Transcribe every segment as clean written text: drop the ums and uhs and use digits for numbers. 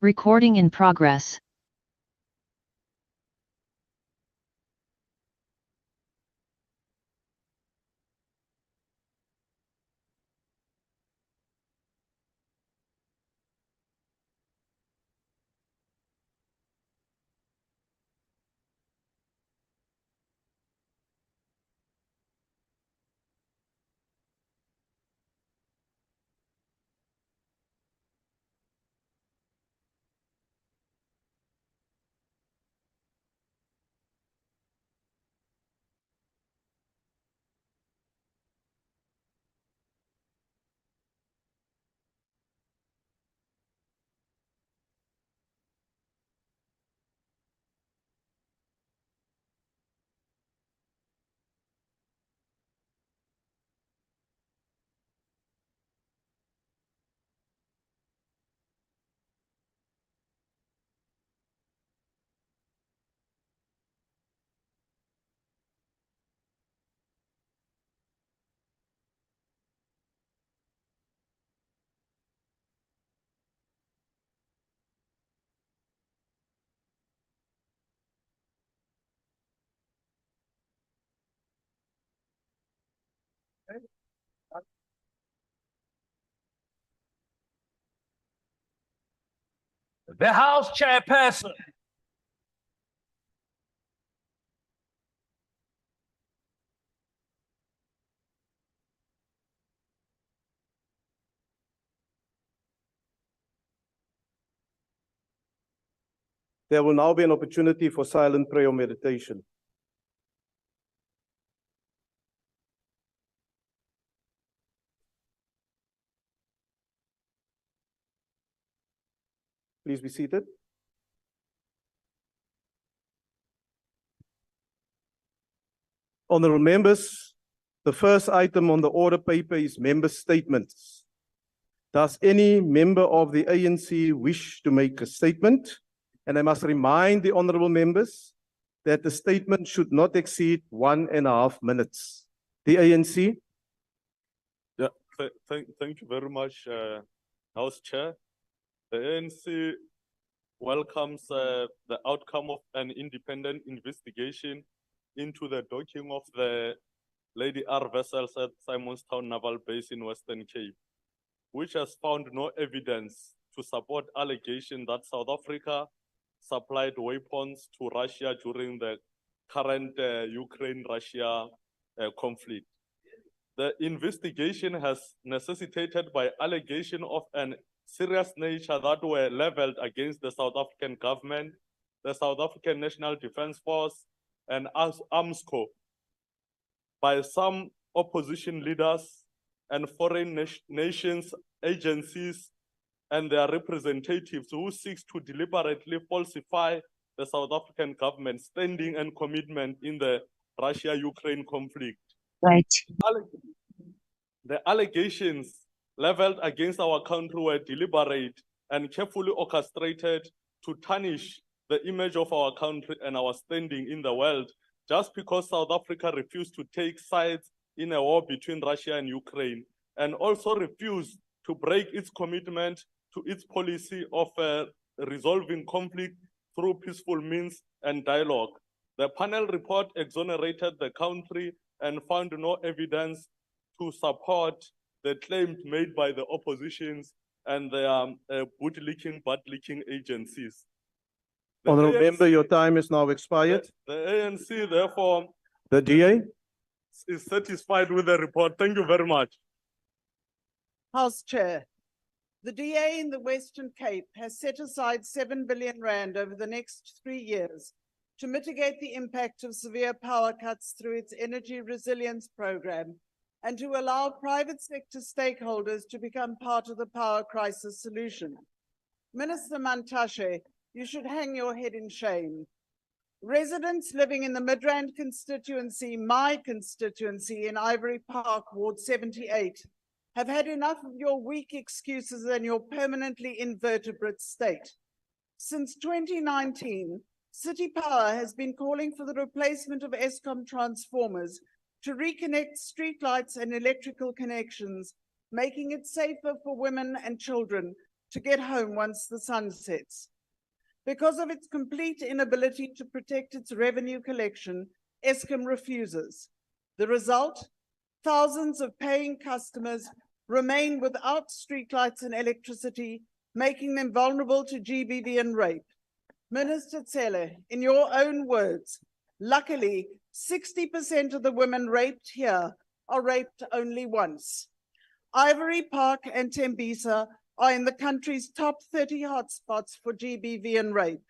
Recording in progress. The House Chairperson. There will now be an opportunity for silent prayer or meditation. Please be seated. Honourable members, the first item on the order paper is member statements. Does any member of the ANC wish to make a statement? And I must remind the honourable members that the statement should not exceed 1.5 minutes. The ANC. Yeah, thank you very much, House Chair. The ANC welcomes the outcome of an independent investigation into the docking of the Lady R vessels at Simonstown Naval Base in Western Cape, which has found no evidence to support allegation that South Africa supplied weapons to Russia during the current Ukraine-Russia conflict. The investigation has necessitated by allegation of an serious nature that were leveled against the South African government, the South African National Defence Force, and AMSCO by some opposition leaders and foreign nations, agencies, and their representatives who seek to deliberately falsify the South African government's standing and commitment in the Russia-Ukraine conflict. Right. The allegations leveled against our country were deliberate and carefully orchestrated to tarnish the image of our country and our standing in the world, just because South Africa refused to take sides in a war between Russia and Ukraine, and also refused to break its commitment to its policy of resolving conflict through peaceful means and dialogue. The panel report exonerated the country and found no evidence to support the claims made by the oppositions and their bootlicking, butt-licking agencies. The Honourable ANC Member, your time is now expired. The ANC, therefore, The DA? is satisfied with the report. Thank you very much. House Chair, the DA in the Western Cape has set aside 7 billion rand over the next 3 years to mitigate the impact of severe power cuts through its energy resilience program and to allow private sector stakeholders to become part of the power crisis solution. Minister Mantashe, you should hang your head in shame. Residents living in the Midrand constituency, my constituency in Ivory Park, Ward 78, have had enough of your weak excuses and your permanently invertebrate state. Since 2019, City Power has been calling for the replacement of Eskom transformers to reconnect streetlights and electrical connections, making it safer for women and children to get home once the sun sets. Because of its complete inability to protect its revenue collection, Eskom refuses. The result? Thousands of paying customers remain without streetlights and electricity, making them vulnerable to GBV and rape. Minister Tsele, in your own words, luckily, 60% of the women raped here are raped only once. Ivory Park and Tembisa are in the country's top 30 hotspots for GBV and rape.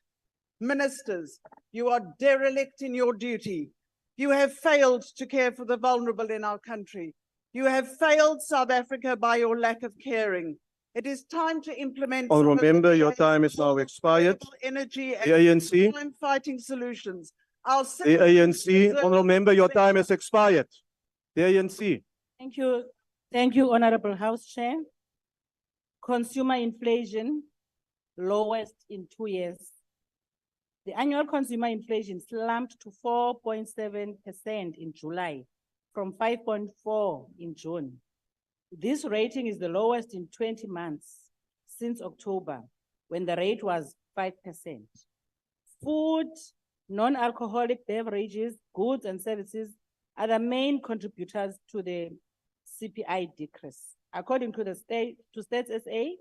Ministers, you are derelict in your duty. You have failed to care for the vulnerable in our country. You have failed South Africa by your lack of caring. It is time to implement. Honourable Member, your time is now expired. Energy The ANC? and crime-fighting solutions. Our The citizens ANC, deserve- Honourable Member, your time has expired. The ANC. Thank you. Thank you, Honorable House Chair. Consumer inflation, lowest in 2 years. The annual consumer inflation slumped to 4.7% in July from 5.4 in June. This rating is the lowest in 20 months since October, when the rate was 5%. Food, non-alcoholic beverages, goods and services are the main contributors to the CPI decrease. According to the Stats SA,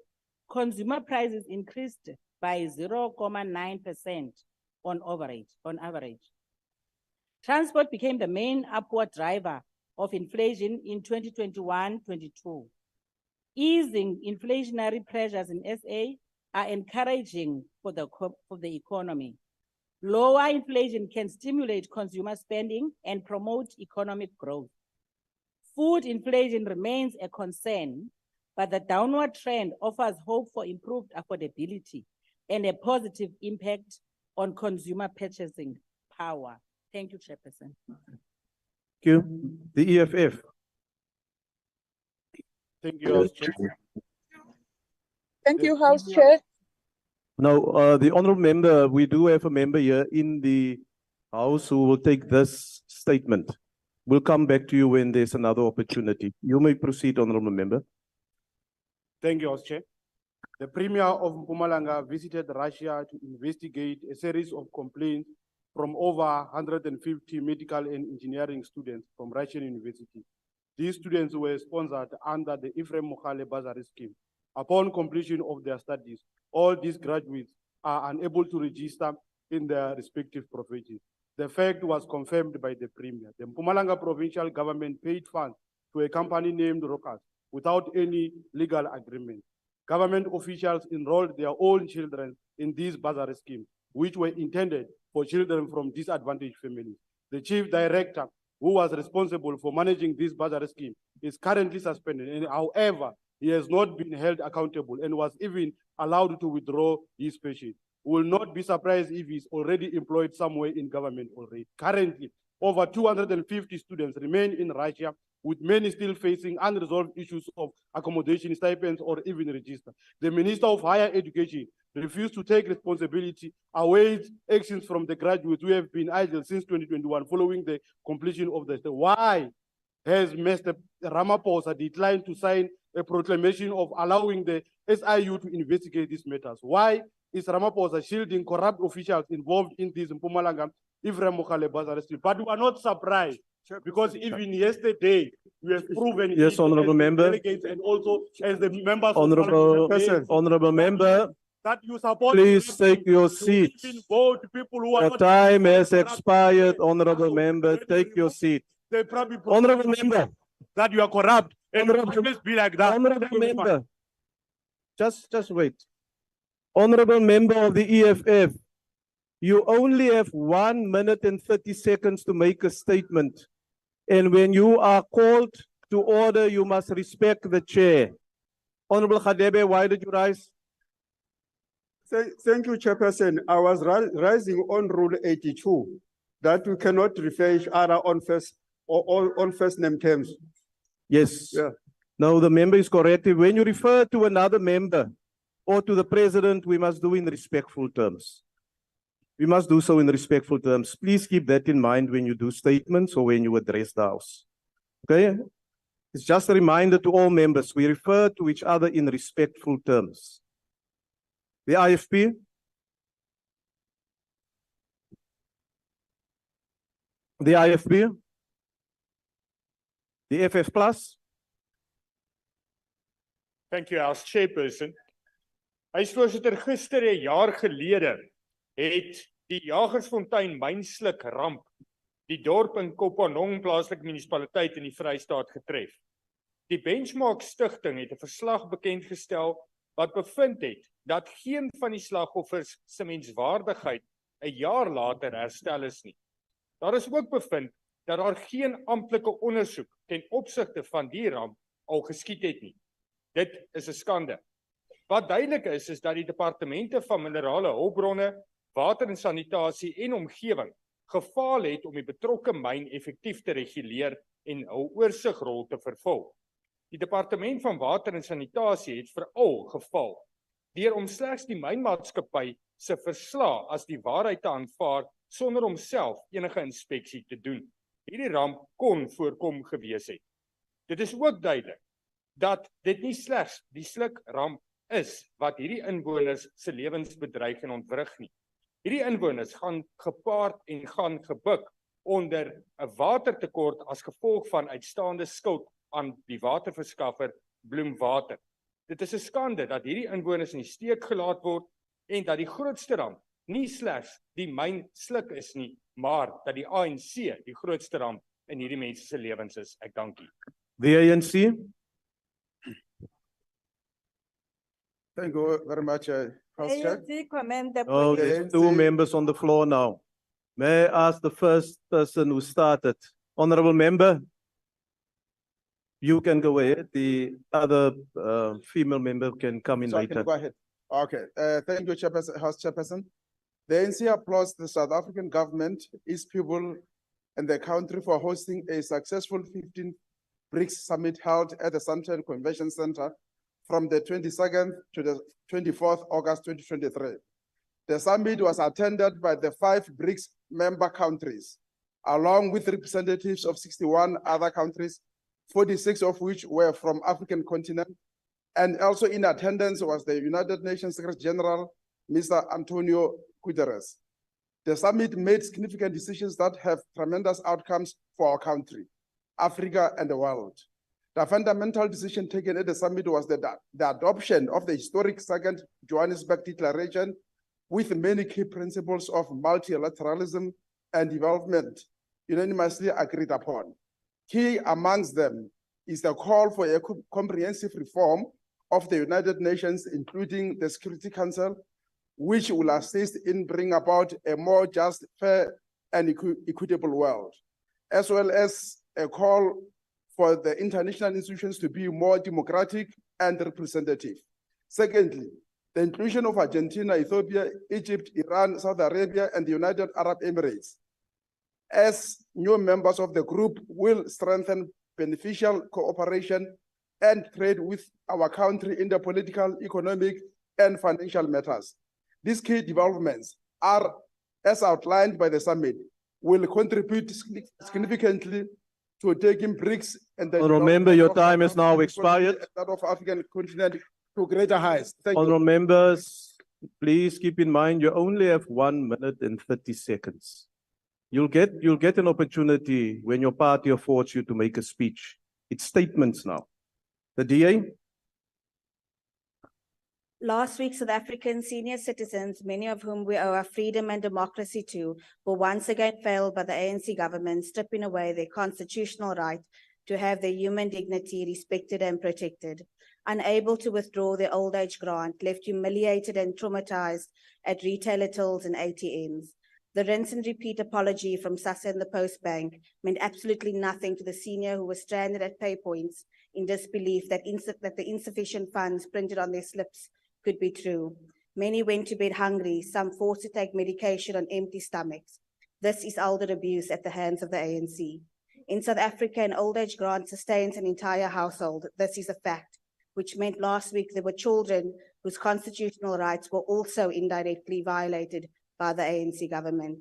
consumer prices increased by 0.9% on average. Transport became the main upward driver of inflation in 2021-22. Easing inflationary pressures in SA are encouraging for the economy. Lower inflation can stimulate consumer spending and promote economic growth. Food inflation remains a concern, but the downward trend offers hope for improved affordability and a positive impact on consumer purchasing power. Thank you, Chairperson. Thank you. The EFF. Thank you, House Chair. Thank you, House Chair. Now, the Honourable Member, we do have a member here in the House who will take this statement. We'll come back to you when there's another opportunity. You may proceed, Honourable Member. Thank you, House Chair. The Premier of Mpumalanga visited Russia to investigate a series of complaints from over 150 medical and engineering students from Russian universities. These students were sponsored under the Ephraim Mokhale Bursary Scheme. Upon completion of their studies, all these graduates are unable to register in their respective professions. The fact was confirmed by the Premier. The Mpumalanga provincial government paid funds to a company named Rokas without any legal agreement. government officials enrolled their own children in this bursary scheme, which were intended for children from disadvantaged families. The chief director, who was responsible for managing this bursary scheme, is currently suspended, and however, he has not been held accountable and was even allowed to withdraw his pension. We will not be surprised if he's already employed somewhere in government already. Currently, over 250 students remain in Russia, with many still facing unresolved issues of accommodation, stipends, or even register. The Minister of Higher Education refused to take responsibility, awaits actions from the graduates who have been idle since 2021 following the completion of the study. Why has Mr. Ramaphosa declined to sign a proclamation of allowing the SIU to investigate these matters? Why is Ramaphosa shielding corrupt officials involved in this Mpumalanga Ifrem bursary scheme? But we are not surprised, because even yesterday we have proven Yes, it honorable as the member. delegates and also as the members Honorable, of Parliament honorable member, that you support. please corrupt take your people, you seat. even vote people who are The not time has corrupt expired, people. honorable So, member, when you take your remove seat. the probably Honorable member, that you are corrupt and Honorable- always be like that. honorable member, just wait. Honorable member of the EFF, you only have 1 minute and 30 seconds to make a statement. And when you are called to order, you must respect the chair. Honorable Khadebe, why did you rise? Thank you, Chairperson. I was rising on Rule 82, that we cannot refer each other on first name terms. Yes. Yeah. No, the member is correct. When you refer to another member or to the president, we must do in respectful terms. We must do so in respectful terms. Please keep that in mind when you do statements or when you address the House. Okay? It's just a reminder to all members, we refer to each other in respectful terms. The IFP? The IFP? The FF Plus? Thank you, as chairperson. Huisvoorsitter, gister 'n jaar gelede het die Jagersfontein mynsluk ramp die dorp in Kopanong plaaslike munisipaliteit in die Vrystaat getref. Die Benchmark Stichting het 'n verslag bekendgestel wat bevind het dat geen van die slagoffers se menswaardigheid 'n jaar later herstel is nie. Daar is ook bevind dat daar geen amptelike ondersoek ten opsigte van die ramp al geskied het nie. Dit is 'n skande. Wat duidelik is dat die departemente van minerale hulpbronne, water en sanitasie en omgewing gefaal het om die betrokke myn effektief te reguleer en hul oorsigrol te vervul. Die departement van water en sanitasie het veral gefaal deur om slegs die mynmaatskappy se verslae as die waarheid te aanvaar sonder om self enige inspeksie te doen. Hierdie ramp kon voorkom gewees het. Dit is ook duidelik dat dit nie slegs die slukramp is wat hierdie inwoners se lewens bedreig en ontwrig nie. Hierdie inwoners gaan gepaard en gaan gebuk onder 'n watertekort as gevolg van uitstaande skuld aan die waterverskaffer Bloemwater. Dit is 'n skande dat hierdie inwoners in die steek gelaat word en dat die grootste ramp nie slegs die myn sluk is nie, maar dat die ANC die grootste ramp in hierdie mense se lewens is. Ek dank u. The ANC? Thank you very much, House Chair. ANC commend the Oh, The there's two ANC members on the floor now. May I ask the first person who started? Honorable member? You can go ahead. The other female member can come in So I can later. go ahead. Okay, thank you, Chairperson, House Chairperson. The ANC applauds the South African government, its people, and the country for hosting a successful 15th BRICS summit held at the Sunshine Convention Center from the 22nd to the 24th August 2023. The summit was attended by the 5 BRICS member countries, along with representatives of 61 other countries, 46 of which were from African continent, and also in attendance was the United Nations Secretary General, Mr. Antonio Guterres. The summit made significant decisions that have tremendous outcomes for our country, Africa, and the world. The fundamental decision taken at the summit was the adoption of the historic Second Johannesburg Declaration with many key principles of multilateralism and development unanimously agreed upon. Key amongst them is the call for a comprehensive reform of the United Nations, including the Security Council, which will assist in bringing about a more just, fair, and equitable world, as well as a call for the international institutions to be more democratic and representative. Secondly, the inclusion of Argentina, Ethiopia, Egypt, Iran, Saudi Arabia, and the United Arab Emirates as new members of the group will strengthen beneficial cooperation and trade with our country in the political, economic, and financial matters. These key developments are, as outlined by the summit, will contribute significantly to taking BRICS and the Honourable Member, your time is now development expired. and that of African continent to greater heights. Thank you. Honourable members, please keep in mind you only have 1 minute and 30 seconds. You'll get an opportunity when your party affords you to make a speech. It's statements now. The DA. Last week, South African senior citizens, many of whom we owe our freedom and democracy to, were once again failed by the ANC government, stripping away their constitutional right to have their human dignity respected and protected. Unable to withdraw their old age grant, left humiliated and traumatized at retailer tills and ATMs. The rinse and repeat apology from SASSA and the Post Bank meant absolutely nothing to the senior who was stranded at pay points in disbelief that the insufficient funds printed on their slips could be true. Many went to bed hungry, some forced to take medication on empty stomachs. This is elder abuse at the hands of the ANC. In South Africa, an old age grant sustains an entire household. This is a fact, which meant last week there were children whose constitutional rights were also indirectly violated by the ANC government.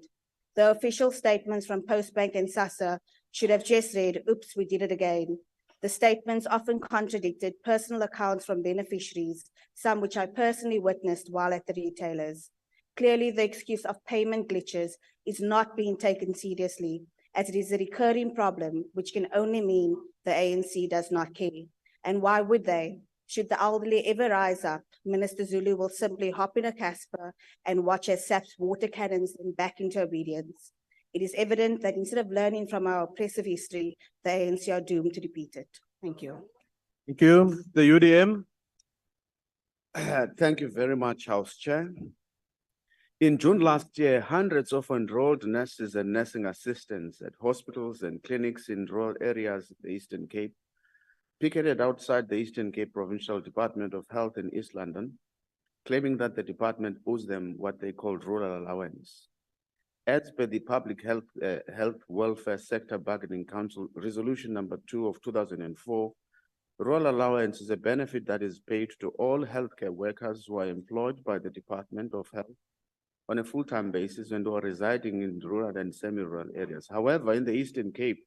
The official statements from Postbank and SASSA should have just read, "Oops, we did it again." The statements often contradicted personal accounts from beneficiaries, some which I personally witnessed while at the retailers. Clearly, the excuse of payment glitches is not being taken seriously, as it is a recurring problem, which can only mean the ANC does not care. And why would they? Should the elderly ever rise up, Minister Zulu will simply hop in a Casper and watch as SAP's water cannons them back into obedience. It is evident that instead of learning from our oppressive history, the ANC are doomed to repeat it. Thank you. Thank you. The UDM. Thank you very much, House Chair. In June last year, hundreds of enrolled nurses and nursing assistants at hospitals and clinics in rural areas of the Eastern Cape picketed outside the Eastern Cape Provincial Department of Health in East London, claiming that the department owes them what they called rural allowance. As per the Public Health Welfare Sector Bargaining Council Resolution number 2 of 2004, rural allowance is a benefit that is paid to all healthcare workers who are employed by the Department of Health on a full-time basis and who are residing in rural and semi-rural areas. However, in the Eastern Cape,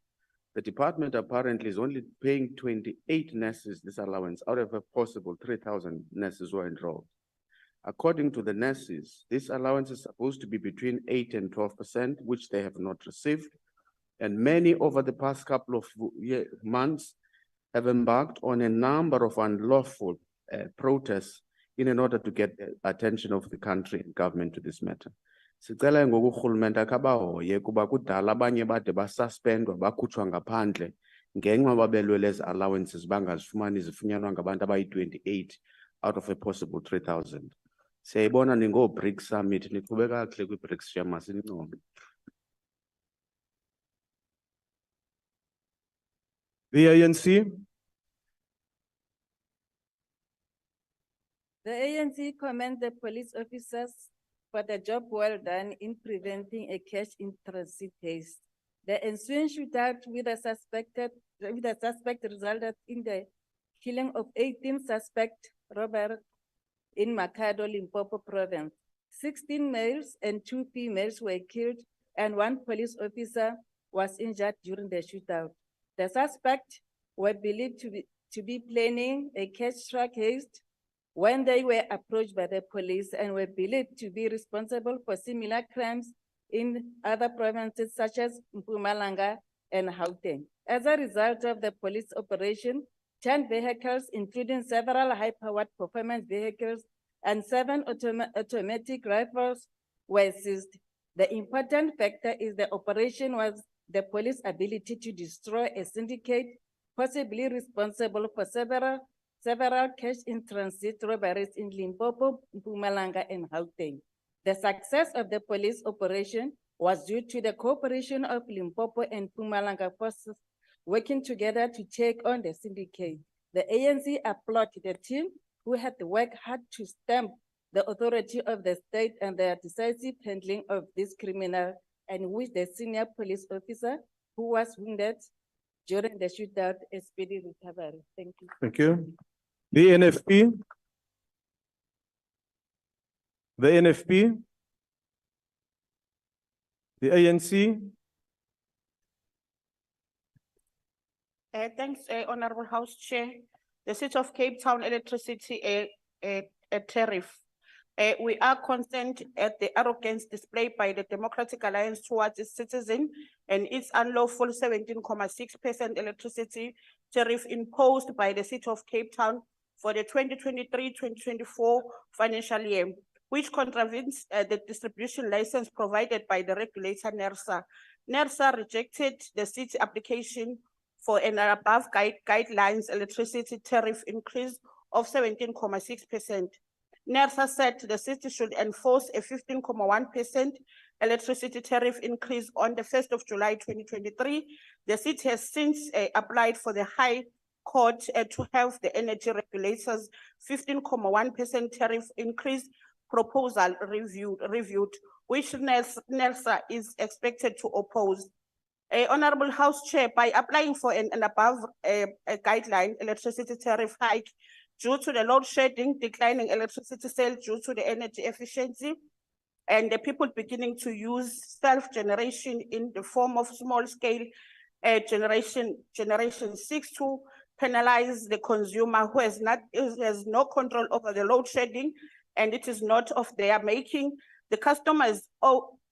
the department apparently is only paying 28 nurses this allowance out of a possible 3,000 nurses who are enrolled. According to the nurses, this allowance is supposed to be between 8 and 12%, which they have not received. And many over the past couple of months have embarked on a number of unlawful protests in order to get the attention of the country and government to this matter. Sicela ngoku urhulumente akabahoye kuba kudala abanye bade basuspendwa bakhutshwa ngaphandle ngenxa babelwela ezi allowances bangazifumani zifunyanwa ngabantu abayi-28 out of a possible 3,000. Siyayibona ningo-BRICS Summit niqhube kakuhle kwi-BRICS Chair, masincome. The ANC. The ANC commends the police officers for the job well done in preventing a cash in transit case. The ensuing shootout with the suspect resulted in the killing of 18 suspect robbers in Makado, Limpopo province. 16 males and 2 females were killed and 1 police officer was injured during the shootout. The suspects were believed to be planning a cash truck heist when they were approached by the police and were believed to be responsible for similar crimes in other provinces such as Mpumalanga and Gauteng. As a result of the police operation, 10 vehicles, including several high-powered performance vehicles and 7 automatic rifles, were seized. The important factor is the operation was the police ability to destroy a syndicate possibly responsible for several cash-in-transit robberies in Limpopo, Mpumalanga, and Gauteng. The success of the police operation was due to the cooperation of Limpopo and Mpumalanga forces working together to take on the syndicate. The ANC applauded the team who had worked hard to stamp the authority of the state and their decisive handling of this criminal, and wish the senior police officer who was wounded during the shootout a speedy recovery. Thank you. Thank you. The NFP. The NFP. The ANC. Thanks, Honorable House Chair. The City of Cape Town electricity tariff. We are concerned at the arrogance displayed by the Democratic Alliance towards its citizen and its unlawful 17.6% electricity tariff imposed by the City of Cape Town for the 2023-2024 financial year, which contravenes the distribution license provided by the regulator NERSA. NERSA rejected the city application for an above guidelines electricity tariff increase of 17.6%. NERSA said the city should enforce a 15.1% electricity tariff increase on the 1st of July 2023. The city has since applied for the High Court to have the energy regulators 15.1% tariff increase proposal reviewed, which NERSA is expected to oppose. Honorable House Chair, by applying for an above guideline electricity tariff hike due to the load shedding, declining electricity sale due to the energy efficiency, and the people beginning to use self-generation in the form of small-scale generation 6 to penalize the consumer who has no control over the load shedding, and it is not of their making. The customers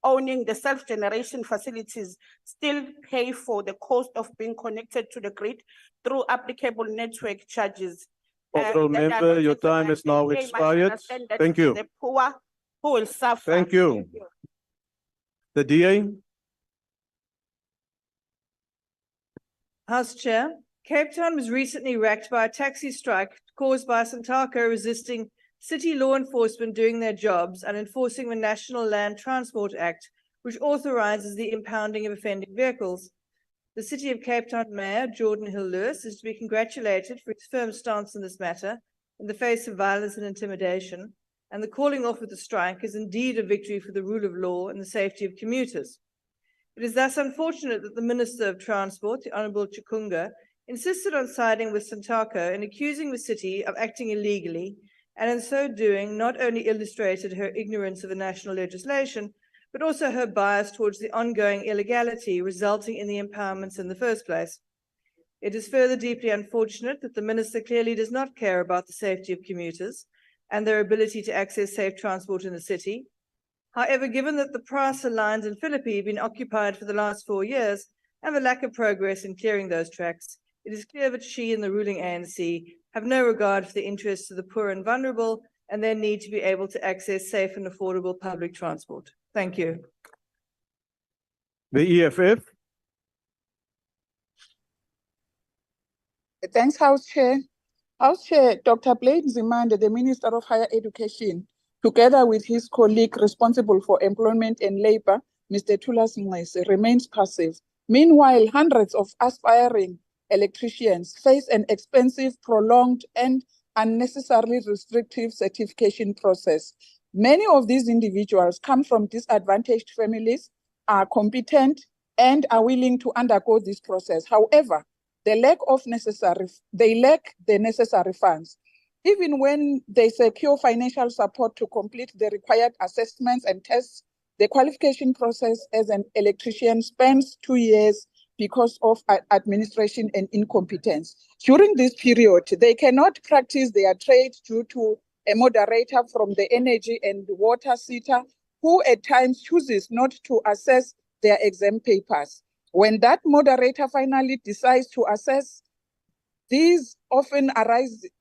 owning the self-generation facilities still pay for the cost of being connected to the grid through applicable network charges. Honourable Member, your time is now expired. Thank you. The poor who will suffer. Thank you. The DA. House Chair, Cape Town was recently wrecked by a taxi strike caused by Santaco resisting city law enforcement doing their jobs and enforcing the National Land Transport Act, which authorizes the impounding of offending vehicles. The City of Cape Town Mayor, Jordan Hill-Lewis, is to be congratulated for his firm stance in this matter in the face of violence and intimidation, and the calling off of the strike is indeed a victory for the rule of law and the safety of commuters. It is thus unfortunate that the Minister of Transport, the Honourable Chikunga, insisted on siding with Santaco and accusing the city of acting illegally, and in so doing not only illustrated her ignorance of the national legislation, but also her bias towards the ongoing illegality resulting in the impoundments in the first place. It is further deeply unfortunate that the Minister clearly does not care about the safety of commuters and their ability to access safe transport in the city. However, given that the Prasa lines in Philippi have been occupied for the last 4 years and the lack of progress in clearing those tracks, it is clear that she and the ruling ANC have no regard for the interests of the poor and vulnerable and their need to be able to access safe and affordable public transport. Thank you. The EFF. Thanks, House Chair. House Chair, Dr. Blade Nzimande, the Minister of Higher Education, together with his colleague responsible for employment and labor, Mr. Thulas Nxesi, remains passive. Meanwhile, hundreds of aspiring electricians face an expensive, prolonged, and unnecessarily restrictive certification process. Many of these individuals come from disadvantaged families, are competent, and are willing to undergo this process. However, they lack the necessary funds. Even when they secure financial support to complete the required assessments and tests, the qualification process as an electrician spans 2 years because of administration and incompetence. During this period, they cannot practice their trade due to a moderator from the energy and water sector who at times chooses not to assess their exam papers. When that moderator finally decides to assess, there often arises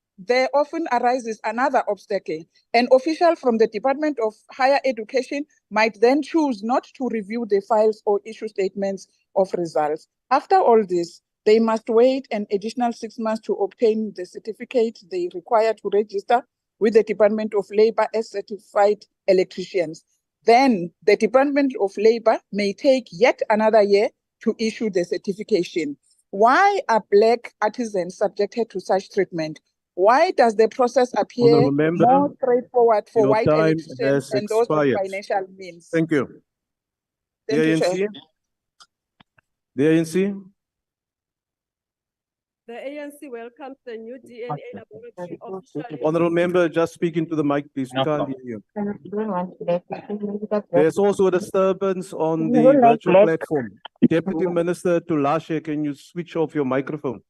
another obstacle. An official from the Department of Higher Education might then choose not to review the files or issue statements of results. After all this, They must wait an additional 6 months to obtain the certificate they require to register with the Department of Labor as certified electricians. Then the Department of Labor may take yet another year to issue the certification. Why are Black artisans subjected to such treatment? Why does the process appear Honourable Member, more straightforward for your white time electricians has and those with expired. financial means? Thank you. The Thank you, ANC. Chair. The ANC. The ANC welcomes the new DNA laboratory officially. Honourable Member, just speak into the mic, please. We can't hear you. There's also a disturbance on the virtual platform. Deputy Minister Tulashe, can you switch off your microphone?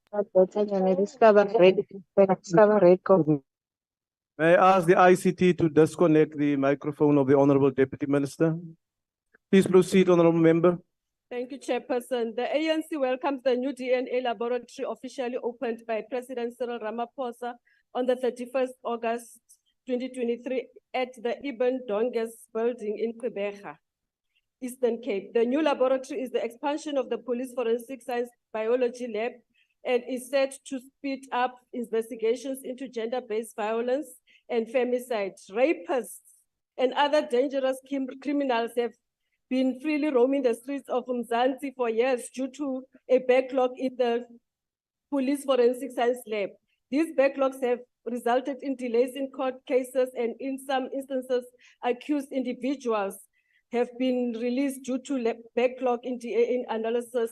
May I ask the ICT to disconnect the microphone of the Honourable Deputy Minister? Please proceed, Honourable Member. Thank you, Chairperson. The ANC welcomes the new DNA laboratory officially opened by President Cyril Ramaphosa on the 31st August 2023 at the Ibn Donges building in Gqeberha, Eastern Cape. The new laboratory is the expansion of the Police Forensic Science Biology Lab and is set to speed up investigations into gender-based violence and femicide. Rapists and other dangerous criminals have been freely roaming the streets of Mzansi for years due to a backlog in the Police Forensic Science Lab. These backlogs have resulted in delays in court cases, and in some instances, accused individuals have been released due to backlog in DNA analysis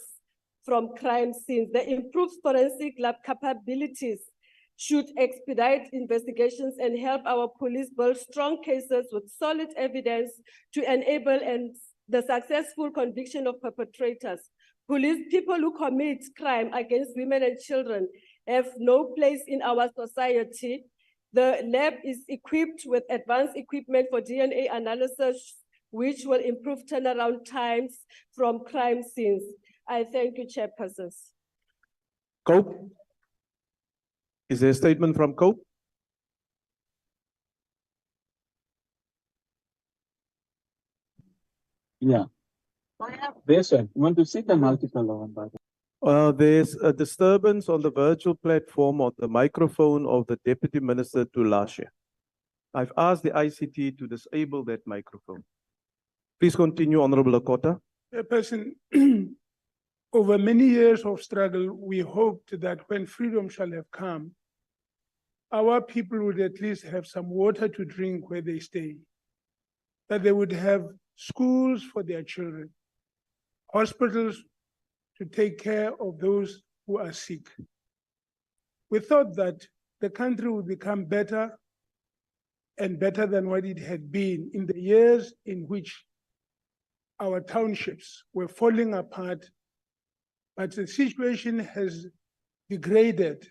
from crime scenes. The improved forensic lab capabilities should expedite investigations and help our police build strong cases with solid evidence to enable the successful conviction of perpetrators. People who commit crime against women and children have no place in our society. The lab is equipped with advanced equipment for DNA analysis, which will improve turnaround times from crime scenes. I thank you, Chairpersons. Cope. Is there a statement from Cope? Yeah. There's one. You want to see the multiple one, by the way. There's a disturbance on the virtual platform on the microphone of the Deputy Minister Tulashe. I've asked the ICT to disable that microphone. Please continue, Honourable Akota. Person, over many years of struggle, we hoped that when freedom shall have come, our people would at least have some water to drink where they stay, that they would have schools for their children, hospitals to take care of those who are sick. We thought that the country would become better and better than what it had been in the years in which our townships were falling apart, but the situation has degraded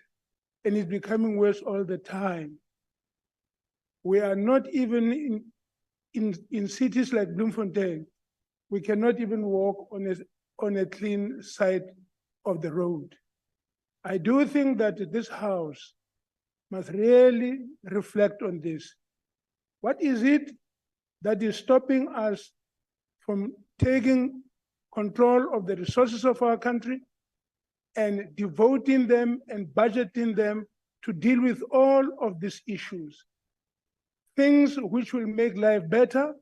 and is becoming worse all the time. We are not even in cities like Bloemfontein, we cannot even walk on a clean side of the road. I do think that this House must really reflect on this. What is it that is stopping us from taking control of the resources of our country and devoting them and budgeting them to deal with all of these issues? Things which will make life better.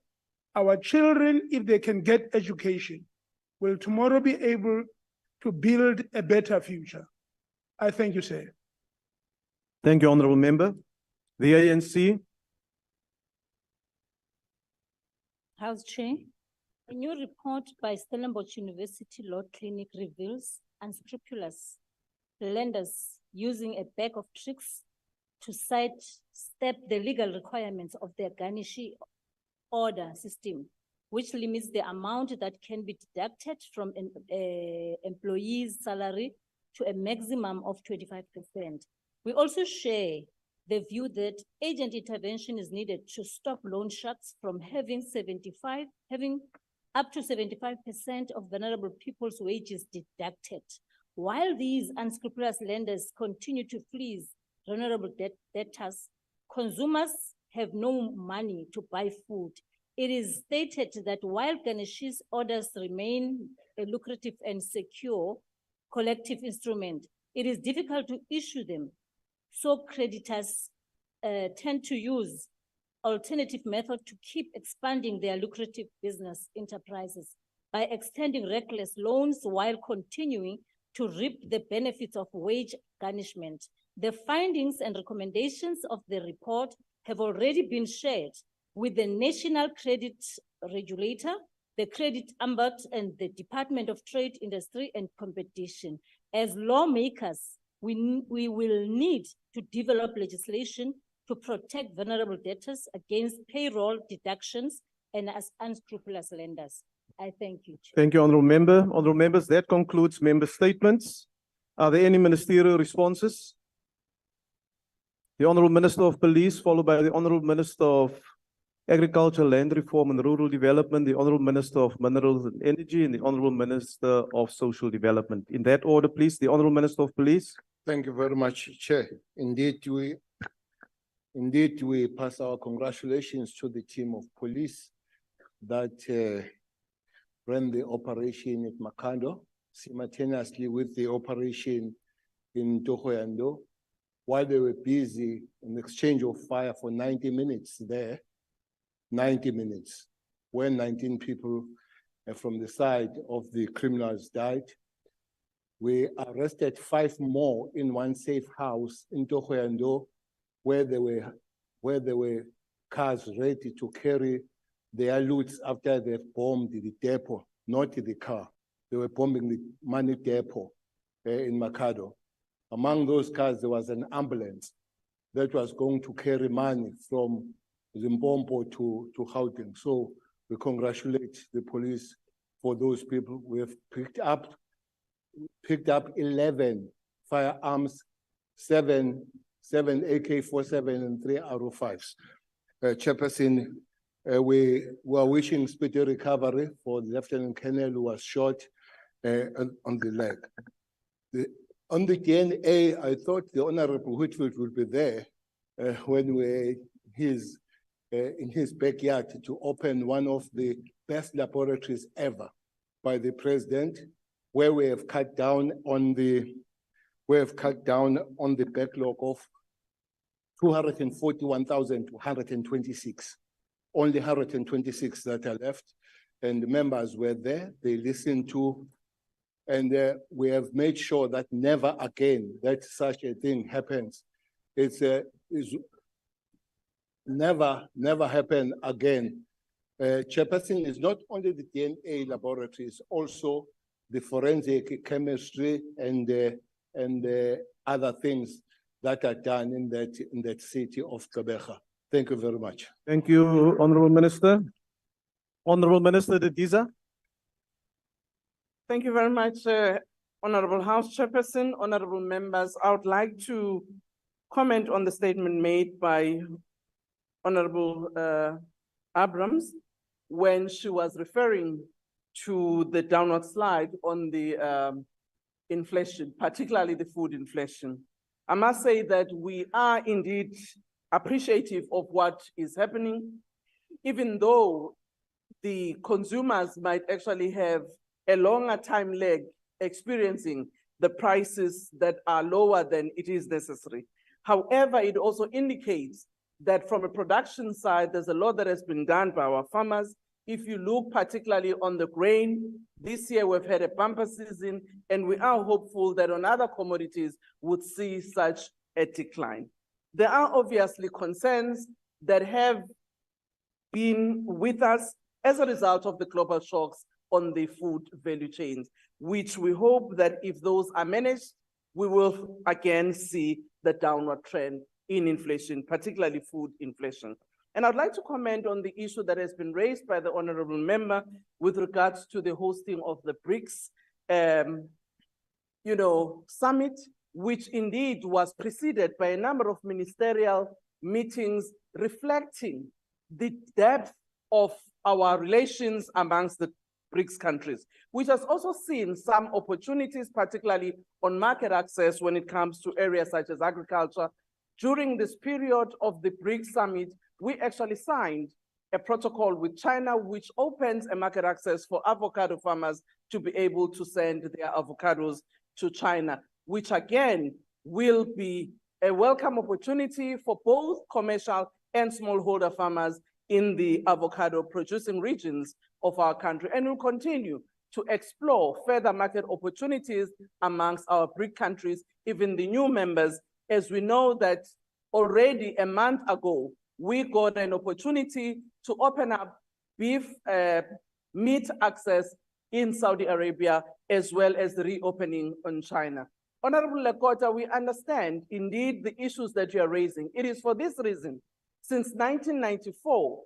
Our children, if they can get education, will tomorrow be able to build a better future. I thank you, sir. Thank you, Honourable Member. The ANC. House Chair, a new report by Stellenbosch University Law Clinic reveals unscrupulous lenders using a bag of tricks to sidestep the legal requirements of their garnishee order system, which limits the amount that can be deducted from an employee's salary to a maximum of 25%. We also share the view that agent intervention is needed to stop loan sharks from having up to 75% of vulnerable people's wages deducted. While these unscrupulous lenders continue to fleece vulnerable debtors, consumers have no money to buy food. It is stated that while garnishees orders remain lucrative and secure, collective instrument, it is difficult to issue them. So creditors tend to use alternative method to keep expanding their lucrative business enterprises by extending reckless loans while continuing to reap the benefits of wage garnishment. The findings and recommendations of the report have already been shared with the National Credit Regulator, the Credit Ombudsman, and the Department of Trade, Industry and Competition. As lawmakers, we will need to develop legislation to protect vulnerable debtors against payroll deductions and as unscrupulous lenders. I thank you, Chair. Thank you, Honourable Member. Honourable Members, that concludes member statements. Are there any ministerial responses? The Honourable Minister of Police, followed by the Honourable Minister of Agriculture, Land Reform and Rural Development, the Honourable Minister of Minerals and Energy, and the Honourable Minister of Social Development. In that order, please, the Honourable Minister of Police. Thank you very much, Chair. Indeed, we pass our congratulations to the team of police that ran the operation at Makando, simultaneously with the operation in Tohoyando, while they were busy in exchange of fire for 90 minutes there, 90 minutes, when 19 people from the side of the criminals died. We arrested 5 more in one safe house in Tohoyando, where there were cars ready to carry their loot after they bombed the depot, not the car. They were bombing the money depot in Makado. Among those cars, there was an ambulance that was going to carry money from Zimbombo to Gauteng. So we congratulate the police for those people. We have picked up 11 firearms, 7 AK-47 and 3 R05s. Chairperson, we were wishing speedy recovery for the Lieutenant Colonel who was shot on the leg. On the DNA, I thought the Honorable Whitfield would be there when we in his backyard to open one of the best laboratories ever by the President, where we have cut down on the backlog of 241,226. Only 126 that are left, and the members were there. They listened to, and we have made sure that never again that such a thing happens. It's never happen again. Chairperson, is not only the DNA laboratory, it's also the forensic chemistry and other things that are done in that city of Gqeberha. Thank you very much. Thank you, Honourable Minister. Honourable Minister Didiza. Thank you very much, Honorable House Chairperson, honorable members. I would like to comment on the statement made by Honorable Abrams when she was referring to the downward slide on the inflation, particularly the food inflation. I must say that we are indeed appreciative of what is happening, even though the consumers might actually have a longer time lag experiencing the prices that are lower than it is necessary. However, it also indicates that from a production side, there's a lot that has been done by our farmers. If you look particularly on the grain, this year we've had a bumper season, and we are hopeful that on other commodities would see such a decline. There are obviously concerns that have been with us as a result of the global shocks on the food value chains, which we hope that if those are managed, we will again see the downward trend in inflation, particularly food inflation. And I'd like to comment on the issue that has been raised by the honorable member with regards to the hosting of the BRICS summit, which indeed was preceded by a number of ministerial meetings reflecting the depth of our relations amongst the BRICS countries, which has also seen some opportunities, particularly on market access when it comes to areas such as agriculture. During this period of the BRICS summit, we actually signed a protocol with China, which opens a market access for avocado farmers to be able to send their avocados to China, which again will be a welcome opportunity for both commercial and smallholder farmers in the avocado producing regions of our country, and will continue to explore further market opportunities amongst our BRIC countries, even the new members, as we know that already a month ago, we got an opportunity to open up beef meat access in Saudi Arabia, as well as the reopening on China. Honorable Lekota, we understand indeed the issues that you are raising. It is for this reason, since 1994,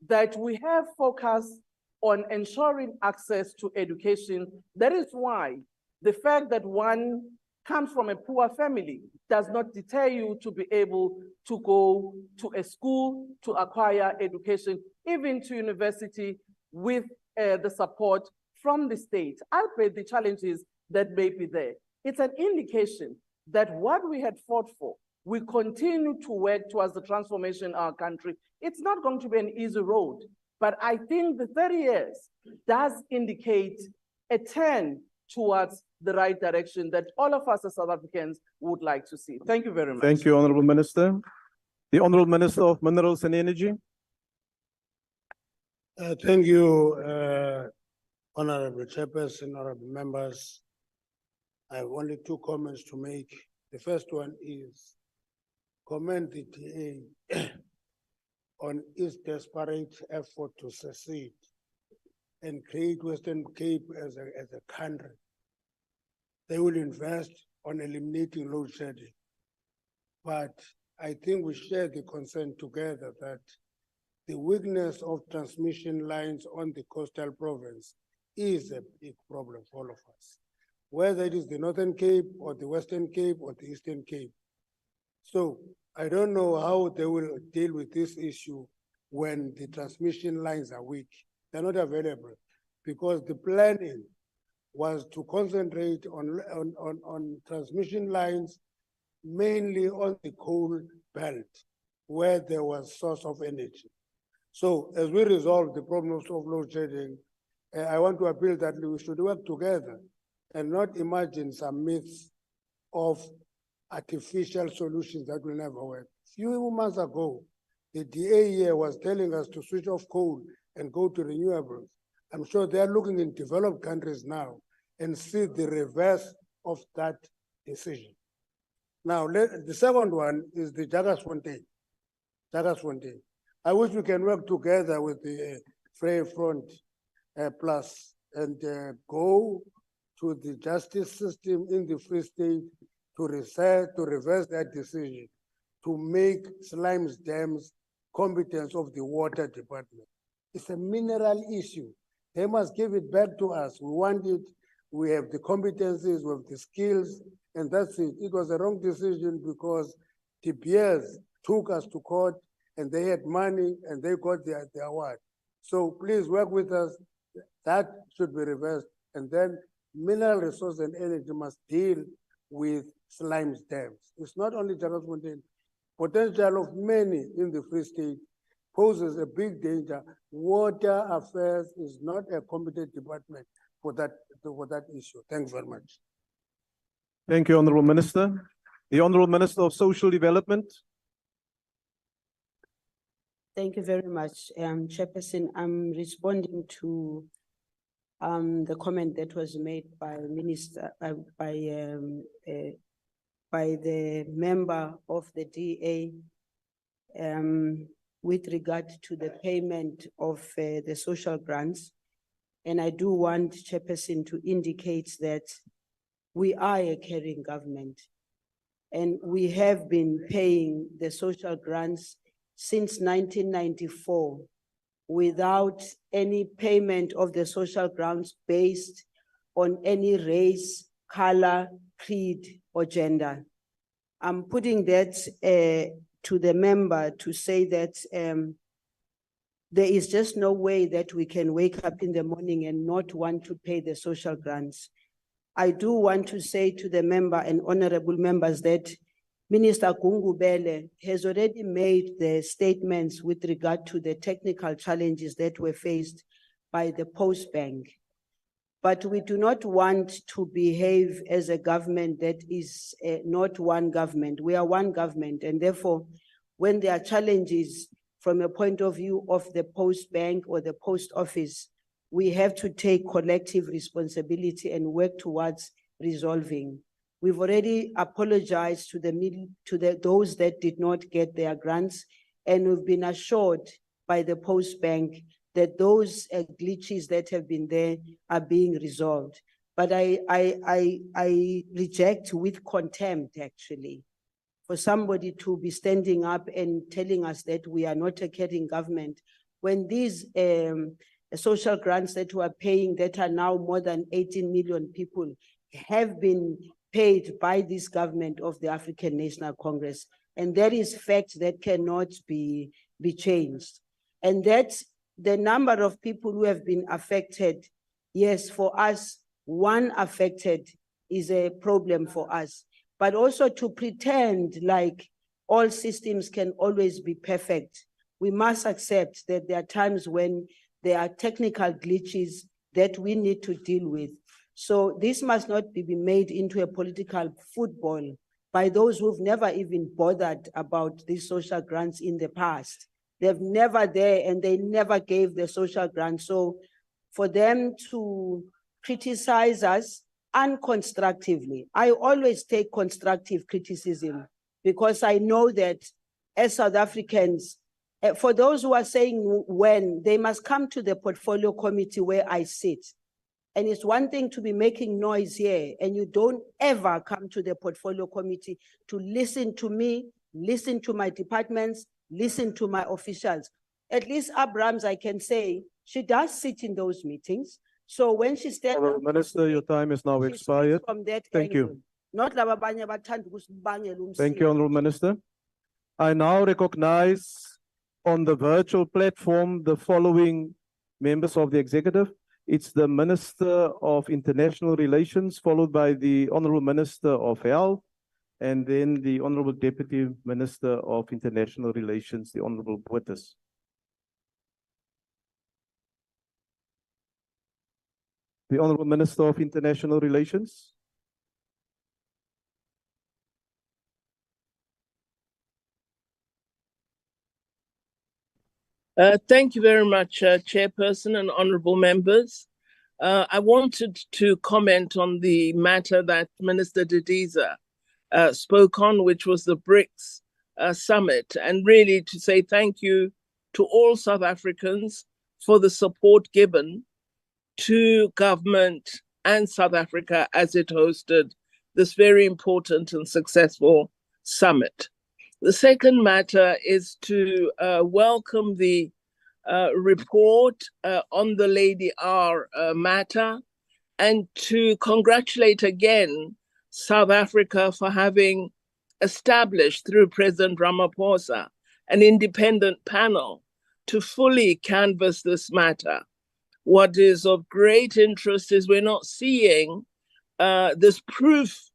that we have focused on ensuring access to education. That is why the fact that one comes from a poor family does not deter you to be able to go to a school to acquire education, even to university, with the support from the state, albeit the challenges that may be there. It's an indication that what we had fought for, we continue to work towards the transformation of our country. It's not going to be an easy road, but I think the 30 years does indicate a turn towards the right direction that all of us as South Africans would like to see. Thank you very much. Thank you, Honorable Minister. The Honorable Minister of Minerals and Energy. Thank you, Honorable Chairperson, honorable members. I have only two comments to make. The first one is commend the DA on its desperate effort to succeed and create Western Cape as a country. They will invest on eliminating load shedding. But I think we share the concern together that the weakness of transmission lines on the coastal province is a big problem for all of us, whether it is the Northern Cape or the Western Cape or the Eastern Cape. So I don't know how they will deal with this issue when the transmission lines are weak. They're not available because the planning was to concentrate on transmission lines mainly on the coal belt where there was source of energy. So as we resolve the problems of load shedding, I want to appeal that we should work together and not imagine some myths of artificial solutions that will never work. A few months ago, the DA here was telling us to switch off coal and go to renewables. I'm sure they're looking in developed countries now and see the reverse of that decision. Now, the second one is the Jagasfontein. Jagasfontein. I wish we can work together with the Free Front Plus and go to the justice system in the Free State to reverse that decision, to make slimes dams competence of the water department. It's a mineral issue. They must give it back to us. We want it. We have the competencies, we have the skills, and that's it. It was a wrong decision because the peers took us to court and they had money and they got the award. So please work with us. That should be reversed. And then mineral resource and energy must deal with slimes dams. It's not only Jagasfontein. Potential of many in the Free State poses a big danger. Water affairs is not a competent department for that issue. Thanks very much. Thank you, Honorable Minister. The Honorable Minister of Social Development. Thank you very much, Chairperson. I'm responding to the comment that was made by the member of the DA with regard to the payment of the social grants. And I do want Chairperson to indicate that we are a caring government and we have been paying the social grants since 1994 without any payment of the social grants based on any race, color, creed, or gender. I'm putting that to the member to say that there is just no way that we can wake up in the morning and not want to pay the social grants. I do want to say to the member and honorable members that Minister Gungubele has already made the statements with regard to the technical challenges that were faced by the Post Bank. but we do not want to behave as a government that is not one government. We are one government, and therefore, when there are challenges from a point of view of the post bank or the post office, we have to take collective responsibility and work towards resolving. We've already apologized to those that did not get their grants, and we've been assured by the post bank that those glitches that have been there are being resolved. But I reject with contempt, actually, for somebody to be standing up and telling us that we are not a caring government, when these social grants that we are paying, that are now more than 18 million people, have been paid by this government of the African National Congress. And that is fact that cannot be changed. And that's the number of people who have been affected. Yes, for us, one affected is a problem for us. But also to pretend like all systems can always be perfect, we must accept that there are times when there are technical glitches that we need to deal with. So this must not be made into a political football by those who've never even bothered about these social grants in the past. They've never there, and they never gave the social grants. So for them to criticize us unconstructively, I always take constructive criticism, because I know that as South Africans, for those who are saying when, they must come to the portfolio committee where I sit. And it's one thing to be making noise here, and you don't ever come to the portfolio committee to listen to me, listen to my departments, listen to my officials. At least Abrams, I can say, she does sit in those meetings. So when she stands up, Minister, your time is now expired. from that Thank angle. you. Not laba abanye abathanda ukusibangela Thank you, umsindo. Honorable Minister. I now recognize on the virtual platform the following members of the executive. It's the Minister of International Relations, followed by the Honorable Minister of Health, and then the Honorable Deputy Minister of International Relations, the Honorable Boetes. The Honorable Minister of International Relations. Thank you very much, Chairperson and honorable members. I wanted to comment on the matter that Minister Didiza spoke on, which was the BRICS summit, and really to say thank you to all South Africans for the support given to government and South Africa as it hosted this very important and successful summit. The second matter is to welcome the report on the Lady R matter, and to congratulate again South Africa for having established through President Ramaphosa an independent panel to fully canvass this matter. What is of great interest is we're not seeing this proof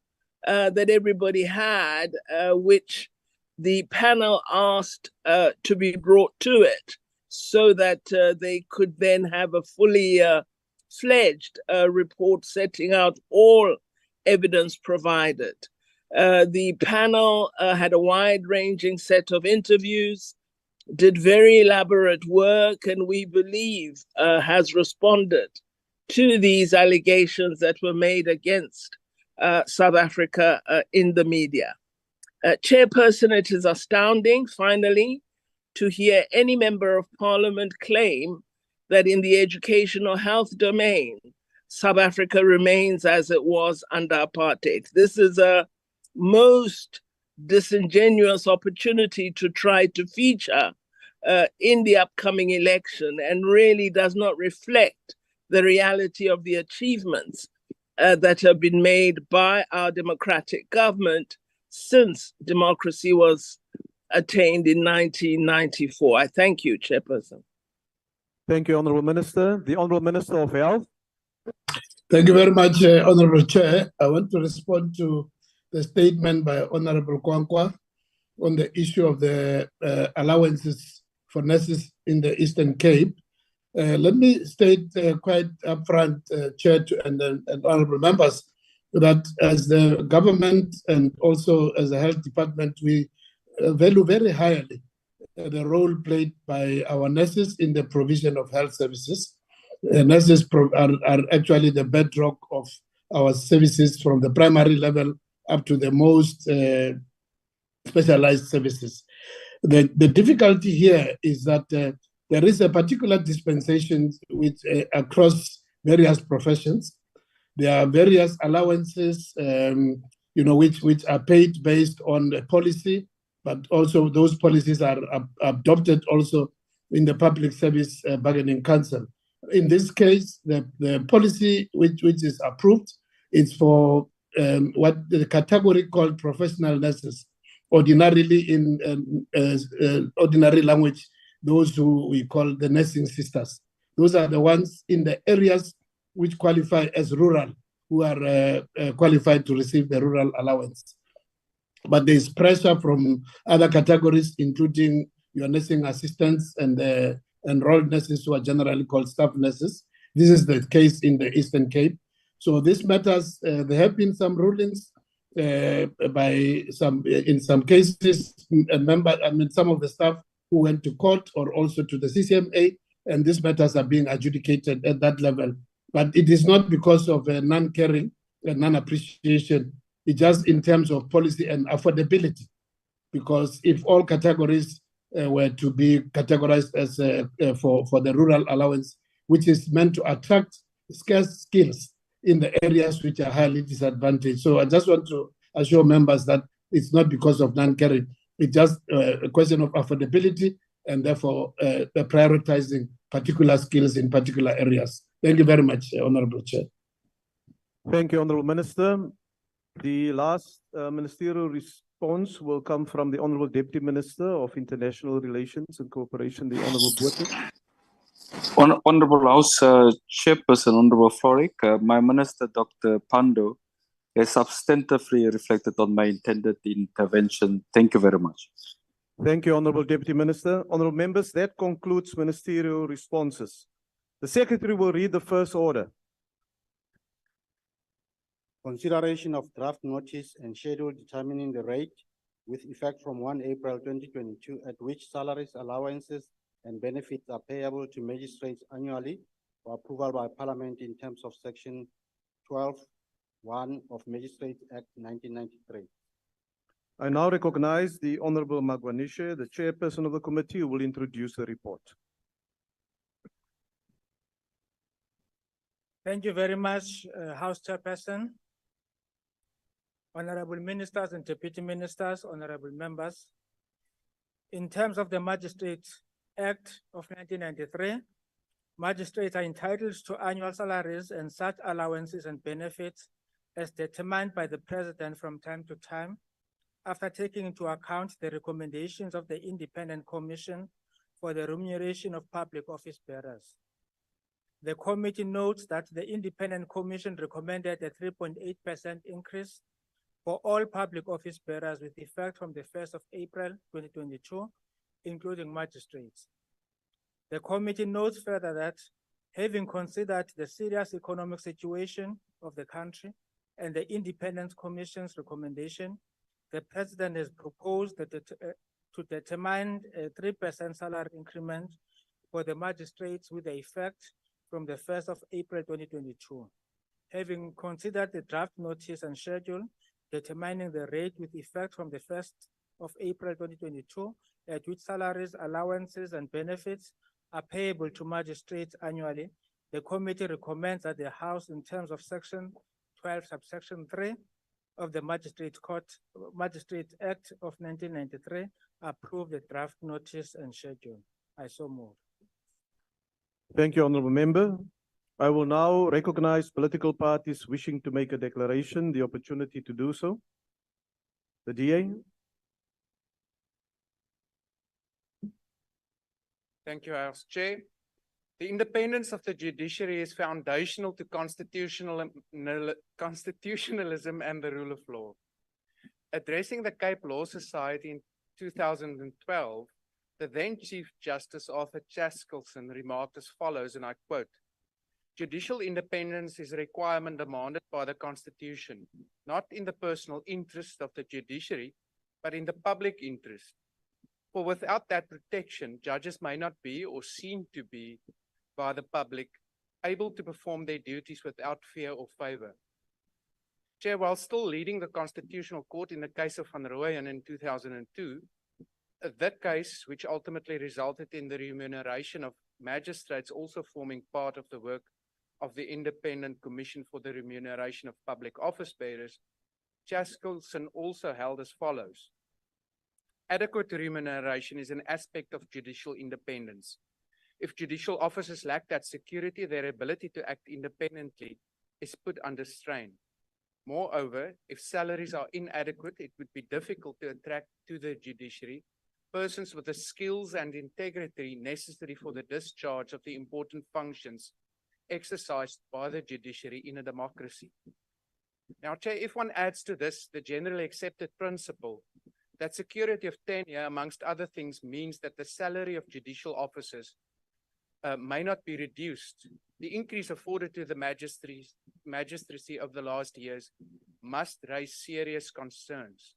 that everybody had, which the panel asked to be brought to it, so that they could then have a fully fledged report setting out all evidence provided. The panel had a wide-ranging set of interviews, did very elaborate work, and we believe has responded to these allegations that were made against South Africa in the media. Chairperson, it is astounding, finally, to hear any member of parliament claim that in the education or health domain, South Africa remains as it was under apartheid. This is a most disingenuous opportunity to try to feature in the upcoming election, and really does not reflect the reality of the achievements that have been made by our democratic government since democracy was attained in 1994. I thank you, Chairperson. Thank you, Honorable Minister. The Honorable Minister of Health. Thank you very much, Honorable Chair. I want to respond to the statement by Honorable Kwankwa on the issue of the allowances for nurses in the Eastern Cape. Let me state quite upfront, Chair and honorable members, that as the government and also as the health department, we value very highly the role played by our nurses in the provision of health services. Nurses are actually the bedrock of our services from the primary level up to the most specialized services. The difficulty here is that there is a particular dispensation which across various professions. There are various allowances, which are paid based on the policy, but also those policies are adopted also in the Public Service Bargaining Council. In this case, the policy which is approved is for what the category called professional nurses, ordinarily in ordinary language, those who we call the nursing sisters. Those are the ones in the areas which qualify as rural, who are qualified to receive the rural allowance. But there's pressure from other categories, including your nursing assistants and enrolled nurses who are generally called staff nurses. This is the case in the Eastern Cape. So this matters, there have been some rulings in some cases, some of the staff who went to court or also to the CCMA, and these matters are being adjudicated at that level. But it is not because of non-caring and non-appreciation. It's just in terms of policy and affordability. Because if all categories were to be categorized as for the rural allowance, which is meant to attract scarce skills in the areas which are highly disadvantaged. So I just want to assure members that it's not because of non-caring. It's just a question of affordability and therefore prioritizing particular skills in particular areas. Thank you very much, Honorable Chair. Thank you, Honorable Minister. The last ministerial response will come from the Honorable Deputy Minister of International Relations and Cooperation, the Honorable Botha. Honorable House Chairperson, Honorable Floric, my Minister, Dr. Pando, has substantively reflected on my intended intervention. Thank you very much. Thank you, Honorable Deputy Minister. Honorable members, that concludes ministerial responses. The Secretary will read the first order. Consideration of draft notice and schedule determining the rate with effect from 1 April 2022 at which salaries, allowances, and benefits are payable to magistrates annually for approval by Parliament in terms of Section 12(1) of Magistrates Act 1993. I now recognize the Honorable Magwanishe, the Chairperson of the Committee, who will introduce the report. Thank you very much, House Chairperson. Honorable Ministers and Deputy Ministers, honorable members. In terms of the Magistrates Act of 1993, magistrates are entitled to annual salaries and such allowances and benefits as determined by the President from time to time, after taking into account the recommendations of the Independent Commission for the Remuneration of Public Office Bearers. The committee notes that the Independent Commission recommended a 3.8% increase for all public office bearers with effect from the 1st of April 2022, including magistrates. The committee notes further that, having considered the serious economic situation of the country and the Independent Commission's recommendation, the President has proposed that to determine a 3% salary increment for the magistrates with the effect from the 1st of April 2022. Having considered the draft notice and schedule determining the rate with effect from the 1st of April 2022, at which salaries, allowances, and benefits are payable to magistrates annually, the committee recommends that the House, in terms of Section 12, subsection 3 of the Magistrates Act of 1993, approve the draft notice and schedule. I so move. Thank you, Honorable Member. I will now recognize political parties wishing to make a declaration, the opportunity to do so. The DA. Thank you, House Chair. The independence of the judiciary is foundational to constitutionalism and the rule of law. Addressing the Cape Law Society in 2012, The then Chief Justice Arthur Chaskelson remarked as follows, and I quote, "Judicial independence is a requirement demanded by the Constitution, not in the personal interest of the judiciary, but in the public interest. For without that protection, judges may not be or seem to be by the public able to perform their duties without fear or favor." Chair, while still leading the Constitutional Court in the case of Van Rooyen in 2002, that case, which ultimately resulted in the remuneration of magistrates also forming part of the work of the Independent Commission for the Remuneration of Public Office Bearers, Chaskelson also held as follows. Adequate remuneration is an aspect of judicial independence. If judicial officers lack that security, their ability to act independently is put under strain. Moreover, if salaries are inadequate, it would be difficult to attract to the judiciary persons with the skills and integrity necessary for the discharge of the important functions exercised by the judiciary in a democracy. Now, Chair, if one adds to this the generally accepted principle that security of tenure, amongst other things, means that the salary of judicial officers may not be reduced, the increase afforded to the magistracy of the last years must raise serious concerns.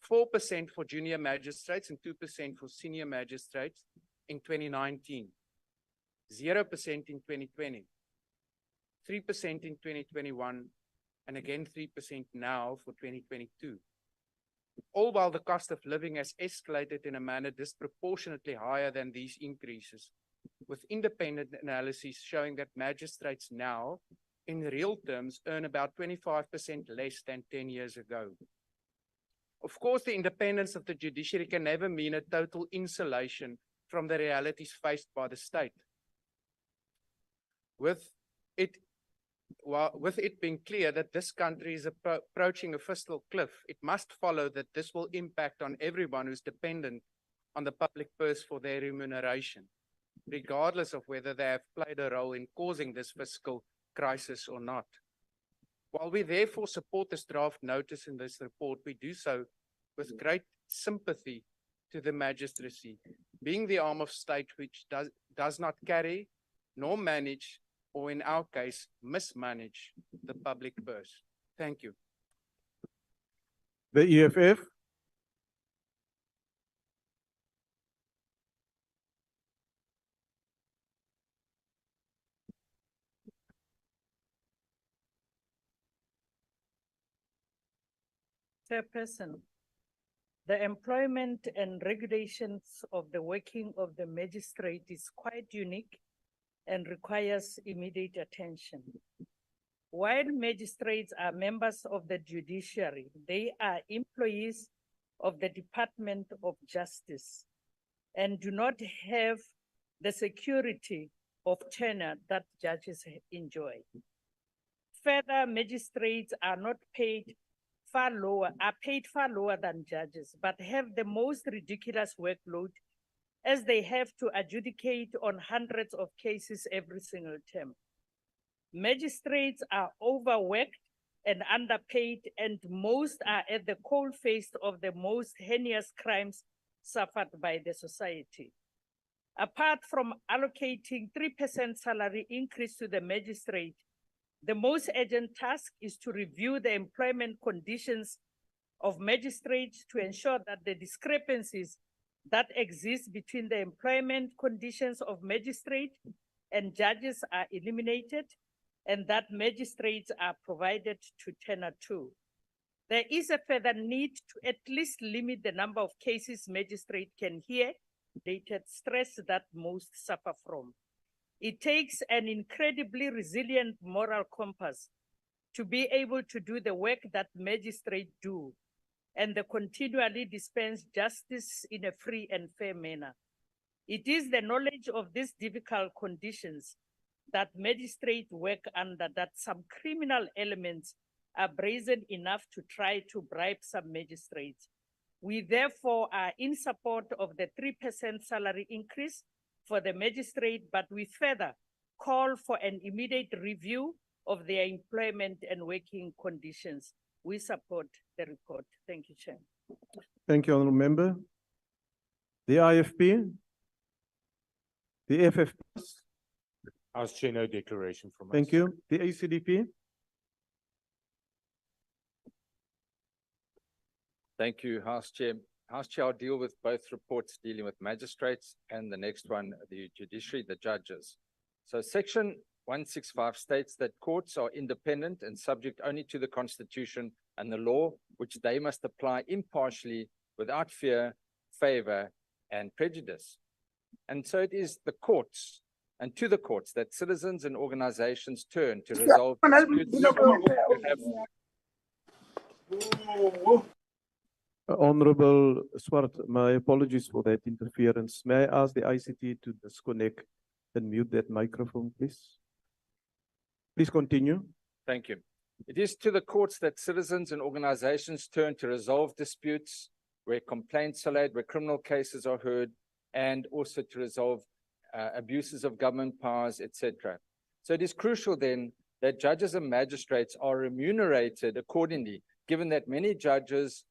4% for junior magistrates and 2% for senior magistrates in 2019, 0% in 2020, 3% in 2021, and again 3% now for 2022. All while the cost of living has escalated in a manner disproportionately higher than these increases, with independent analyses showing that magistrates now, in real terms, earn about 25% less than 10 years ago. Of course, the independence of the judiciary can never mean a total insulation from the realities faced by the state. With it being clear that this country is approaching a fiscal cliff, it must follow that this will impact on everyone who's dependent on the public purse for their remuneration, regardless of whether they have played a role in causing this fiscal crisis or not. While we therefore support this draft notice in this report, we do so with great sympathy to the magistracy, being the arm of state which does not carry nor manage, or in our case, mismanage the public purse. Thank you. The EFF. Chairperson, the employment and regulations of the working of the magistrate is quite unique and requires immediate attention. While magistrates are members of the judiciary, they are employees of the Department of Justice and do not have the security of tenure that judges enjoy. Further, magistrates are paid far lower than judges, but have the most ridiculous workload, as they have to adjudicate on hundreds of cases every single term. Magistrates are overworked and underpaid, and most are at the coalface of the most heinous crimes suffered by the society. Apart from allocating 3% salary increase to the magistrate, the most urgent task is to review the employment conditions of magistrates to ensure that the discrepancies that exist between the employment conditions of magistrates and judges are eliminated, and that magistrates are provided to tenure too. There is a further need to at least limit the number of cases magistrates can hear, related stress that most suffer from. It takes an incredibly resilient moral compass to be able to do the work that magistrates do, and they continually dispense justice in a free and fair manner. It is the knowledge of these difficult conditions that magistrates work under that some criminal elements are brazen enough to try to bribe some magistrates. We therefore are in support of the 3% salary increase for the magistrate, but we further call for an immediate review of their employment and working conditions. We support the report. Thank you, Chair. Thank you, Honourable Member. The IFP? The FFP? House Chair, no declaration from us. Thank you. The ACDP? Thank you, House Chair. House Chair, I'll deal with both reports dealing with magistrates and the next one, the judiciary, the judges. So Section 165 states that courts are independent and subject only to the Constitution and the law, which they must apply impartially without fear, favor, and prejudice. And so it is the courts and to the courts that citizens and organizations turn to resolve disputes. Honorable Swart, my apologies for that interference. May I ask the ICT to disconnect and mute that microphone, please? Please continue. Thank you. It is to the courts that citizens and organizations turn to resolve disputes where complaints are laid, where criminal cases are heard, and also to resolve abuses of government powers, etc. So it is crucial then that judges and magistrates are remunerated accordingly, given that many judges,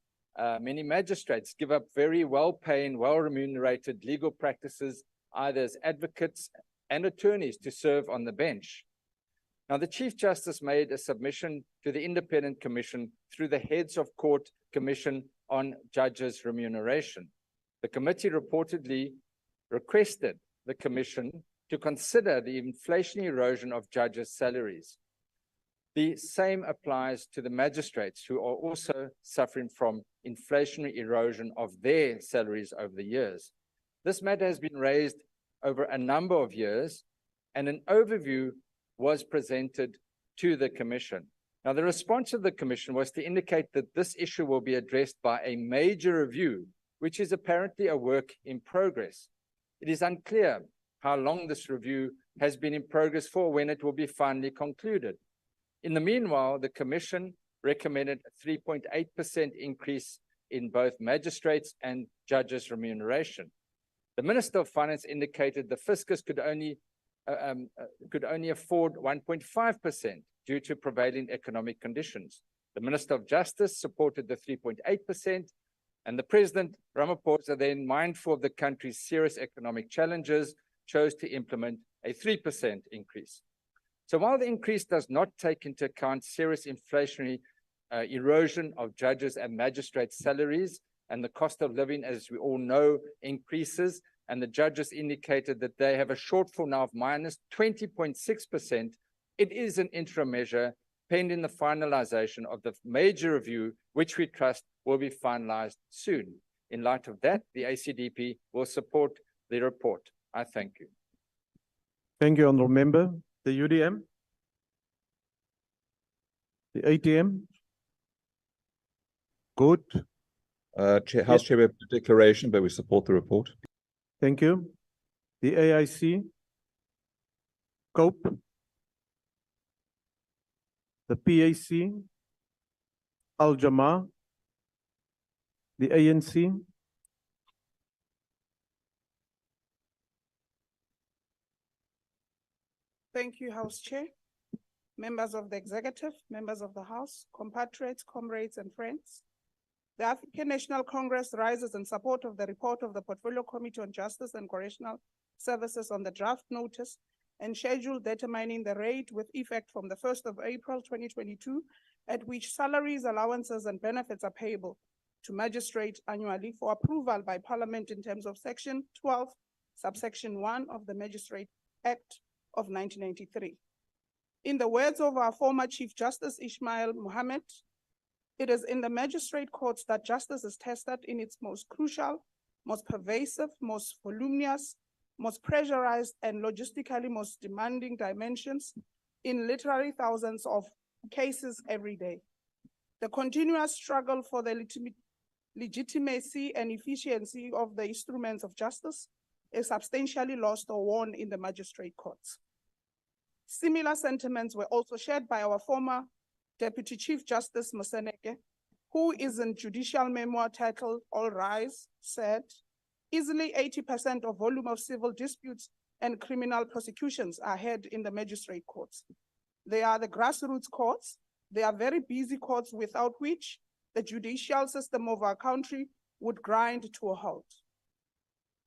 many magistrates give up very well-paying, well-remunerated legal practices, either as advocates and attorneys to serve on the bench. Now, the Chief Justice made a submission to the Independent Commission through the Heads of Court Commission on Judges' Remuneration. The committee reportedly requested the Commission to consider the inflationary erosion of judges' salaries. The same applies to the magistrates, who are also suffering from inflationary erosion of their salaries over the years. This matter has been raised over a number of years, and an overview was presented to the Commission. Now, the response of the Commission was to indicate that this issue will be addressed by a major review, which is apparently a work in progress. It is unclear how long this review has been in progress for, when it will be finally concluded. In the meanwhile, the Commission recommended a 3.8% increase in both magistrates and judges' remuneration. The Minister of Finance indicated the fiscus could only afford 1.5% due to prevailing economic conditions. The Minister of Justice supported the 3.8%, and the President, Ramaphosa, then mindful of the country's serious economic challenges, chose to implement a 3% increase. So while the increase does not take into account serious inflationary erosion of judges and magistrates' salaries, and the cost of living, as we all know, increases, and the judges indicated that they have a shortfall now of minus 20.6%, it is an interim measure pending the finalization of the major review, which we trust will be finalized soon. In light of that, the ACDP will support the report. I thank you. Thank you, Honourable Member. The UDM? The ATM? Good. House Chair, we have a declaration, but we support the report. Thank you. The AIC? COPE? The PAC? Al-Jamaa? The ANC? Thank you, House Chair. Members of the Executive, members of the House, compatriots, comrades, and friends. The African National Congress rises in support of the report of the Portfolio Committee on Justice and Correctional Services on the draft notice and schedule determining the rate with effect from the 1st of April 2022, at which salaries, allowances, and benefits are payable to magistrates annually for approval by Parliament in terms of Section 12, subsection 1 of the Magistrates Act of 1993. In the words of our former Chief Justice Ismail Mohammed, it is in the magistrate courts that justice is tested in its most crucial, most pervasive, most voluminous, most pressurized, and logistically most demanding dimensions in literally thousands of cases every day. The continuous struggle for the legitimacy and efficiency of the instruments of justice is substantially lost or won in the magistrate courts. Similar sentiments were also shared by our former Deputy Chief Justice Moseneke, who is in judicial memoir titled All Rise, said, easily 80% of volume of civil disputes and criminal prosecutions are heard in the magistrate courts. They are the grassroots courts. They are very busy courts without which the judicial system of our country would grind to a halt.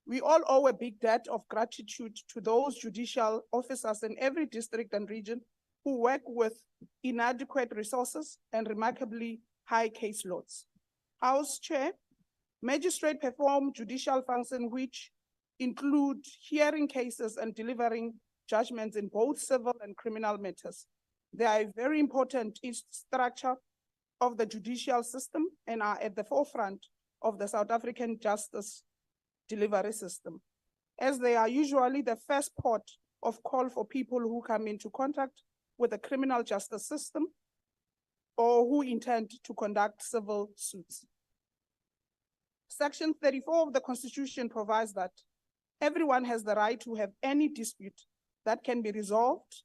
We all owe a big debt of gratitude to those judicial officers in every district and region who work with inadequate resources and remarkably high caseloads. House Chair, magistrates perform judicial functions which include hearing cases and delivering judgments in both civil and criminal matters. They are a very important structure of the judicial system and are at the forefront of the South African justice delivery system, as they are usually the first port of call for people who come into contact with the criminal justice system or who intend to conduct civil suits. Section 34 of the Constitution provides that everyone has the right to have any dispute that can be resolved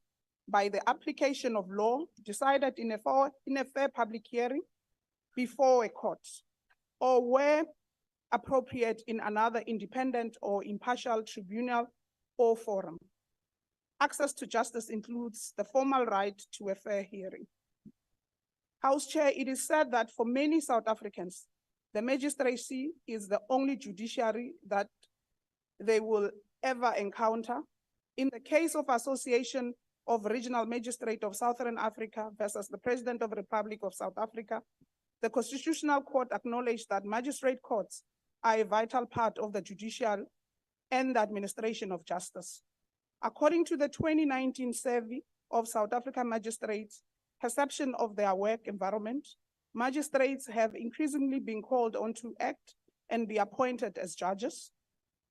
by the application of law decided in a fair public hearing before a court, or where appropriate in another independent or impartial tribunal or forum. Access to justice includes the formal right to a fair hearing. House Chair, it is said that for many South Africans, the magistracy is the only judiciary that they will ever encounter. In the case of Association of Regional Magistrate of Southern Africa versus the President of the Republic of South Africa, the Constitutional Court acknowledged that magistrate courts are a vital part of the judicial and the administration of justice. According to the 2019 survey of South African magistrates' perception of their work environment, magistrates have increasingly been called on to act and be appointed as judges.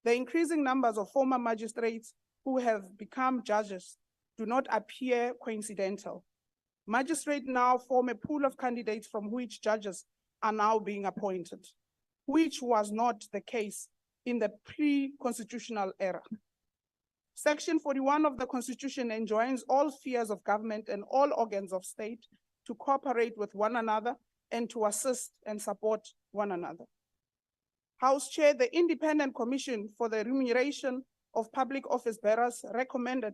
The increasing numbers of former magistrates who have become judges do not appear coincidental. Magistrates now form a pool of candidates from which judges are now being appointed, which was not the case in the pre-constitutional era. Section 41 of the Constitution enjoins all spheres of government and all organs of state to cooperate with one another and to assist and support one another. House Chair, the Independent Commission for the Remuneration of Public Office Bearers recommended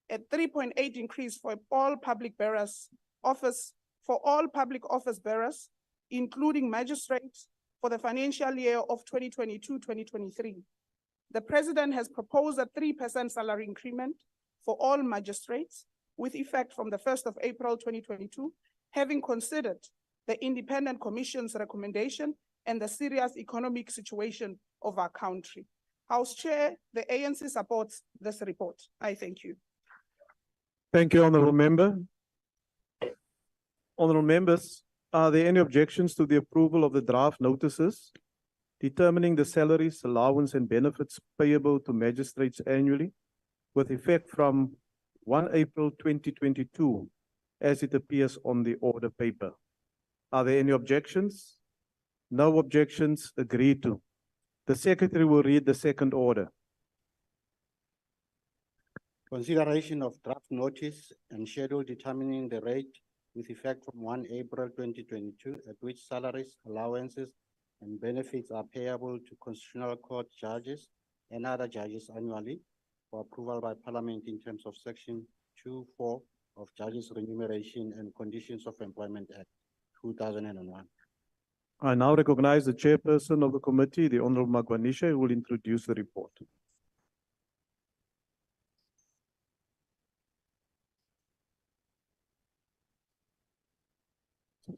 a 3.8 increase for all public office bearers, including magistrates, for the financial year of 2022-2023. The President has proposed a 3% salary increment for all magistrates with effect from the 1st of April 2022, having considered the Independent Commission's recommendation and the serious economic situation of our country. House Chair, the ANC supports this report. I thank you. Thank you, Honourable Member. Honourable Members, are there any objections to the approval of the draft notices determining the salaries, allowance and benefits payable to magistrates annually with effect from 1 April 2022 as it appears on the order paper? Are there any objections? No objections, agreed to. The Secretary will read the second order. Consideration of draft notice and schedule determining the rate with effect from 1 April 2022 at which salaries, allowances, and benefits are payable to Constitutional Court judges and other judges annually for approval by Parliament in terms of Section 2(4) of Judges' Remuneration and Conditions of Employment Act 2001. I now recognize the chairperson of the committee, the Honourable Magwanisha, who will introduce the report.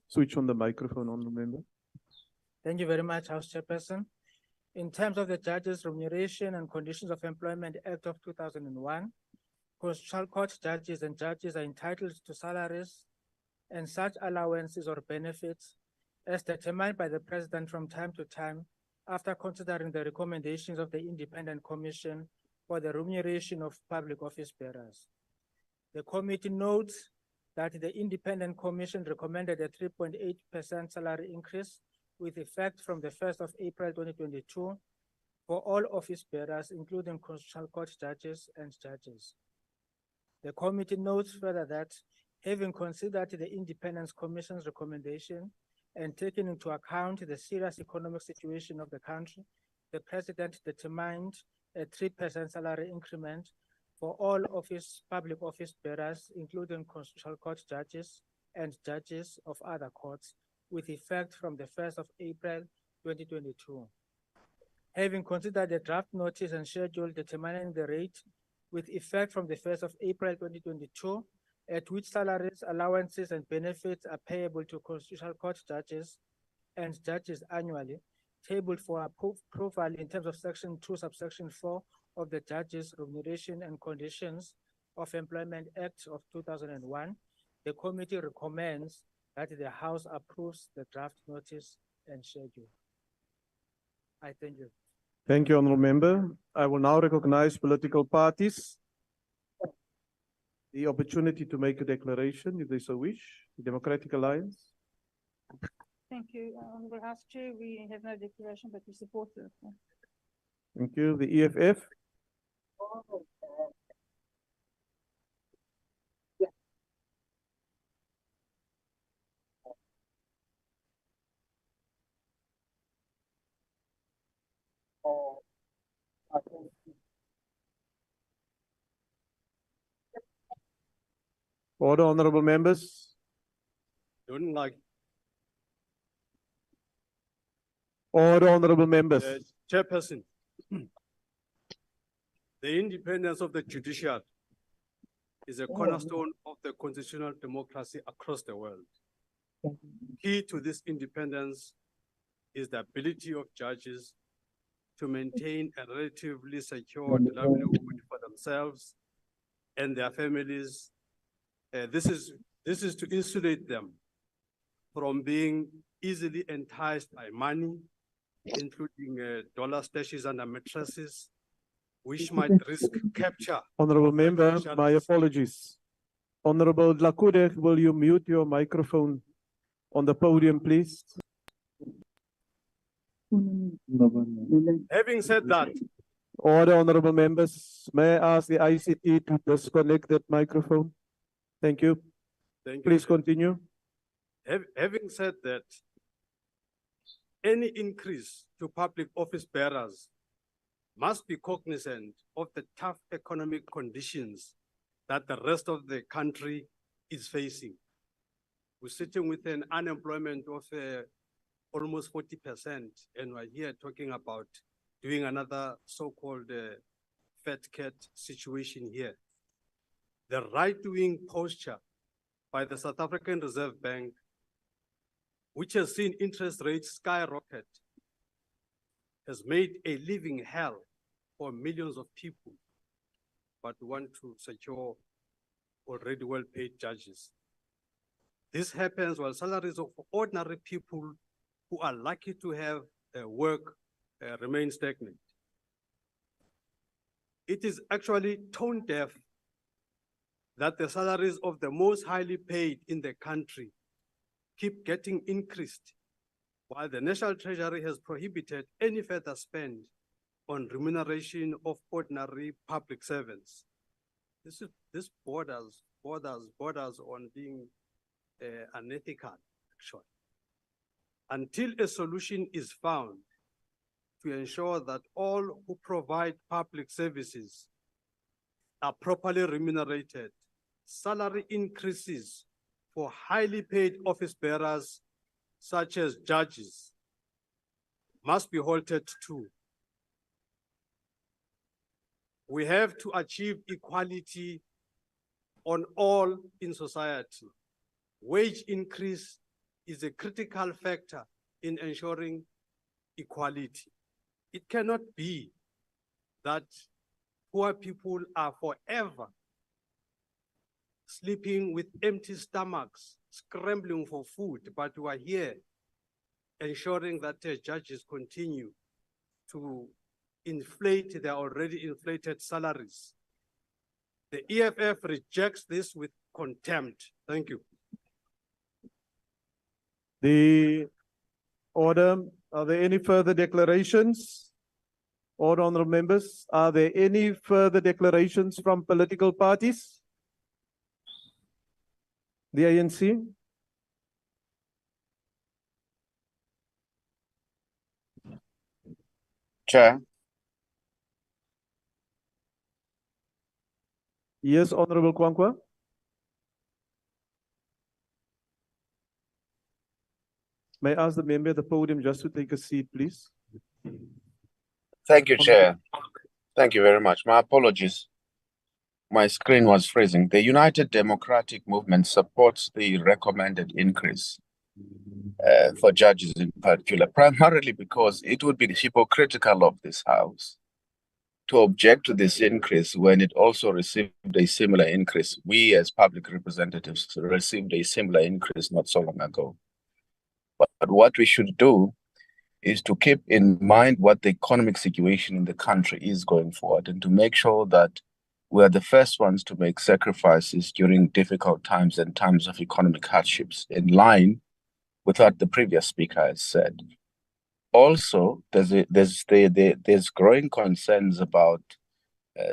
Switch on the microphone, Honourable Member. Thank you very much, House Chairperson. In terms of the Judges' Remuneration and Conditions of Employment Act of 2001, Constitutional Court judges and judges are entitled to salaries and such allowances or benefits as determined by the President from time to time after considering the recommendations of the Independent Commission for the Remuneration of Public Office Bearers. The committee notes that the Independent Commission recommended a 3.8% salary increase with effect from the 1st of April 2022 for all office bearers, including Constitutional Court judges and judges. The committee notes further that, having considered the Independence Commission's recommendation and taking into account the serious economic situation of the country, the President determined a 3% salary increment for all public office bearers, including Constitutional Court judges and judges of other courts, with effect from the 1st of April 2022. having considered the draft notice and schedule determining the rate with effect from the 1st of April 2022, at which salaries, allowances, and benefits are payable to Constitutional Court judges and judges annually, tabled for approval in terms of Section 2, subsection 4 of the Judges' Remuneration and Conditions of Employment Act of 2001, the committee recommends that the House approves the draft notice and schedule. I thank you. Thank you, Honourable Member. I will now recognize political parties. The opportunity to make a declaration, if they so wish. The Democratic Alliance. Thank you, Honourable House Chair. We have no declaration, but we support it. Thank you. The EFF. Order, honourable members. Don't like Order, honourable members. Chairperson. The independence of the judicial is a cornerstone of the constitutional democracy across the world. Key to this independence is the ability of judges to maintain a relatively secure livelihood for themselves and their families. This is to insulate them from being easily enticed by money, including dollar stashes under mattresses, which might risk capture. Honourable Member, my apologies. Honourable Dlakude, will you mute your microphone on the podium, please? Having said that, Order, honourable members. May I ask the ICT to disconnect that microphone? Thank you. thank Please you. continue. Having said that, any increase to public office bearers must be cognizant of the tough economic conditions that the rest of the country is facing. We're sitting with an unemployment of almost 40%, and we're here talking about doing another so-called fat cat situation here. The right-wing posture by the South African Reserve Bank, which has seen interest rates skyrocket, has made a living hell for millions of people, but want to secure already well-paid judges. This happens while salaries of ordinary people who are lucky to have work remain stagnant. It is actually tone deaf that the salaries of the most highly paid in the country keep getting increased, while the National Treasury has prohibited any further spend on remuneration of ordinary public servants. This borders on being unethical, actually. Until a solution is found to ensure that all who provide public services are properly remunerated, salary increases for highly paid office bearers, such as judges, must be halted too. We have to achieve equality on all in society. Wage increase is a critical factor in ensuring equality. It cannot be that poor people are forever sleeping with empty stomachs, scrambling for food, but we are here ensuring that judges continue to inflate their already inflated salaries. The EFF rejects this with contempt. Thank you. The order, are there any further declarations? Order, honourable members, are there any further declarations from political parties? The ANC? Chair. Yes, Honourable Kwankwa. May I ask the member at the podium just to take a seat, please? Thank you, Chair. Thank you very much. My apologies. My screen was freezing. The United Democratic Movement supports the recommended increase for judges in particular, primarily because it would be hypocritical of this House to object to this increase when it also received a similar increase. We as public representatives received a similar increase not so long ago. But what we should do is to keep in mind what the economic situation in the country is going forward and to make sure that we are the first ones to make sacrifices during difficult times and times of economic hardships, in line with what the previous speaker has said. Also, there's growing concerns about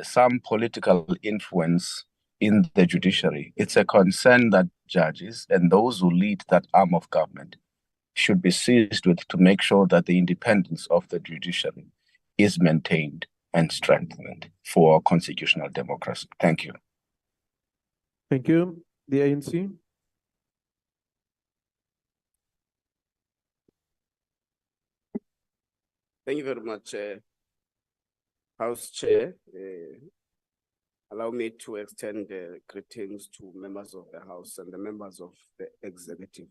some political influence in the judiciary. It's a concern that judges and those who lead that arm of government should be seized with to make sure that the independence of the judiciary is maintained and strengthened for constitutional democracy. Thank you. Thank you. The ANC. Thank you very much, House Chair. Allow me to extend greetings to members of the House and the members of the Executive.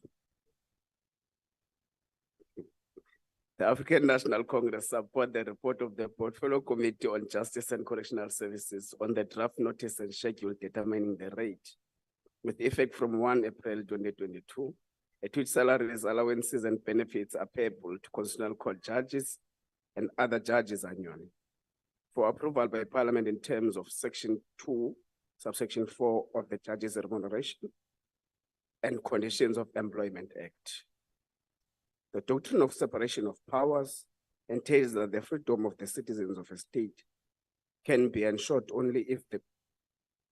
The African National Congress support the report of the Portfolio Committee on Justice and Correctional Services on the draft notice and schedule determining the rate with effect from 1 April 2022, at which salaries, allowances, and benefits are payable to Constitutional Court judges and other judges annually for approval by Parliament in terms of Section 2, subsection 4 of the Judges' Remuneration and Conditions of Employment Act. The doctrine of separation of powers entails that the freedom of the citizens of a state can be ensured only if the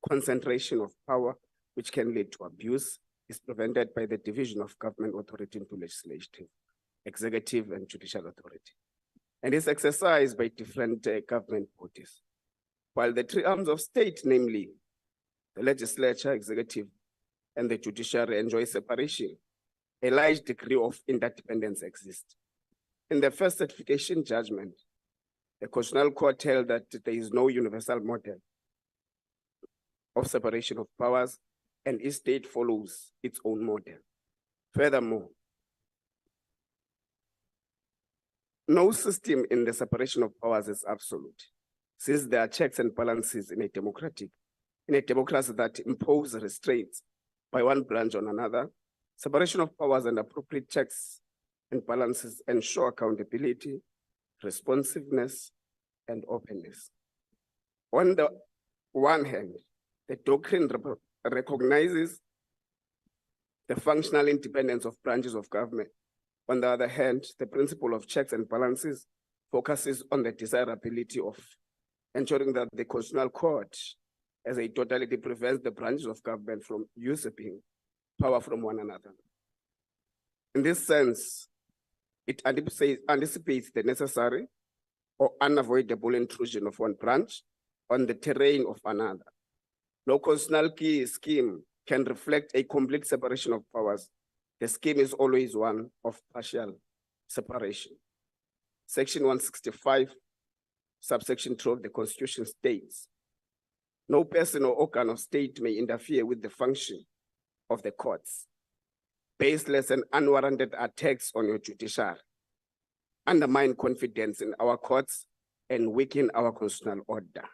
concentration of power, which can lead to abuse, is prevented by the division of government authority into legislative, executive, and judicial authority, and is exercised by different government bodies. While the three arms of state, namely the legislature, executive, and the judiciary, enjoy separation, a large degree of interdependence exists. In the first certification judgment, the Constitutional Court held that there is no universal model of separation of powers, and each state follows its own model. Furthermore, no system in the separation of powers is absolute, since there are checks and balances in a democracy that impose restraints by one branch on another. Separation of powers and appropriate checks and balances ensure accountability, responsiveness, and openness. On the one hand, the doctrine recognizes the functional independence of branches of government. On the other hand, the principle of checks and balances focuses on the desirability of ensuring that the Constitutional Court as a totality prevents the branches of government from usurping power from one another. In this sense, it anticipates the necessary or unavoidable intrusion of one branch on the terrain of another. No constitutional scheme can reflect a complete separation of powers. The scheme is always one of partial separation. Section 165, subsection 2 of the Constitution states, no person or organ of state may interfere with the function of the courts. Baseless and unwarranted attacks on your judiciary undermine confidence in our courts and weaken our constitutional order.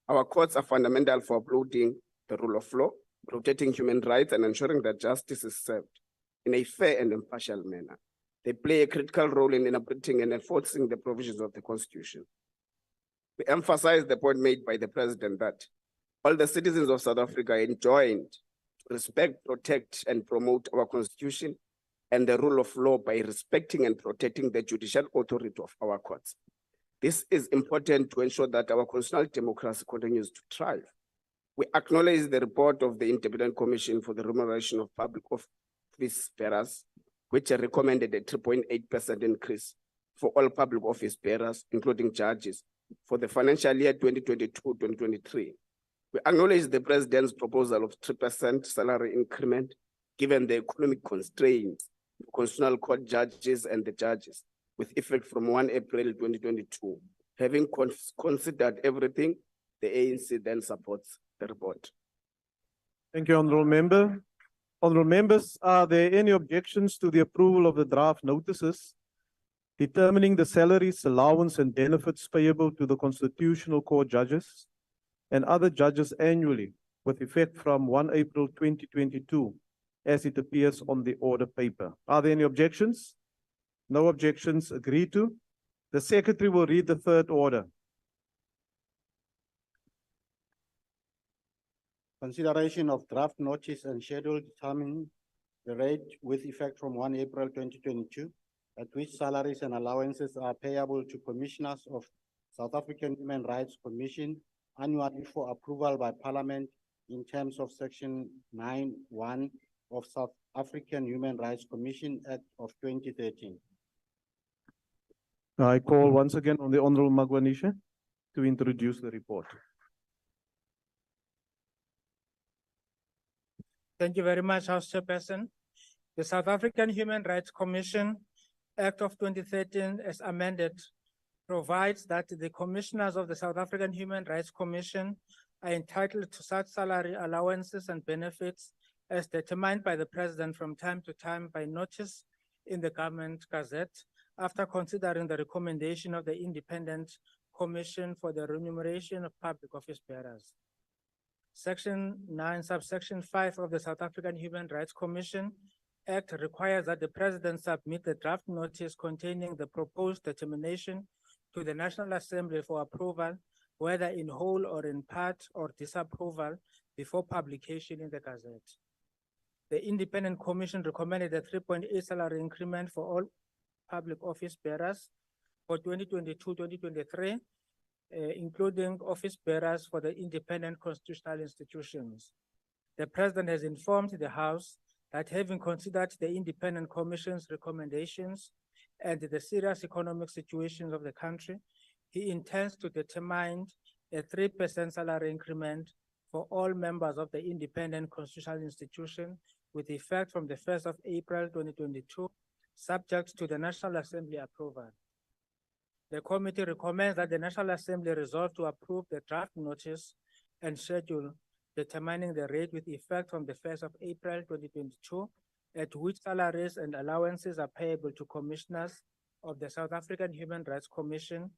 Our courts are fundamental for upholding the rule of law, protecting human rights, and ensuring that justice is served in a fair and impartial manner. They play a critical role in interpreting and enforcing the provisions of the Constitution. We emphasize the point made by the President that all the citizens of South Africa are enjoined to respect, protect, and promote our Constitution and the rule of law by respecting and protecting the judicial authority of our courts. This is important to ensure that our constitutional democracy continues to thrive. We acknowledge the report of the Independent Commission for the Remuneration of Public Office Bearers, which recommended a 3.8% increase for all public office bearers, including judges, for the financial year 2022-2023. We acknowledge the President's proposal of 3% salary increment, given the economic constraints for Constitutional Court judges and the judges, with effect from 1 April 2022. Having considered everything, the ANC then supports the report. Thank you, Honourable Member. Honourable Members, are there any objections to the approval of the draft notices determining the salaries, allowance and benefits payable to the Constitutional Court judges and other judges annually with effect from 1 April 2022 as it appears on the order paper? Are there any objections? No objections, agreed to. The Secretary will read the third order. Consideration of draft notice and schedule determining the rate with effect from 1 April 2022 at which salaries and allowances are payable to commissioners of South African Human Rights Commission annually for approval by Parliament in terms of Section 9(1) of South African Human Rights Commission Act of 2013. I call once again on the Honourable Magwanisha to introduce the report. Thank you very much, House Chairperson. The South African Human Rights Commission Act of 2013, as amended, provides that the commissioners of the South African Human Rights Commission are entitled to such salary allowances and benefits as determined by the President from time to time by notice in the Government Gazette after considering the recommendation of the Independent Commission for the Remuneration of Public Office Bearers. Section 9, subsection 5 of the South African Human Rights Commission Act requires that the President submit the draft notice containing the proposed determination to the National Assembly for approval, whether in whole or in part, or disapproval before publication in the Gazette. The Independent Commission recommended a 3.8 salary increment for all public office bearers for 2022-2023, including office bearers for the independent constitutional institutions. The President has informed the House that having considered the Independent Commission's recommendations and the serious economic situation of the country, he intends to determine a 3% salary increment for all members of the independent constitutional institution with effect from the 1st of April 2022, subject to the National Assembly approval. The committee recommends that the National Assembly resolve to approve the draft notice and schedule determining the rate with effect from the 1st of April 2022, at which salaries and allowances are payable to commissioners of the South African Human Rights Commission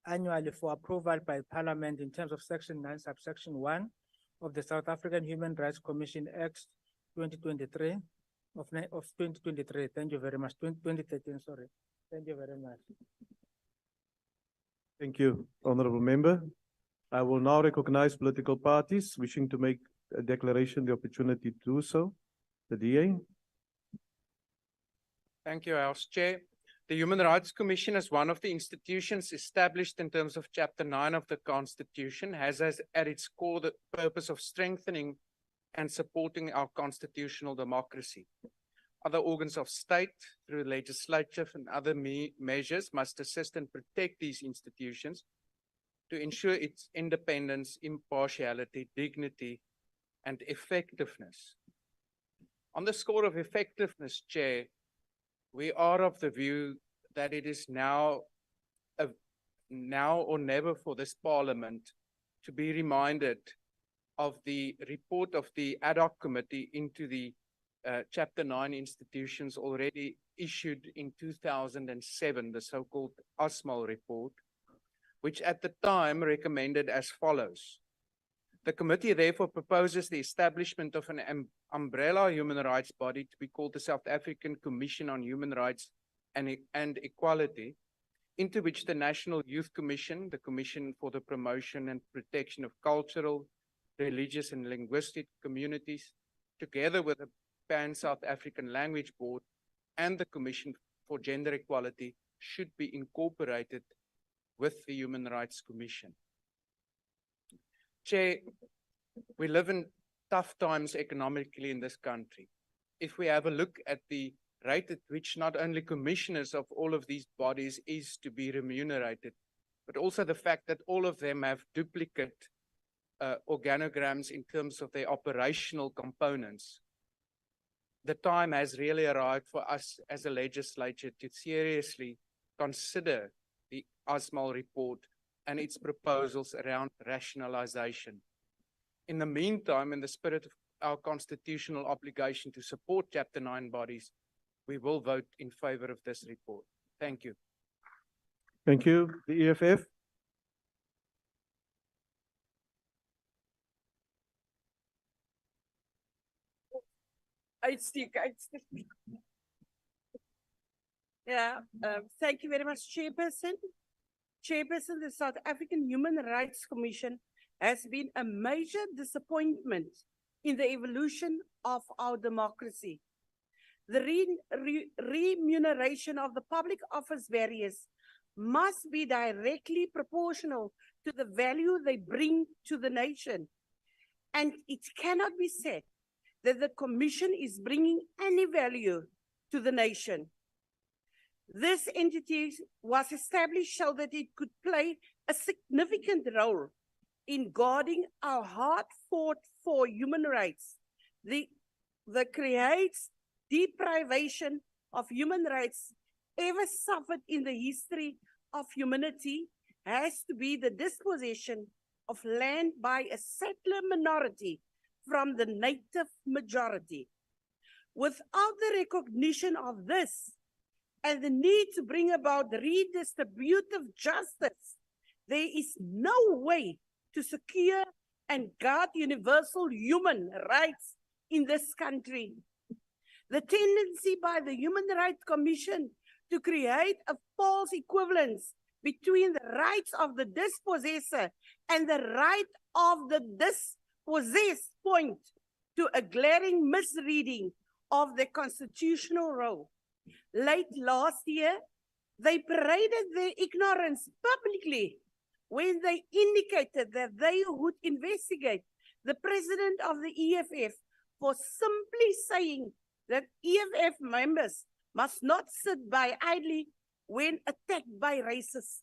annually for approval by Parliament in terms of Section 9, subsection 1 of the South African Human Rights Commission Act 2023 of 2023. Thank you very much. 2013, sorry. Thank you very much. Thank you, Honourable Member. I will now recognize political parties wishing to make a declaration, the opportunity to do so. The DA. Thank you, House Chair. The Human Rights Commission, as one of the institutions established in terms of Chapter 9 of the Constitution, has as at its core the purpose of strengthening and supporting our constitutional democracy. Other organs of state, through legislative and other measures, must assist and protect these institutions to ensure its independence, impartiality, dignity, and effectiveness. On the score of effectiveness, Chair, we are of the view that it is now or never for this Parliament to be reminded of the report of the ad hoc committee into the Chapter 9 institutions already issued in 2007, the so-called ASMAL report, which at the time recommended as follows. The committee therefore proposes the establishment of an umbrella human rights body to be called the South African Commission on Human Rights and Equality, into which the National Youth Commission, the Commission for the Promotion and Protection of Cultural, Religious and Linguistic Communities, together with the Pan-South African Language Board and the Commission for Gender Equality, should be incorporated with the Human Rights Commission. Chair, we live in tough times economically in this country. If we have a look at the rate at which not only commissioners of all of these bodies is to be remunerated, but also the fact that all of them have duplicate organograms in terms of their operational components, the time has really arrived for us as a legislature to seriously consider the ASMAL report and its proposals around rationalization. In the meantime, in the spirit of our constitutional obligation to support Chapter 9 bodies, we will vote in favor of this report. Thank you. Thank you. The EFF. Uitstek. Yeah, thank you very much, Chairperson. Chairperson, the South African Human Rights Commission has been a major disappointment in the evolution of our democracy. The remuneration of the public office bearers must be directly proportional to the value they bring to the nation. And it cannot be said that the Commission is bringing any value to the nation. This entity was established so that it could play a significant role in guarding our hard-fought-for human rights. The creates deprivation of human rights ever suffered in the history of humanity has to be the dispossession of land by a settler minority from the native majority. Without the recognition of this and the need to bring about redistributive justice, there is no way to secure and guard universal human rights in this country. The tendency by the Human Rights Commission to create a false equivalence between the rights of the dispossessor and the right of the dispossessed point to a glaring misreading of the constitutional role. Late last year, they paraded their ignorance publicly when they indicated that they would investigate the president of the EFF for simply saying that EFF members must not sit by idly when attacked by racists.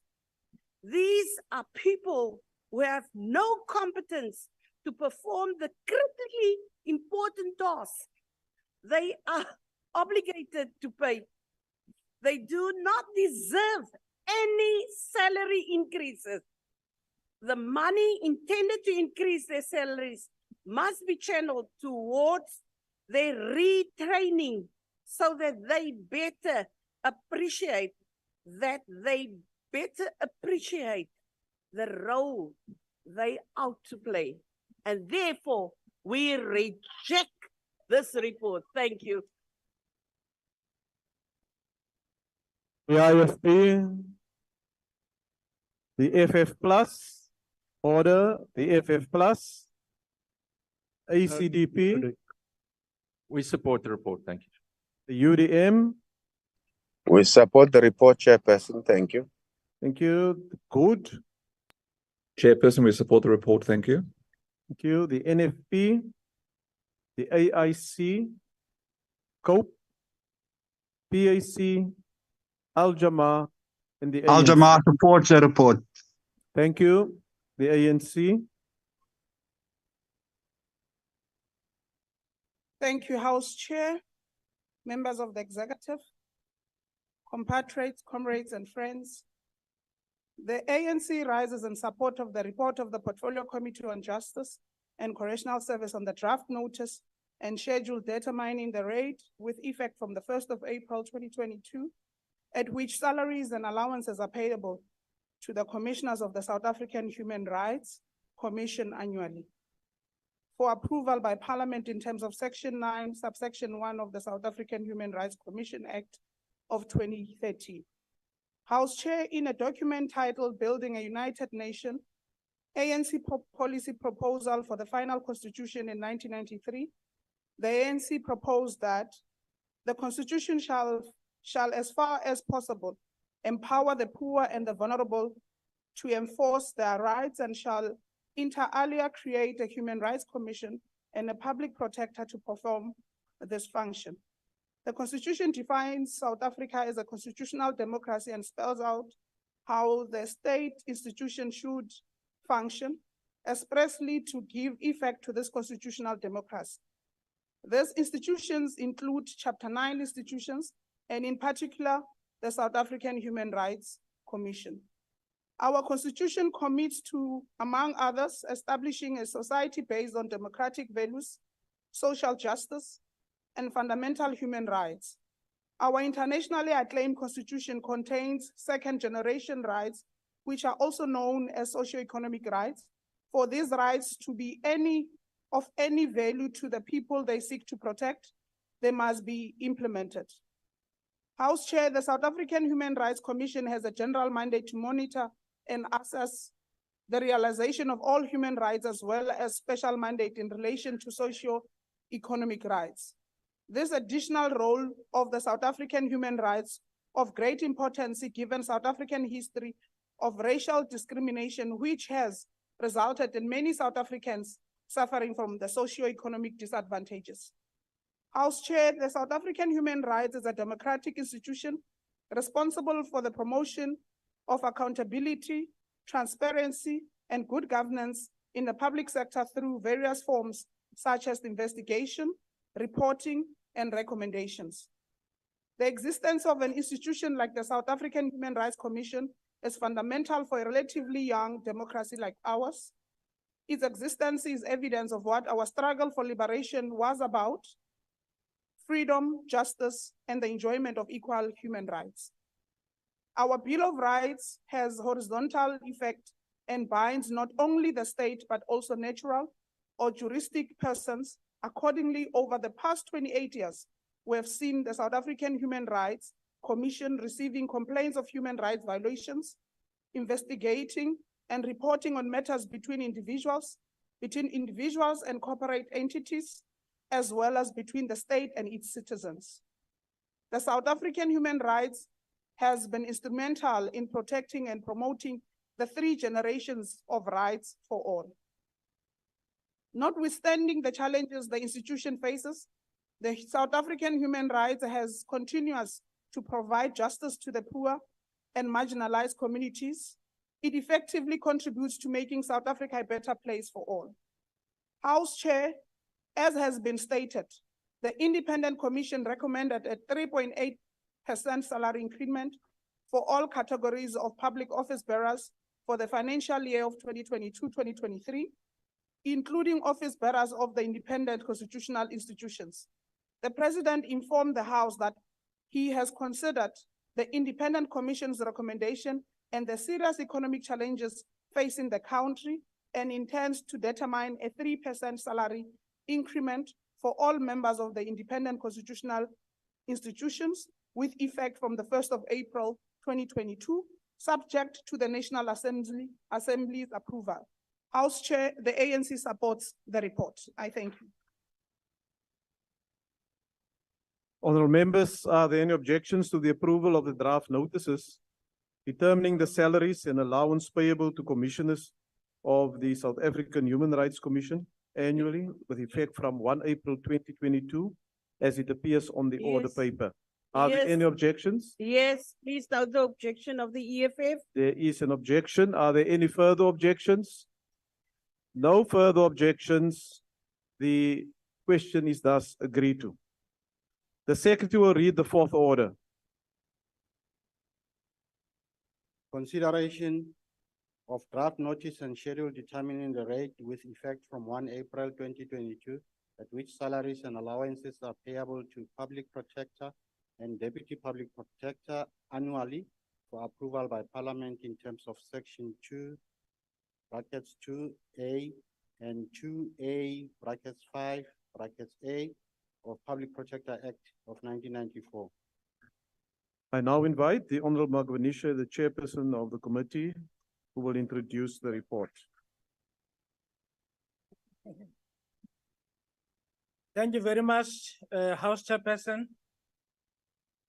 These are people who have no competence to perform the critically important task they are obligated to pay. They do not deserve any salary increases. The money intended to increase their salaries must be channeled towards their retraining so that they better appreciate the role they ought to play. And therefore, we reject this report. Thank you. The IFP, the FF Plus, order, the FF Plus, ACDP, We support the report. Thank you. the UDM, We support the report, Chairperson. Thank you. thank you, Good, Chairperson, we support the report. Thank you. thank you, the NFP, the AIC, COPE, PAC, Al-Jama, and the Al-Jama ANC. supports the report. Thank you, the ANC. Thank you, House Chair, members of the executive, compatriots, comrades, and friends. The ANC rises in support of the report of the Portfolio Committee on Justice and Correctional Service on the draft notice and schedule determining the rate with effect from the 1st of April 2022, at which salaries and allowances are payable to the commissioners of the South African Human Rights Commission annually, for approval by Parliament in terms of Section 9, subsection 1 of the South African Human Rights Commission Act of 2013. House Chair, in a document titled Building a United Nation, ANC Policy Proposal for the Final Constitution in 1993, the ANC proposed that the Constitution shall as far as possible empower the poor and the vulnerable to enforce their rights and shall inter alia create a Human Rights Commission and a public protector to perform this function. The Constitution defines South Africa as a constitutional democracy and spells out how the state institution should function, expressly to give effect to this constitutional democracy. These institutions include Chapter 9 institutions, and in particular, the South African Human Rights Commission. Our Constitution commits to, among others, establishing a society based on democratic values, social justice, and fundamental human rights. Our internationally acclaimed Constitution contains second-generation rights, which are also known as socioeconomic rights. For these rights to be of any value to the people they seek to protect, they must be implemented. House Chair, the South African Human Rights Commission has a general mandate to monitor and assess the realization of all human rights, as well as special mandate in relation to socio-economic rights. This additional role of the South African human rights of great importance given South African history of racial discrimination, which has resulted in many South Africans suffering from the socio-economic disadvantages. House Chair, the South African Human Rights is a democratic institution responsible for the promotion of accountability, transparency, and good governance in the public sector through various forms such as investigation, reporting, and recommendations. The existence of an institution like the South African Human Rights Commission is fundamental for a relatively young democracy like ours. Its existence is evidence of what our struggle for liberation was about: freedom, justice, and the enjoyment of equal human rights. Our Bill of Rights has horizontal effect and binds not only the state, but also natural or juristic persons. Accordingly, over the past 28 years, we have seen the South African Human Rights Commission receiving complaints of human rights violations, investigating and reporting on matters between individuals and corporate entities, as well as between the state and its citizens. The South African Human Rights has been instrumental in protecting and promoting the 3 generations of rights for all. Notwithstanding the challenges the institution faces, the South African Human Rights has continues to provide justice to the poor and marginalized communities. It effectively contributes to making South Africa a better place for all. House Chair, as has been stated, the Independent Commission recommended a 3.8% salary increment for all categories of public office bearers for the financial year of 2022-2023, including office bearers of the independent constitutional institutions. The President informed the House that he has considered the Independent Commission's recommendation and the serious economic challenges facing the country and intends to determine a 3% salary increment for all members of the independent constitutional institutions with effect from the 1st of April 2022, subject to the National Assembly's approval. House Chair, the ANC supports the report. I thank you. Honourable members, are there any objections to the approval of the draft notices determining the salaries and allowance payable to commissioners of the South African Human Rights Commission annually with effect from 1 April 2022 as it appears on the order paper? Are there any objections? Yes, please note the objection of the EFF. There is an objection. Are there any further objections? No further objections. The question is thus agreed to. The Secretary will read the 4th order. Consideration of draft notice and schedule determining the rate with effect from 1 April 2022 at which salaries and allowances are payable to Public Protector and Deputy Public Protector annually for approval by Parliament in terms of Section 2, brackets 2A and 2A, brackets 5, brackets A of Public Protector Act of 1994. I now invite the Honourable Magwanisha, the chairperson of the committee, who will introduce the report. Thank you very much, House Chairperson.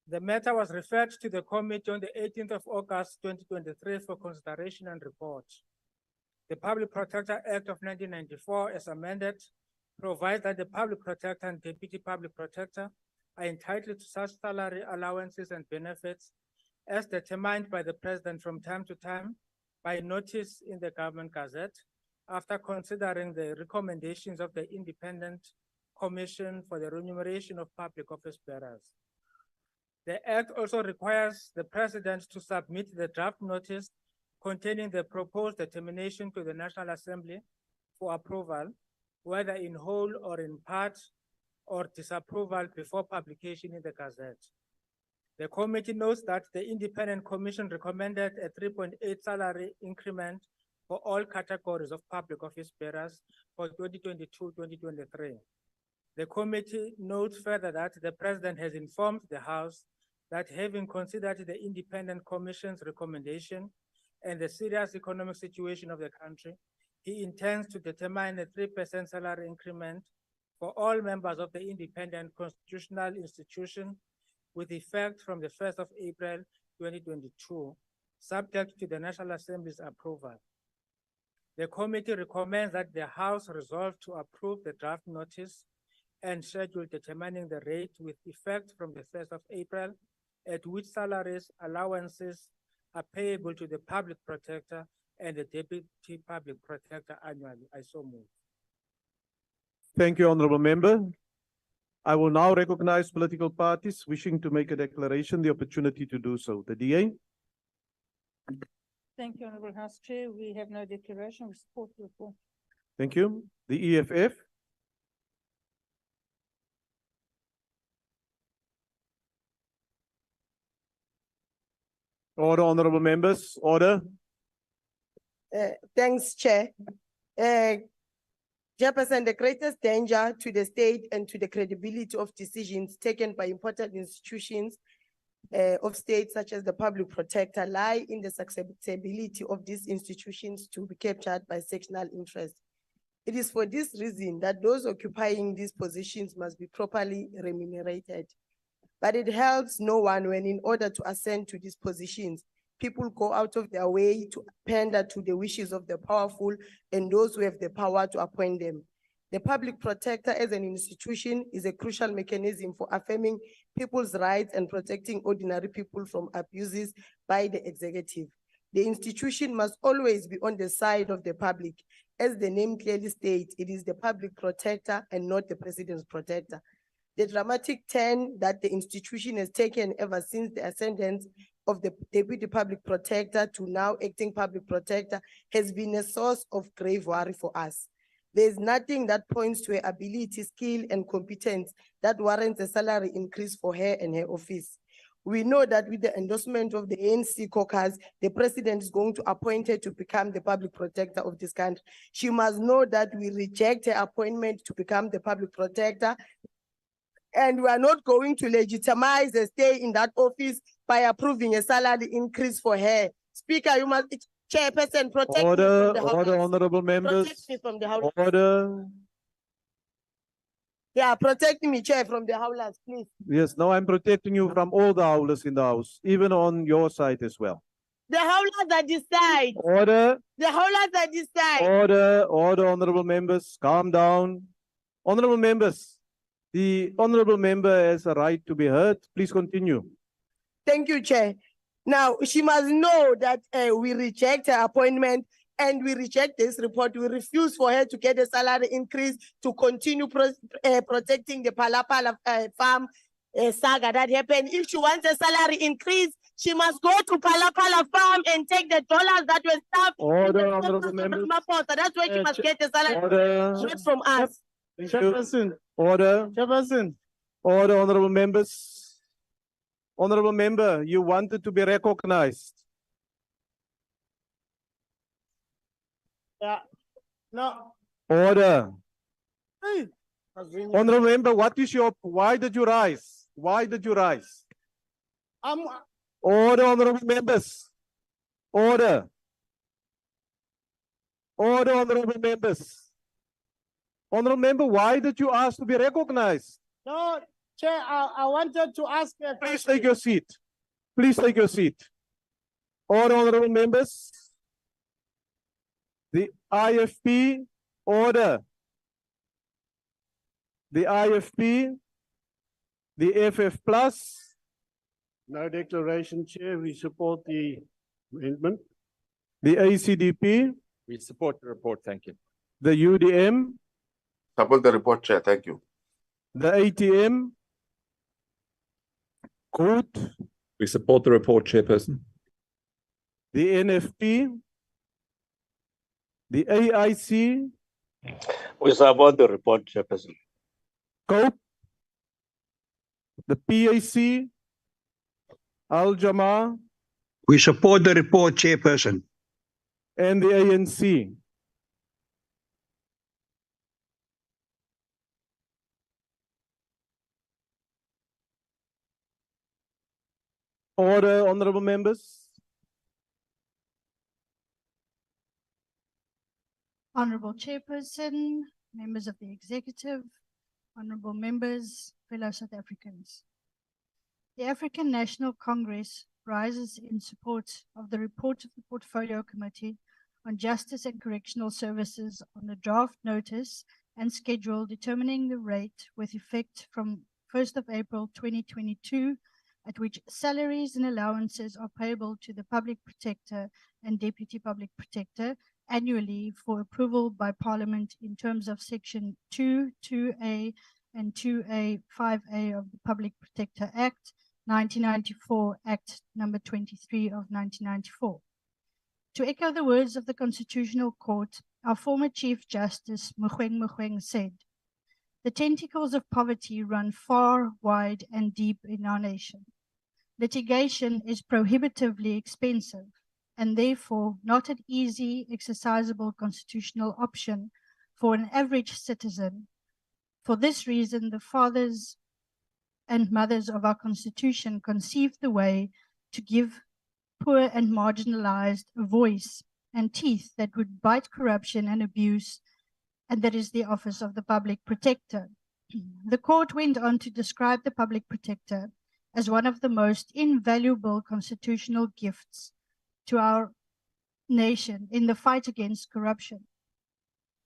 The matter was referred to the committee on the 18th of August 2023 for consideration and report. The Public Protector Act of 1994, as amended, provides that the Public Protector and Deputy Public Protector are entitled to such salary allowances and benefits as determined by the President from time to time by notice in the Government Gazette after considering the recommendations of the Independent Commission for the Remuneration of Public Office Bearers. The Act also requires the President to submit the draft notice containing the proposed determination to the National Assembly for approval, whether in whole or in part, or disapproval before publication in the Gazette. The committee notes that the Independent Commission recommended a 3.8 salary increment for all categories of public office bearers for 2022-2023. The committee notes further that the President has informed the House that having considered the Independent Commission's recommendation and the serious economic situation of the country, he intends to determine a 3% salary increment for all members of the Independent Constitutional Institution with effect from the 1st of April 2022, subject to the National Assembly's approval. The committee recommends that the House resolve to approve the draft notice and schedule determining the rate with effect from the 1st of April, at which salaries, allowances are payable to the public protector and the deputy public protector annually. I so move. Thank you, Honorable Member. I will now recognize political parties wishing to make a declaration, the opportunity to do so. The DA. Thank you, Honorable House Chair. We have no declaration. We support the report. Thank you. The EFF. Order, honorable members. Order. Thanks, Chair. Chairperson, the greatest danger to the state and to the credibility of decisions taken by important institutions of state, such as the public protector, lie in the susceptibility of these institutions to be captured by sectional interests. It is for this reason that those occupying these positions must be properly remunerated. But it helps no one when, in order to ascend to these positions, people go out of their way to pander to the wishes of the powerful and those who have the power to appoint them. The public protector as an institution is a crucial mechanism for affirming people's rights and protecting ordinary people from abuses by the executive. The institution must always be on the side of the public. As the name clearly states, it is the public protector and not the president's protector. The dramatic turn that the institution has taken ever since the ascendance of the deputy public protector to now acting public protector has been a source of grave worry for us. There is nothing that points to her ability, skill, and competence that warrants a salary increase for her and her office. We know that with the endorsement of the ANC caucus, the president is going to appoint her to become the public protector of this country. She must know that we reject her appointment to become the public protector, and we are not going to legitimize a stay in that office by approving a salary increase for her. Speaker, you must, Chairperson, protect me from the House. Order, honorable members. Protect me from the House. Order. Yeah, protect me, Chair, from the howlers, please. Yes, now I'm protecting you from all the howlers in the House, even on your side as well. The howlers are this side. Order. The howlers are this side. Order, honorable members, calm down. Honorable members, the honorable member has a right to be heard. Please continue. Thank you, Chair. Now, she must know that we reject her appointment and we reject this report. We refuse for her to get a salary increase to continue protecting the Palapala farm saga that happened. If she wants a salary increase, she must go to Palapala farm and take the dollars that were stuffed. Order, honorable members. That's where she must get the salary, Order. not from us. Chairperson. Order. Chairperson. Order, honorable members. Honorable member, you wanted to be recognized. Yeah, no. Order. Hey. Honorable member, why did you rise? Why did you rise? Order, honorable members. Order. Order, honorable members. Honorable member, why did you ask to be recognized? No, Chair, I wanted to ask a question. Please take your seat. Please take your seat. Order, honorable members. The IFP, order. The IFP, the FF plus. No declaration, Chair. We support the amendment. The ACDP. We support the report. Thank you. The UDM. Support the report, Chair. Thank you. The ATM. Good. We support the report, Chairperson. The NFP, the AIC, We support the report, Chairperson. COPE, the PAC, Al Jama, We support the report, Chairperson. and the ANC. Order, honorable members. Honorable Chairperson, members of the Executive, honorable members, fellow South Africans. The African National Congress rises in support of the report of the Portfolio Committee on Justice and Correctional Services on the draft notice and schedule determining the rate with effect from 1st of April 2022, at which salaries and allowances are payable to the Public Protector and Deputy Public Protector annually for approval by Parliament in terms of Section 2, 2A and 2A, 5A of the Public Protector Act, 1994, Act number 23 of 1994. To echo the words of the Constitutional Court, our former Chief Justice Mogoeng said, "The tentacles of poverty run far, wide, and deep in our nation. Litigation is prohibitively expensive and therefore not an easy exercisable constitutional option for an average citizen. For this reason, the fathers and mothers of our Constitution conceived the way to give poor and marginalized a voice and teeth that would bite corruption and abuse, and that is the office of the Public Protector." The court went on to describe the Public Protector as one of the most invaluable constitutional gifts to our nation in the fight against corruption,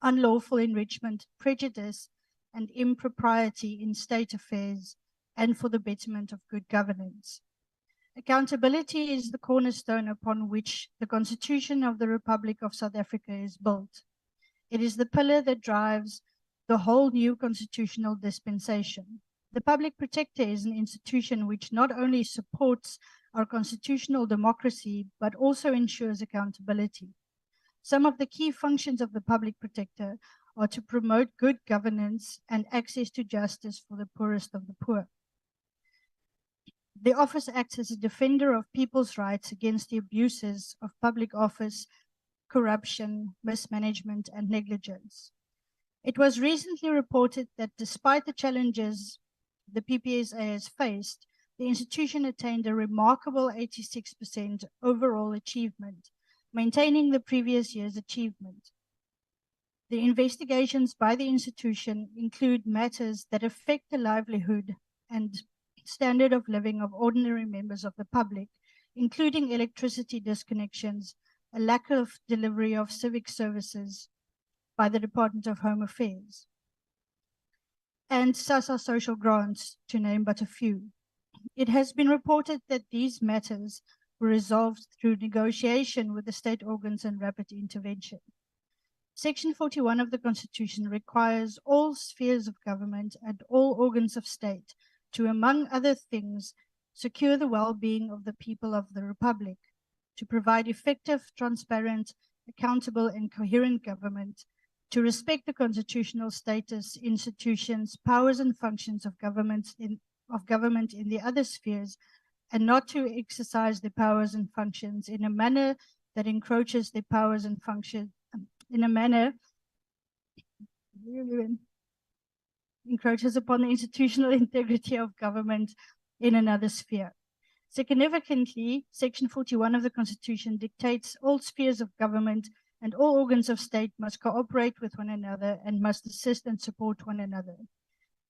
unlawful enrichment, prejudice, and impropriety in state affairs, and for the betterment of good governance. Accountability is the cornerstone upon which the Constitution of the Republic of South Africa is built. It is the pillar that drives the whole new constitutional dispensation. The Public Protector is an institution which not only supports our constitutional democracy, but also ensures accountability. Some of the key functions of the Public Protector are to promote good governance and access to justice for the poorest of the poor. The office acts as a defender of people's rights against the abuses of public office, corruption, mismanagement, and negligence. It was recently reported that despite the challenges the PPSA has faced, the institution attained a remarkable 86% overall achievement, maintaining the previous year's achievement. The investigations by the institution include matters that affect the livelihood and standard of living of ordinary members of the public, including electricity disconnections, a lack of delivery of civic services by the Department of Home Affairs, and SASSA social grants, to name but a few. It has been reported that these matters were resolved through negotiation with the state organs and rapid intervention. Section 41 of the Constitution requires all spheres of government and all organs of state to, among other things, secure the well-being of the people of the Republic, to provide effective, transparent, accountable, and coherent government, to respect the constitutional status, institutions, powers, and functions of government in the other spheres, and not to exercise their powers and functions in a manner that encroaches their powers and functions, encroaches upon the institutional integrity of government in another sphere. Significantly, Section 41 of the Constitution dictates all spheres of government and all organs of state must cooperate with one another and must assist and support one another.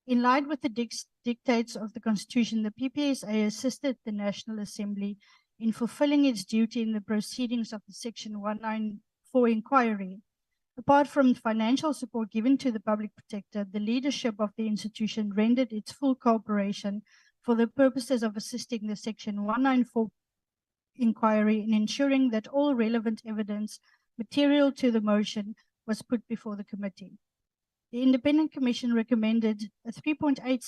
In line with the dictates of the Constitution, the PPSA assisted the National Assembly in fulfilling its duty in the proceedings of the Section 194 inquiry. Apart from financial support given to the Public Protector, the leadership of the institution rendered its full cooperation for the purposes of assisting the Section 194 inquiry in ensuring that all relevant evidence material to the motion was put before the committee. The Independent Commission recommended a 3.8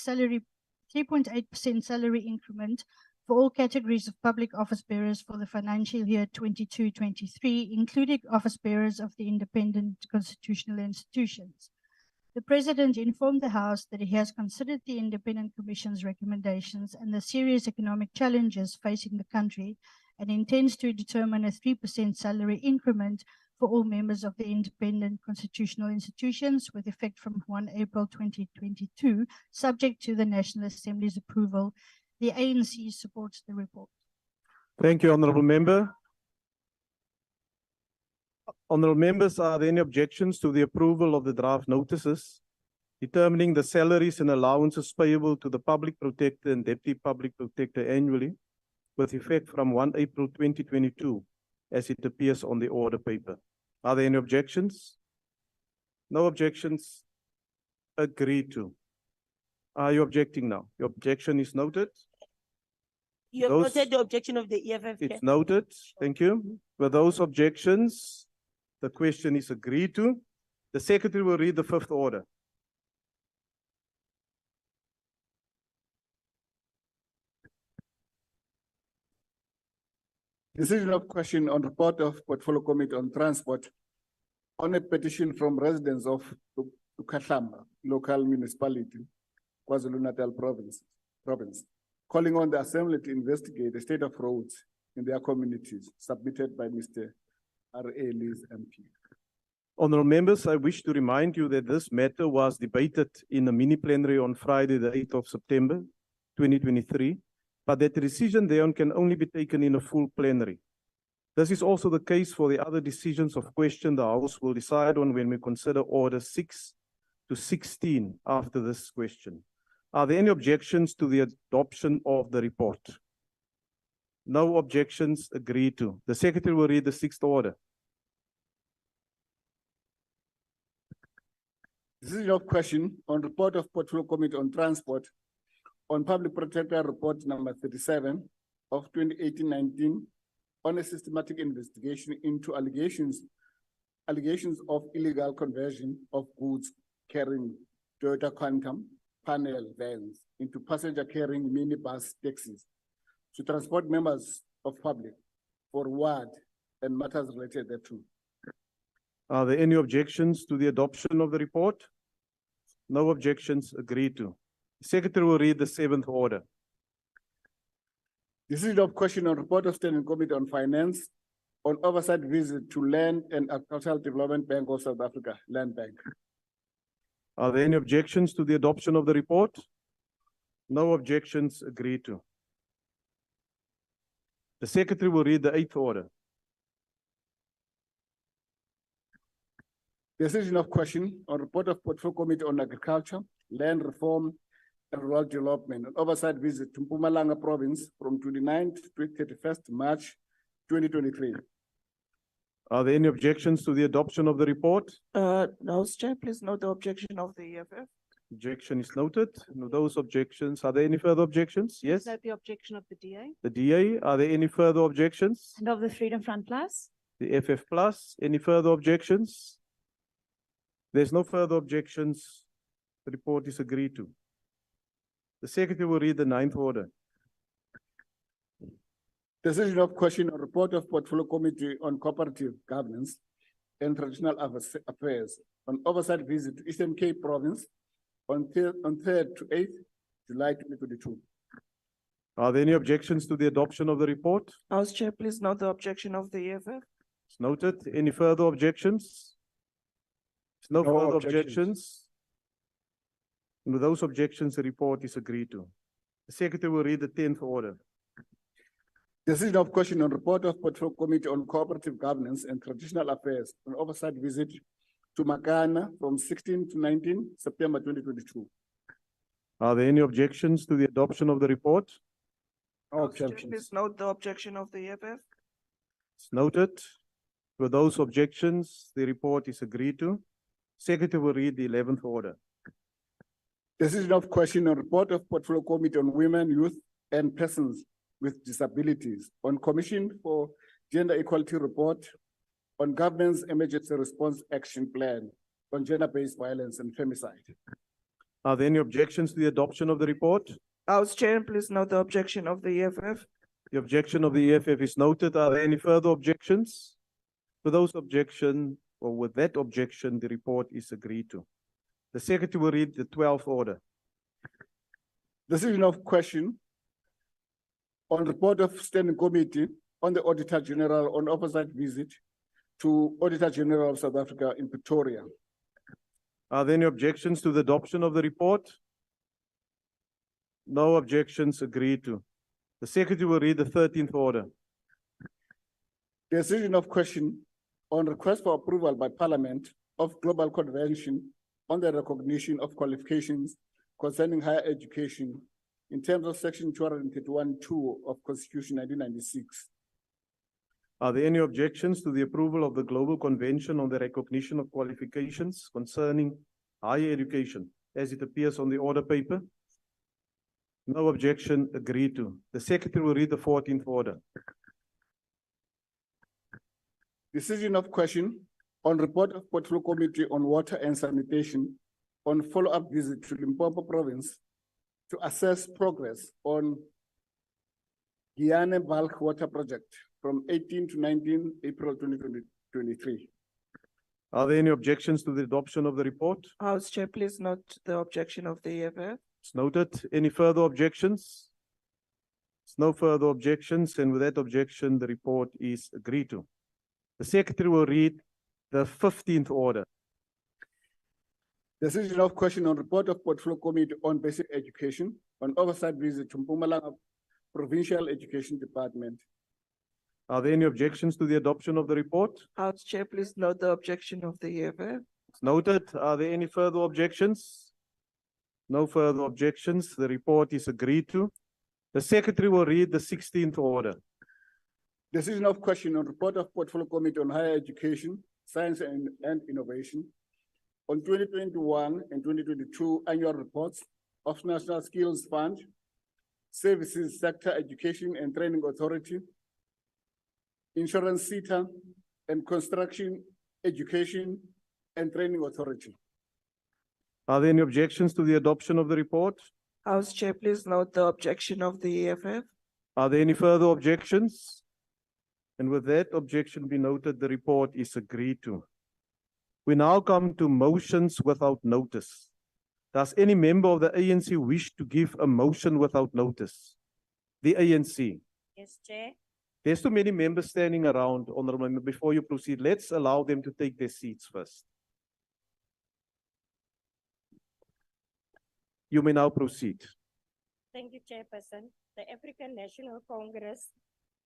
3.8% salary increment for all categories of public office bearers for the financial year 22-23, including office bearers of the independent constitutional institutions. The President informed the House that he has considered the Independent Commission's recommendations and the serious economic challenges facing the country and intends to determine a 3% salary increment for all members of the independent constitutional institutions with effect from 1 April 2022, subject to the National Assembly's approval. The ANC supports the report. Thank you, Honourable Member. Honourable Members, are there any objections to the approval of the draft notices determining the salaries and allowances payable to the Public Protector and Deputy Public Protector annually with effect from 1 April 2022 as it appears on the order paper? Are there any objections? No objections. Agreed to. Are you objecting now? Your objection is noted. You have noted the objection of the EFF. It's noted. Thank you. With those objections, the question is agreed to. The Secretary will read the fifth order. Decision of question on report of Portfolio Committee on Transport on a petition from residents of Ukahlamba local municipality, KwaZulu-Natal province, calling on the Assembly to investigate the state of roads in their communities, submitted by Mr. R.A. Lees MP. Honourable Members, I wish to remind you that this matter was debated in a mini plenary on Friday, the 8th of September, 2023, but that the decision thereon can only be taken in a full plenary. This is also the case for the other decisions of question the House will decide on when we consider Order 6 to 16 after this question. Are there any objections to the adoption of the report? No objections. Agreed to. The Secretary will read the sixth order. Decision of question on report of Portfolio Committee on Transport on Public Protector Report number 37 of 2018-19 on a systematic investigation into allegations of illegal conversion of goods carrying Toyota Quantum panel vans into passenger carrying minibus taxis to transport members of public for ward and matters related thereto. Are there any objections to the adoption of the report? No objections. Agreed to. The Secretary will read the seventh order. Decision of question on report of Standing Committee on Finance on oversight visit to Land and Agricultural Development Bank of South Africa, Land Bank. Are there any objections to the adoption of the report? No objections. Agreed to. The Secretary will read the eighth order. Decision of question on report of Portfolio Committee on Agriculture, Land Reform and Rural Development, an oversight visit to Mpumalanga Province from 29th to 31st March 2023. Are there any objections to the adoption of the report? House Chair, please note the objection of the EFF. Objection is noted. No, those objections. Are there any further objections? Yes. Is that the objection of the DA? The DA. Are there any further objections? And of the Freedom Front Plus? The FF Plus. Any further objections? There's no further objections. The report is agreed to. The Secretary will read the ninth order. Decision of question on report of Portfolio Committee on Cooperative Governance and Traditional Affairs on oversight visit to Eastern Cape Province on 3rd to 8th July 2022. Are there any objections to the adoption of the report? House Chair, please note the objection of the EFF. It's noted. Any further objections? No further objections. And with those objections, the report is agreed to. The Secretary will read the 10th order. Decision of question on report of Portfolio Committee on Cooperative Governance and Traditional Affairs on oversight visit to Makana from 16 to 19 September 2022. Are there any objections to the adoption of the report? No House Chair, objections. please note the objection of the EFF. It's noted. With those objections, the report is agreed to. Secretary will read the 11th order. Decision of question on report of Portfolio Committee on Women, Youth, and Persons with Disabilities on Commission for Gender Equality Report on Government's Emergency Response Action Plan on Gender-Based Violence and Femicide. Are there any objections to the adoption of the report? House Chair, please note the objection of the EFF. The objection of the EFF is noted. Are there any further objections? With those objections, or with that objection, the report is agreed to. The Secretary will read the 12th order. Decision of question on report of Standing Committee on the Auditor General on oversight visit to Auditor General of South Africa in Pretoria. Are there any objections to the adoption of the report? No objections, agreed to. The Secretary will read the 13th order. Decision of question on request for approval by Parliament of Global Convention on the recognition of qualifications concerning higher education in terms of Section 231(2) of Constitution 1996. Are there any objections to the approval of the Global Convention on the recognition of qualifications concerning higher education as it appears on the order paper? No objection, agreed to. The Secretary will read the 14th order. Decision of question on report of Portfolio Committee on Water and Sanitation on follow-up visit to Limpopo Province to assess progress on Guyana Bulk Water Project from 18 to 19 April 2023. Are there any objections to the adoption of the report? House Chair, please note the objection of the EFF. It's noted. Any further objections? There's no further objections, and with that objection, the report is agreed to. The Secretary will read the 15th order. Decision of question on report of Portfolio Committee on Basic Education on oversight visit to Mpumalanga Provincial Education Department. Are there any objections to the adoption of the report? House Chair, please note the objection of the EFF. It's noted. Are there any further objections? No further objections. The report is agreed to. The Secretary will read the 16th order. Decision of question on report of Portfolio Committee on Higher Education, Science and Innovation on 2021 and 2022 annual reports of National Skills Fund, Services Sector Education and Training Authority, Insurance SETA, and Construction Education and Training Authority. Are there any objections to the adoption of the report? House Chair, please note the objection of the EFF. Are there any further objections? And with that objection be noted, the report is agreed to. We now come to motions without notice. Does any member of the ANC wish to give a motion without notice? The ANC. Yes, Chair. There's too many members standing around, Honorable Member. Before you proceed, let's allow them to take their seats first. You may now proceed. Thank you, Chairperson. The African National Congress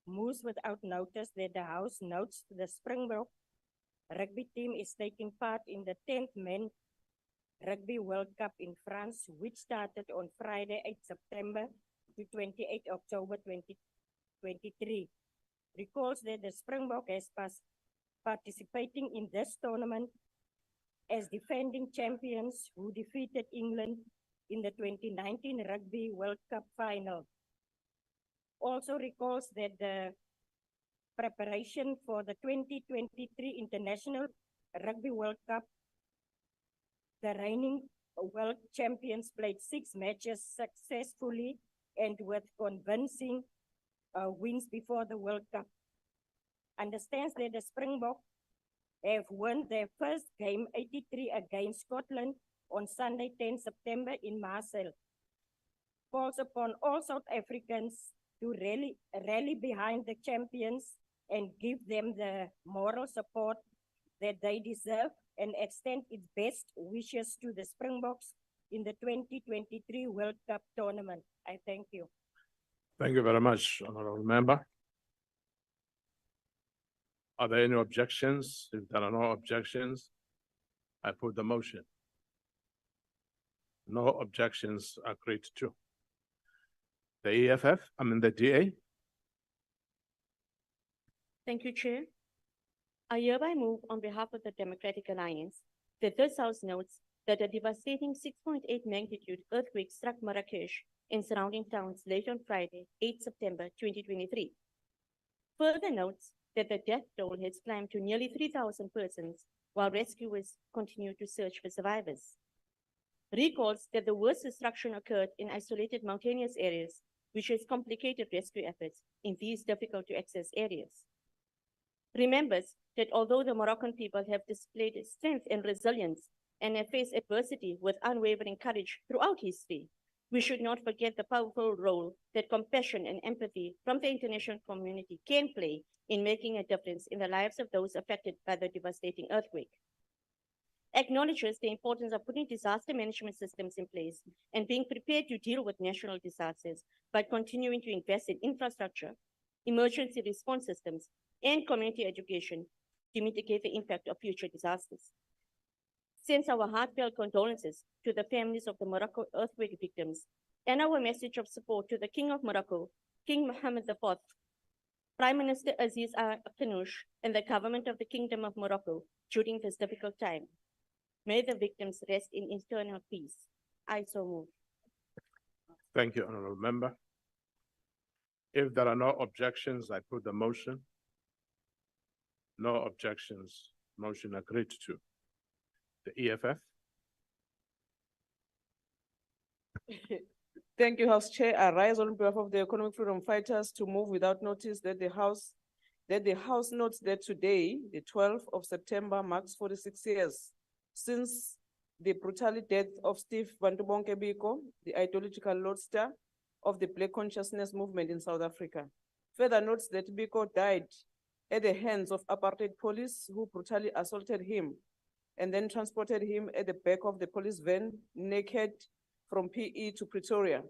moves without notice that the House notes the Springbok rugby team is taking part in the 10th Men Rugby World Cup in France, which started on Friday, 8 September to 28 October 2023. Recalls that the Springbok has participating in this tournament as defending champions who defeated England in the 2019 Rugby World Cup final. Also recalls that the preparation for the 2023 International Rugby World Cup, the reigning world champions played 6 matches successfully and with convincing wins before the World Cup. Understands that the Springbok have won their first game 83 against Scotland on Sunday 10 September in Marseille. Calls upon all South Africans to rally behind the champions and give them the moral support that they deserve and extend its best wishes to the Springboks in the 2023 World Cup tournament. I thank you. Thank you very much, Honorable Member. Are there any objections? If there are no objections, I put the motion. No objections agreed to. The EFF, the DA. Thank you, Chair. I hereby move on behalf of the Democratic Alliance that this House notes that a devastating 6.8 magnitude earthquake struck Marrakesh and surrounding towns late on Friday, 8 September 2023. Further notes that the death toll has climbed to nearly 3,000 persons while rescuers continue to search for survivors. recalls that the worst destruction occurred in isolated mountainous areas, which has complicated rescue efforts in these difficult to access areas. Remembers that although the Moroccan people have displayed strength and resilience and have faced adversity with unwavering courage throughout history, we should not forget the powerful role that compassion and empathy from the international community can play in making a difference in the lives of those affected by the devastating earthquake. Acknowledges the importance of putting disaster management systems in place and being prepared to deal with national disasters by continuing to invest in infrastructure, emergency response systems, and community education to mitigate the impact of future disasters. Sends our heartfelt condolences to the families of the Morocco earthquake victims and our message of support to the King of Morocco, King Mohammed IV, Prime Minister Aziz Al-Khanouch, and the government of the Kingdom of Morocco during this difficult time. May the victims rest in eternal peace. I so move. Thank you, Honorable Member. If there are no objections, I put the motion. No objections, motion agreed to. The EFF. Thank you, House Chair. I rise on behalf of the economic freedom fighters to move without notice that the House notes that today, the 12th of September, marks 46 years since the brutal death of Steve Bantubonke Biko, the ideological lodestar of the Black consciousness movement in South Africa. Further notes that Biko died at the hands of apartheid police who brutally assaulted him and then transported him at the back of the police van naked from PE to Pretoria.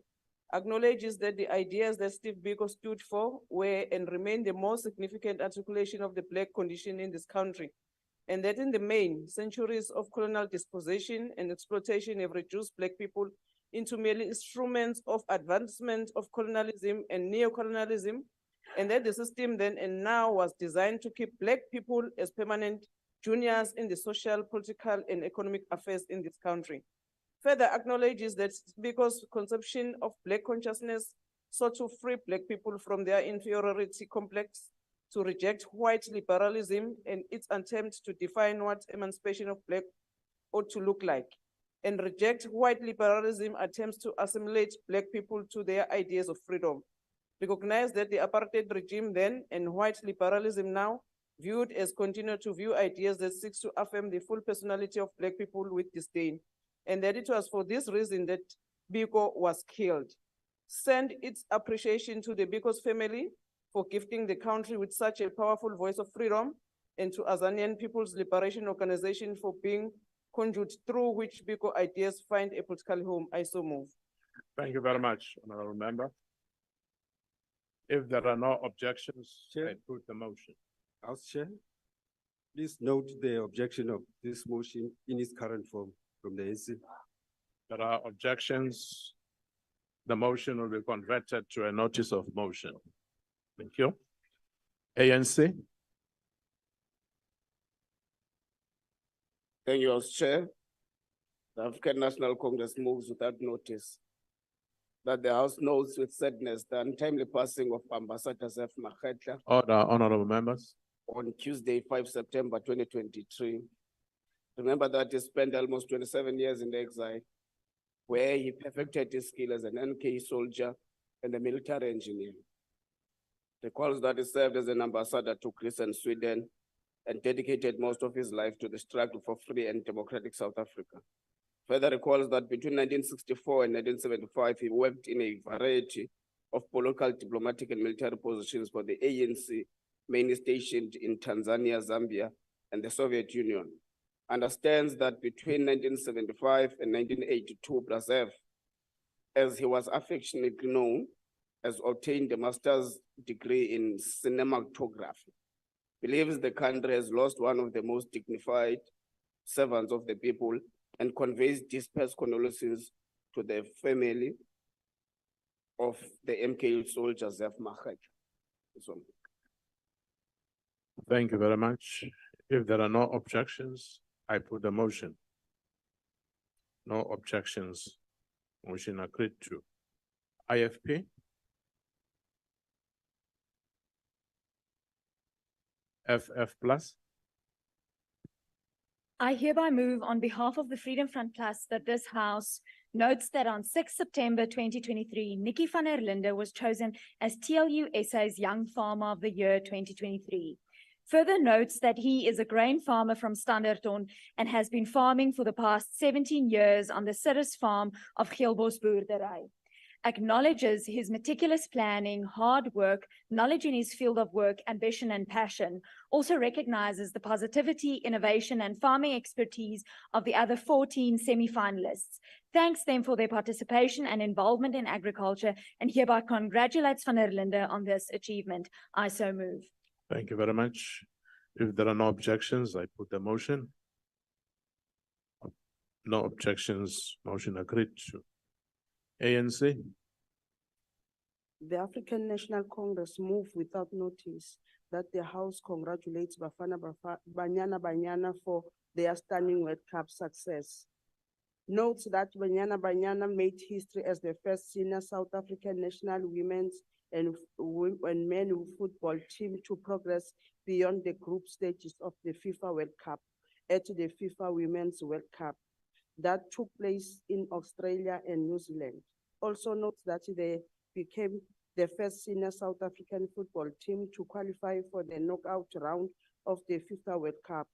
Acknowledges that the ideas that Steve Biko stood for were and remain the most significant articulation of the Black condition in this country, and that in the main, centuries of colonial dispossession and exploitation have reduced Black people into merely instruments of advancement of colonialism and neocolonialism, and that the system then and now was designed to keep Black people as permanent juniors in the social, political, and economic affairs in this country. Further acknowledges that because conception of Black consciousness sought to free Black people from their inferiority complex, to reject white liberalism and its attempt to define what emancipation of Black ought to look like, and reject white liberalism attempts to assimilate Black people to their ideas of freedom. Recognize that the apartheid regime then and white liberalism now viewed as continue to view ideas that seeks to affirm the full personality of Black people with disdain, and that it was for this reason that Biko was killed. Send its appreciation to the Biko's family for gifting the country with such a powerful voice of freedom, and to Azanian People's Liberation Organization for being conduit through which Biko ideas find a political home. I so move. Thank you very much, Honorable Member. If there are no objections, I put the motion. House Chair, please note the objection of this motion in its current form from the ANC. There are objections. The motion will be converted to a notice of motion. Thank you. ANC. Thank you, House Chair. The African National Congress moves without notice that the House notes with sadness the untimely passing of Ambassador Zef Makhetla Order, honorable members. on Tuesday, 5 September 2023. Remember that he spent almost 27 years in exile, where he perfected his skill as an NK soldier and a military engineer. Recalls that he served as an ambassador to Greece and Sweden and dedicated most of his life to the struggle for free and democratic South Africa. Further recalls that between 1964 and 1975, he worked in a variety of political, diplomatic, and military positions for the ANC, mainly stationed in Tanzania, Zambia, and the Soviet Union. Understands that between 1975 and 1982, Brazev, as he was affectionately known, has obtained a master's degree in cinematography. Believes the country has lost one of the most dignified servants of the people, and conveys dispersed condolences to the family of the MK soldier Zef Makhetla. Thank you very much. If there are no objections, I put the motion. No objections. Motion agreed to. IFP. FF plus. I hereby move on behalf of the Freedom Front Plus that this House notes that on 6 September 2023, Nikki van der Linde was chosen as TLU SA's Young Farmer of the Year 2023. Further notes that he is a grain farmer from Standerton and has been farming for the past 17 years on the Cirrus farm of Geelbos Boerdery. Acknowledges his meticulous planning, hard work, knowledge in his field of work, ambition and passion. Also recognizes the positivity, innovation and farming expertise of the other 14 semi-finalists. Thanks them for their participation and involvement in agriculture and hereby congratulates van der Linde on this achievement. I so move. Thank you very much. If there are no objections, I put the motion. No objections, motion agreed to. ANC. The African National Congress move without notice that the House congratulates Banyana Banyana for their stunning World Cup success. Notes that Banyana made history as the first senior South African national women's and men football team to progress beyond the group stages of the FIFA World Cup at the FIFA Women's World Cup that took place in Australia and New Zealand. Also notes that they became the first senior South African football team to qualify for the knockout round of the FIFA World Cup.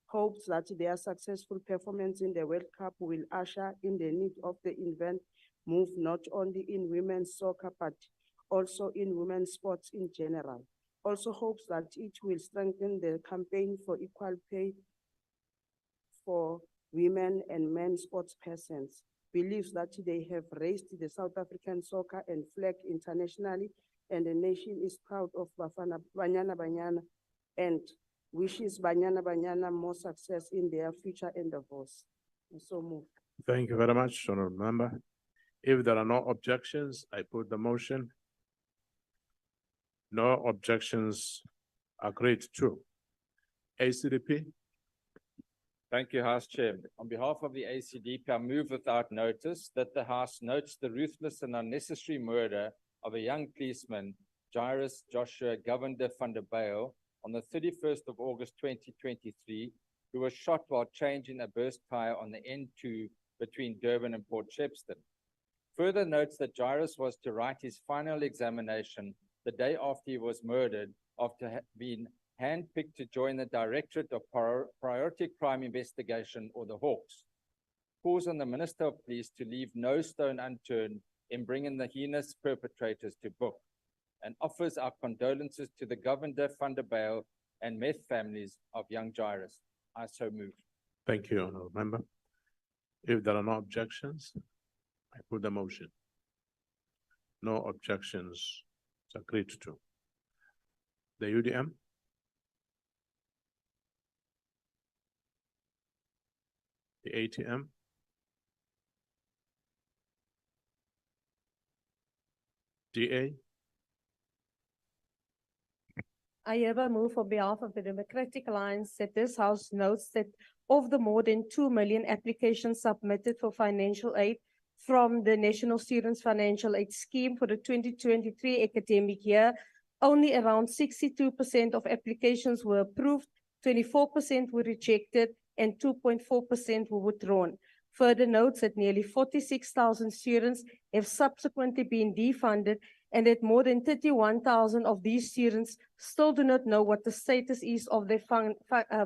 Hopes that their successful performance in the World Cup will usher in the need of the event move not only in women's soccer, but also in women's sports in general. Also hopes that it will strengthen the campaign for equal pay for women and men sports persons. Believes that they have raised the South African soccer and flag internationally, and the nation is proud of Banyana Banyana and wishes Banyana Banyana more success in their future endeavors. So move. Thank you very much, Honourable Member. If there are no objections, I put the motion. No objections, agreed to. ACDP. Thank you, House Chair. On behalf of the ACDP, I move without notice that the House notes the ruthless and unnecessary murder of a young policeman, Jairus Joshua Govender van der Bijl, on the 31st of August 2023, who was shot while changing a burst tire on the N2 between Durban and Port Shepstone. Further notes that Jairus was to write his final examination the day after he was murdered, after being handpicked to join the Directorate of Priority Crime Investigation, or the Hawks. Calls on the Minister of Police to leave no stone unturned in bringing the heinous perpetrators to book, and offers our condolences to the Govender van der Bijl and meth families of young Jairus. I so move. Thank you, Honourable Member. If there are no objections, I put the motion. No objections, it's agreed to. The UDM. The ATM. DA. I hereby move on behalf of the Democratic Alliance that this House notes that of the more than 2 million applications submitted for financial aid from the National Students Financial Aid Scheme for the 2023 academic year, only around 62% of applications were approved, 24% were rejected, and 2.4% were withdrawn. Further notes that nearly 46,000 students have subsequently been defunded, and that more than 31,000 of these students still do not know what the status is of their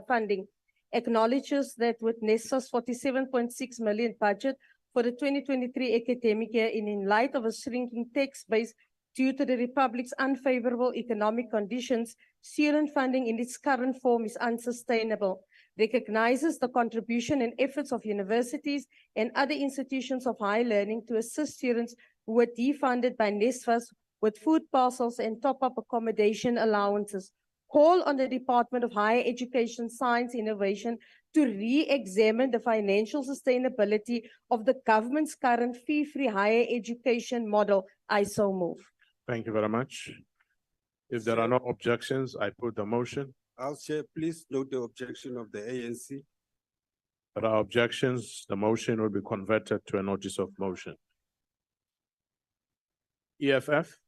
funding. Acknowledges that with NESA's 47.6 million budget for the 2023 academic year, and in light of a shrinking tax base due to the Republic's unfavorable economic conditions, student funding in its current form is unsustainable. Recognizes the contribution and efforts of universities and other institutions of higher learning to assist students who were defunded by NSFAS with food parcels and top-up accommodation allowances. Call on the Department of Higher Education, Science, Innovation to re-examine the financial sustainability of the government's current fee-free higher education model. I so move. Thank you very much. If there are no objections, I put the motion. House Chair, please note the objection of the ANC. There are objections, the motion will be converted to a notice of motion. EFF.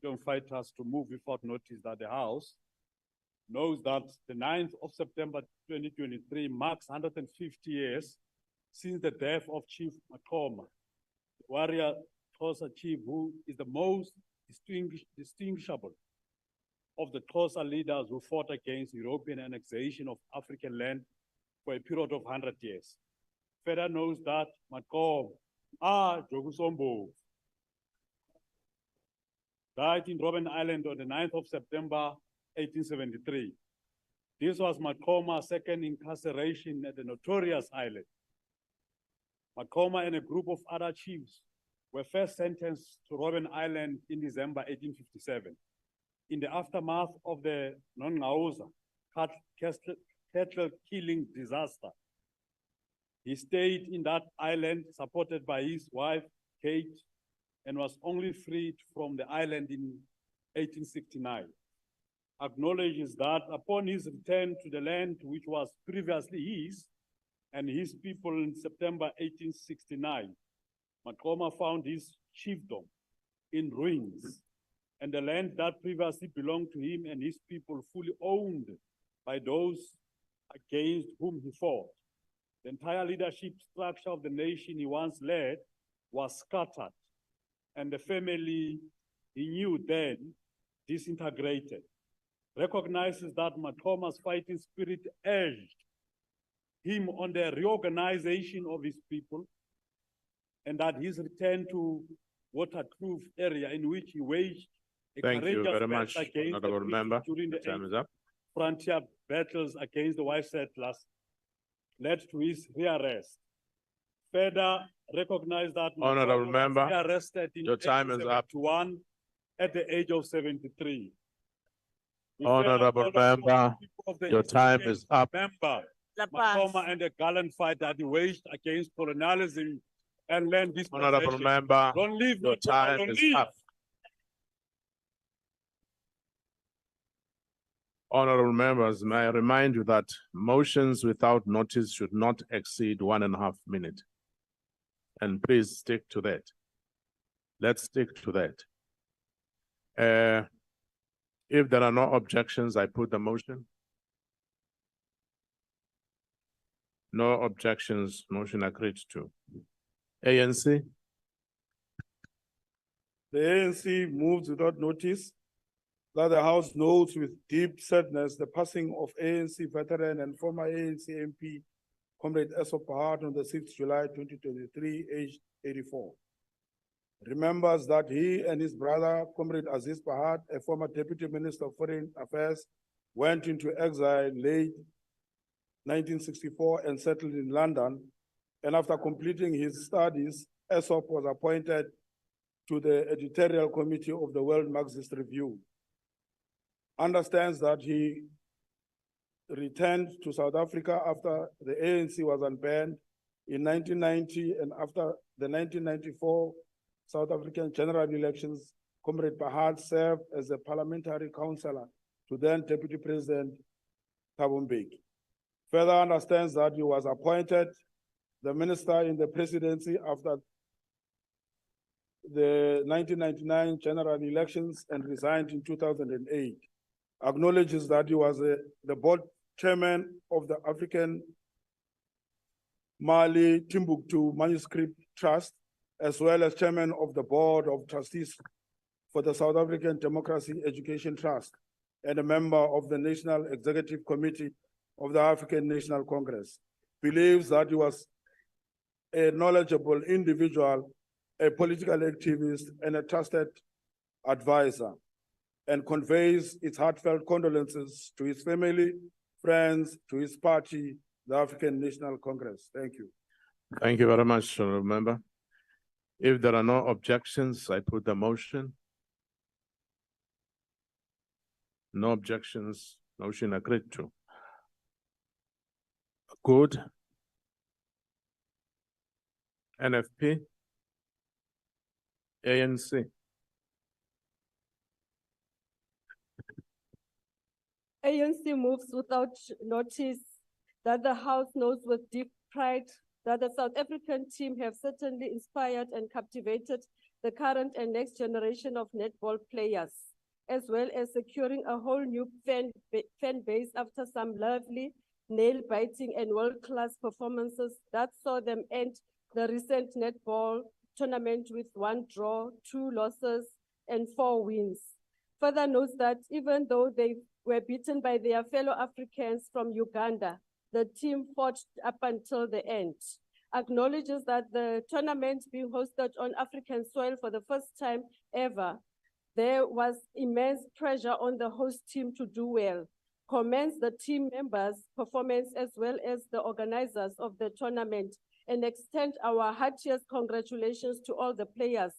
freedom fighters to move without notice that the House knows that the 9th of September 2023 marks 150 years since the death of Chief Makoma, the warrior Xhosa chief who is the most distinguishable of the Xhosa leaders who fought against European annexation of African land for a period of 100 years. Further knows that Makoma, Jogusombo, died in Robben Island on the 9th of September 1873. This was Makoma's second incarceration at the notorious island. Makoma and a group of other chiefs were first sentenced to Robben Island in December 1857. In the aftermath of the Non-Ngauza cattle killing disaster, he stayed in that island supported by his wife, Kate, and was only freed from the island in 1869. Acknowledges that upon his return to the land which was previously his and his people in September 1869, Makoma found his chiefdom in ruins and the land that previously belonged to him and his people fully owned by those against whom he fought. The entire leadership structure of the nation he once led was scattered, and the family he knew then disintegrated. Recognizes that Makoma's fighting spirit urged him on the reorganization of his people, and that his return to waterproof area in which he waged a Thank you courageous very much, battle against the Honorable British Member. during the Time is up. frontier battles against the white settlers led to his rearrest. Further, recognize that Honorable Makoma was Member, rearrested in your time is up. 1871 at the age of 73. He Honorable further called Member, upon the people of the your time institution is up. to remember Makoma and the gallant fight that he waged against colonialism and land dispossession. Honorable Member, Don't leave your Makoma, time don't is leave. up. Honorable members, may I remind you that motions without notice should not exceed 1.5 minutes. And please stick to that. Let's stick to that. If there are no objections, I put the motion. No objections, motion agreed to. ANC, The ANC moves without notice that the House notes with deep sadness the passing of ANC veteran and former ANC MP, Comrade Esop Pahad, on the 6th July 2023, aged 84. Remembers that he and his brother, Comrade Aziz Pahad, a former Deputy Minister of Foreign Affairs, went into exile late 1964 and settled in London. And after completing his studies, Esop was appointed to the editorial committee of the World Marxist Review. Understands that he returned to South Africa after the ANC was unbanned in 1990, and after the 1994 South African general elections, Comrade Pahad served as a parliamentary councillor to then Deputy President Thabo Mbeki. Further understands that he was appointed the minister in the presidency after the 1999 general elections and resigned in 2008. Acknowledges that he was the board chairman of the African Mali Timbuktu Manuscript Trust, as well as chairman of the board of trustees for the South African Democracy Education Trust, and a member of the National Executive Committee of the African National Congress. Believes that he was a knowledgeable individual, a political activist, and a trusted advisor, and conveys its heartfelt condolences to his family, friends, to his party, the African National Congress. Thank you. thank you very much, Honorable Member. If there are no objections, I put the motion. No objections, motion agreed to. Good. NFP. ANC. ANC moves without notice that the House knows with deep pride that the South African team have certainly inspired and captivated the current and next generation of netball players, as well as securing a whole new fan base after some lovely, nail-biting and world-class performances that saw them end the recent netball tournament with 1 draw, 2 losses, and 4 wins. Further notes that even though they were beaten by their fellow Africans from Uganda, the team fought up until the end. Acknowledges that the tournament being hosted on African soil for the first time ever, there was immense pressure on the host team to do well. Commends the team members' performance as well as the organizers of the tournament, and extend our heartiest congratulations to all the players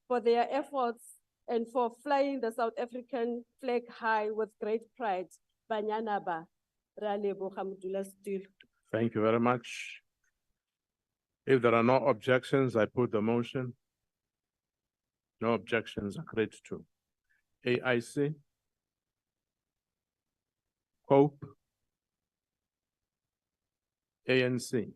for their efforts and for flying the South African flag high with great pride. Banyana ba, ra leboga modulasetulo. Thank you very much. If there are no objections, I put the motion. No objections, agreed to. AIC. Hope. ANC.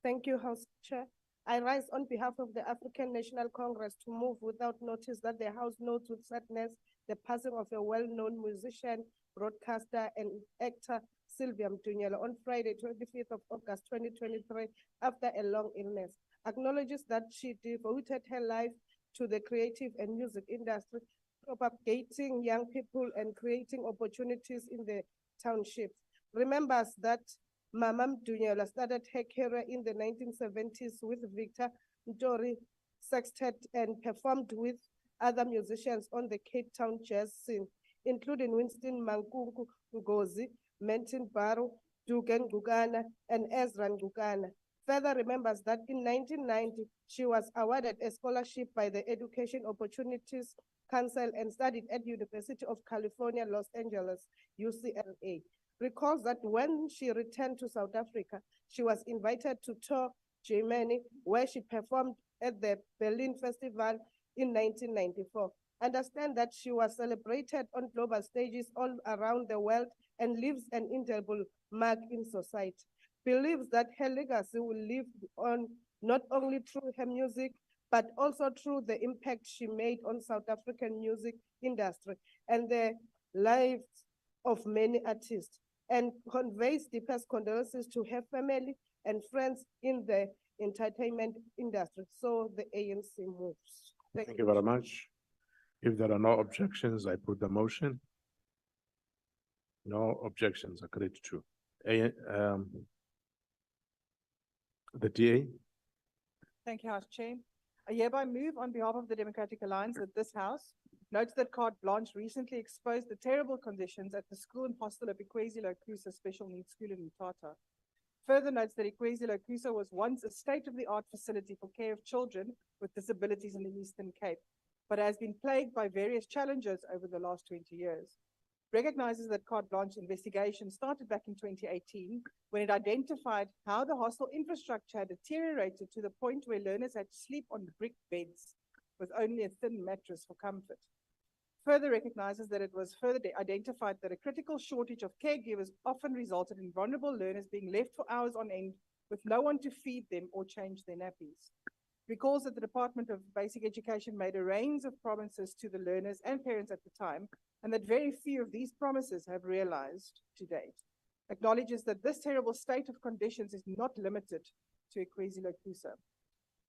Thank you, House Chair. I rise on behalf of the African National Congress to move without notice that the House notes with sadness the passing of a well-known musician, broadcaster, and actor, Sylvia Mtunyela, on Friday, 25th of August, 2023, after a long illness. Acknowledges that she devoted her life to the creative and music industry, propagating young people and creating opportunities in the townships. Remembers that Mama Mtunyela started her career in the 1970s with Victor Ntori Sextet and performed with other musicians on the Cape Town jazz scene, including Winston Mankunku Ngozi, Mentin Baro, Dugan Gugana, and Ezra Gugana. Further remembers that in 1990, she was awarded a scholarship by the Education Opportunities Council and studied at University of California, Los Angeles, UCLA. Recalls that when she returned to South Africa, she was invited to tour Germany, where she performed at the Berlin Festival in 1994. Understand that she was celebrated on global stages all around the world and leaves an indelible mark in society. Believes that her legacy will live on not only through her music, but also through the impact she made on South African music industry and the lives of many artists, and conveys deepest condolences to her family and friends in the entertainment industry. So the ANC moves. Thank you very much. If there are no objections, I put the motion. No objections, agreed to. The DA. Thank you, House Chair. I hereby move on behalf of the Democratic Alliance that this House notes that Carte Blanche recently exposed the terrible conditions at the school and hostel of Ikwezi Lokusa Special Needs School in Mthatha. Further notes that Ikwezi Lokusa was once a state-of-the-art facility for care of children with disabilities in the Eastern Cape, but has been plagued by various challenges over the last 20 years. Recognizes that Carte Blanche investigation started back in 2018 when it identified how the hostel infrastructure had deteriorated to the point where learners had to sleep on brick beds with only a thin mattress for comfort. Further recognizes that it was further identified that a critical shortage of caregivers often resulted in vulnerable learners being left for hours on end with no one to feed them or change their nappies. Recalls that the Department of Basic Education made a range of promises to the learners and parents at the time, and that very few of these promises have realized to date. Acknowledges that this terrible state of conditions is not limited to Ikwezi Lokusa.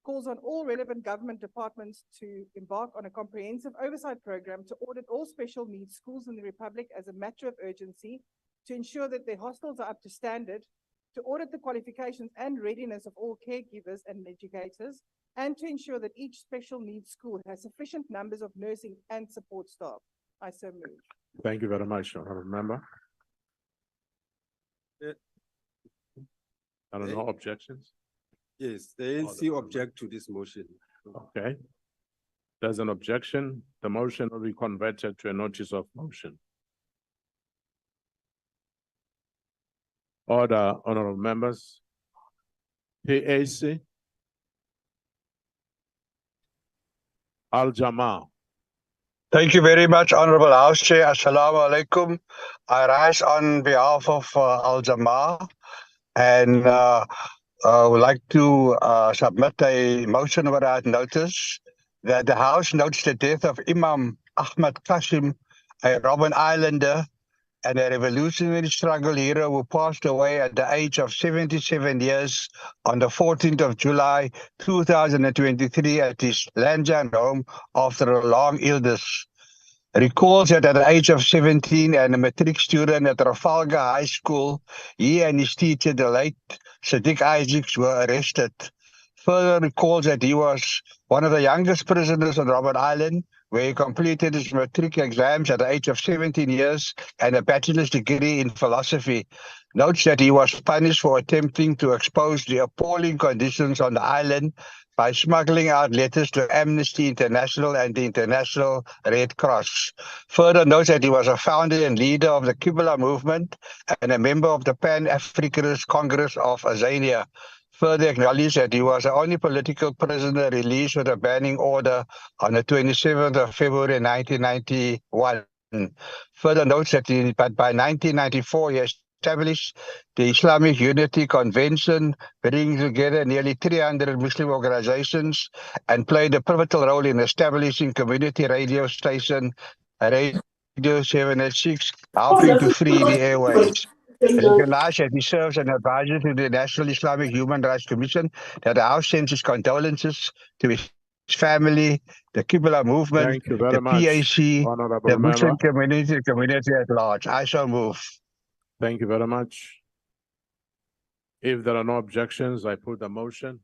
Calls on all relevant government departments to embark on a comprehensive oversight program to audit all special needs schools in the Republic as a matter of urgency, to ensure that their hostels are up to standard, to audit the qualifications and readiness of all caregivers and educators, and to ensure that each special needs school has sufficient numbers of nursing and support staff. I so move. Thank you very much, Honourable Member. There are no objections? Yes, the ANC object to this motion. Okay. There's an objection. The motion will be converted to a notice of motion. Order, honourable members. PAC. Al-Jamaa. Thank you very much, Honorable House Chair. Assalamu alaikum. I rise on behalf of Al-Jamaa and would like to submit a motion without notice that the House notes the death of Imam Ahmad Qasim, a Robben Islander and a revolutionary struggle hero who passed away at the age of 77 years on the 14th of July 2023 at his Lanjan home after a long illness. Recalls that at the age of 17 and a matric student at Trafalgar High School, he and his teacher, the late Sadiq Isaacs, were arrested. Further recalls that he was one of the youngest prisoners on Robben Island, where he completed his matric exams at the age of 17 years and a bachelor's degree in philosophy. Notes that he was punished for attempting to expose the appalling conditions on the island by smuggling out letters to Amnesty International and the International Red Cross. Further notes that he was a founder and leader of the Qibla movement and a member of the Pan-Africanist Congress of Azania. Further acknowledged that he was the only political prisoner released with a banning order on the 27th of February 1991. Further notes that by 1994 he established the Islamic Unity Convention, bringing together nearly 300 Muslim organizations, and played a pivotal role in establishing community radio station Radio 706, helping to free the airways. Recognized that he serves as an advisor to the National Islamic Human Rights Commission, that the House sends its condolences to his family, the Qibla movement, Thank you very the much, PAC, Honorable the Muslim Member. community at large. I shall move. Thank you very much. If there are no objections, I put the motion.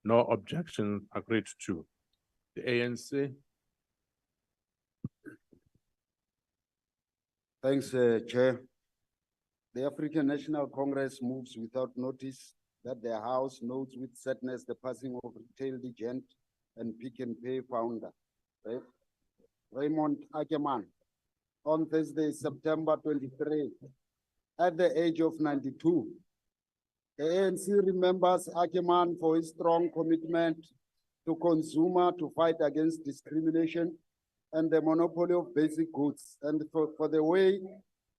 No objection agreed to. The ANC. Thanks, Chair. The African National Congress moves without notice that the House notes with sadness the passing of retail legend and Pick and Pay founder, Raymond Ackerman, on Thursday, September 23, at the age of 92. The ANC remembers Ackerman for his strong commitment to consumer to fight against discrimination and the monopoly of basic goods, and for the way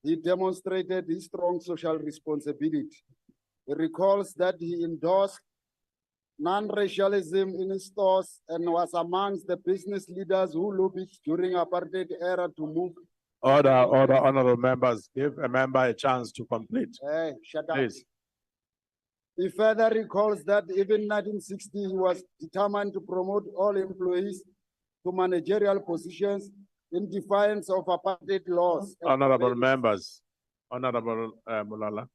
he demonstrated his strong social responsibility. He recalls that he endorsed non-racialism in his stores and was amongst the business leaders who lobbied during apartheid era to move. Order, honorable members. Give a member a chance to complete. Hey, shut up. Please. He further recalls that even in 1960, he was determined to promote all employees to managerial positions in defiance of apartheid laws. Honorable members, Honorable Mulala.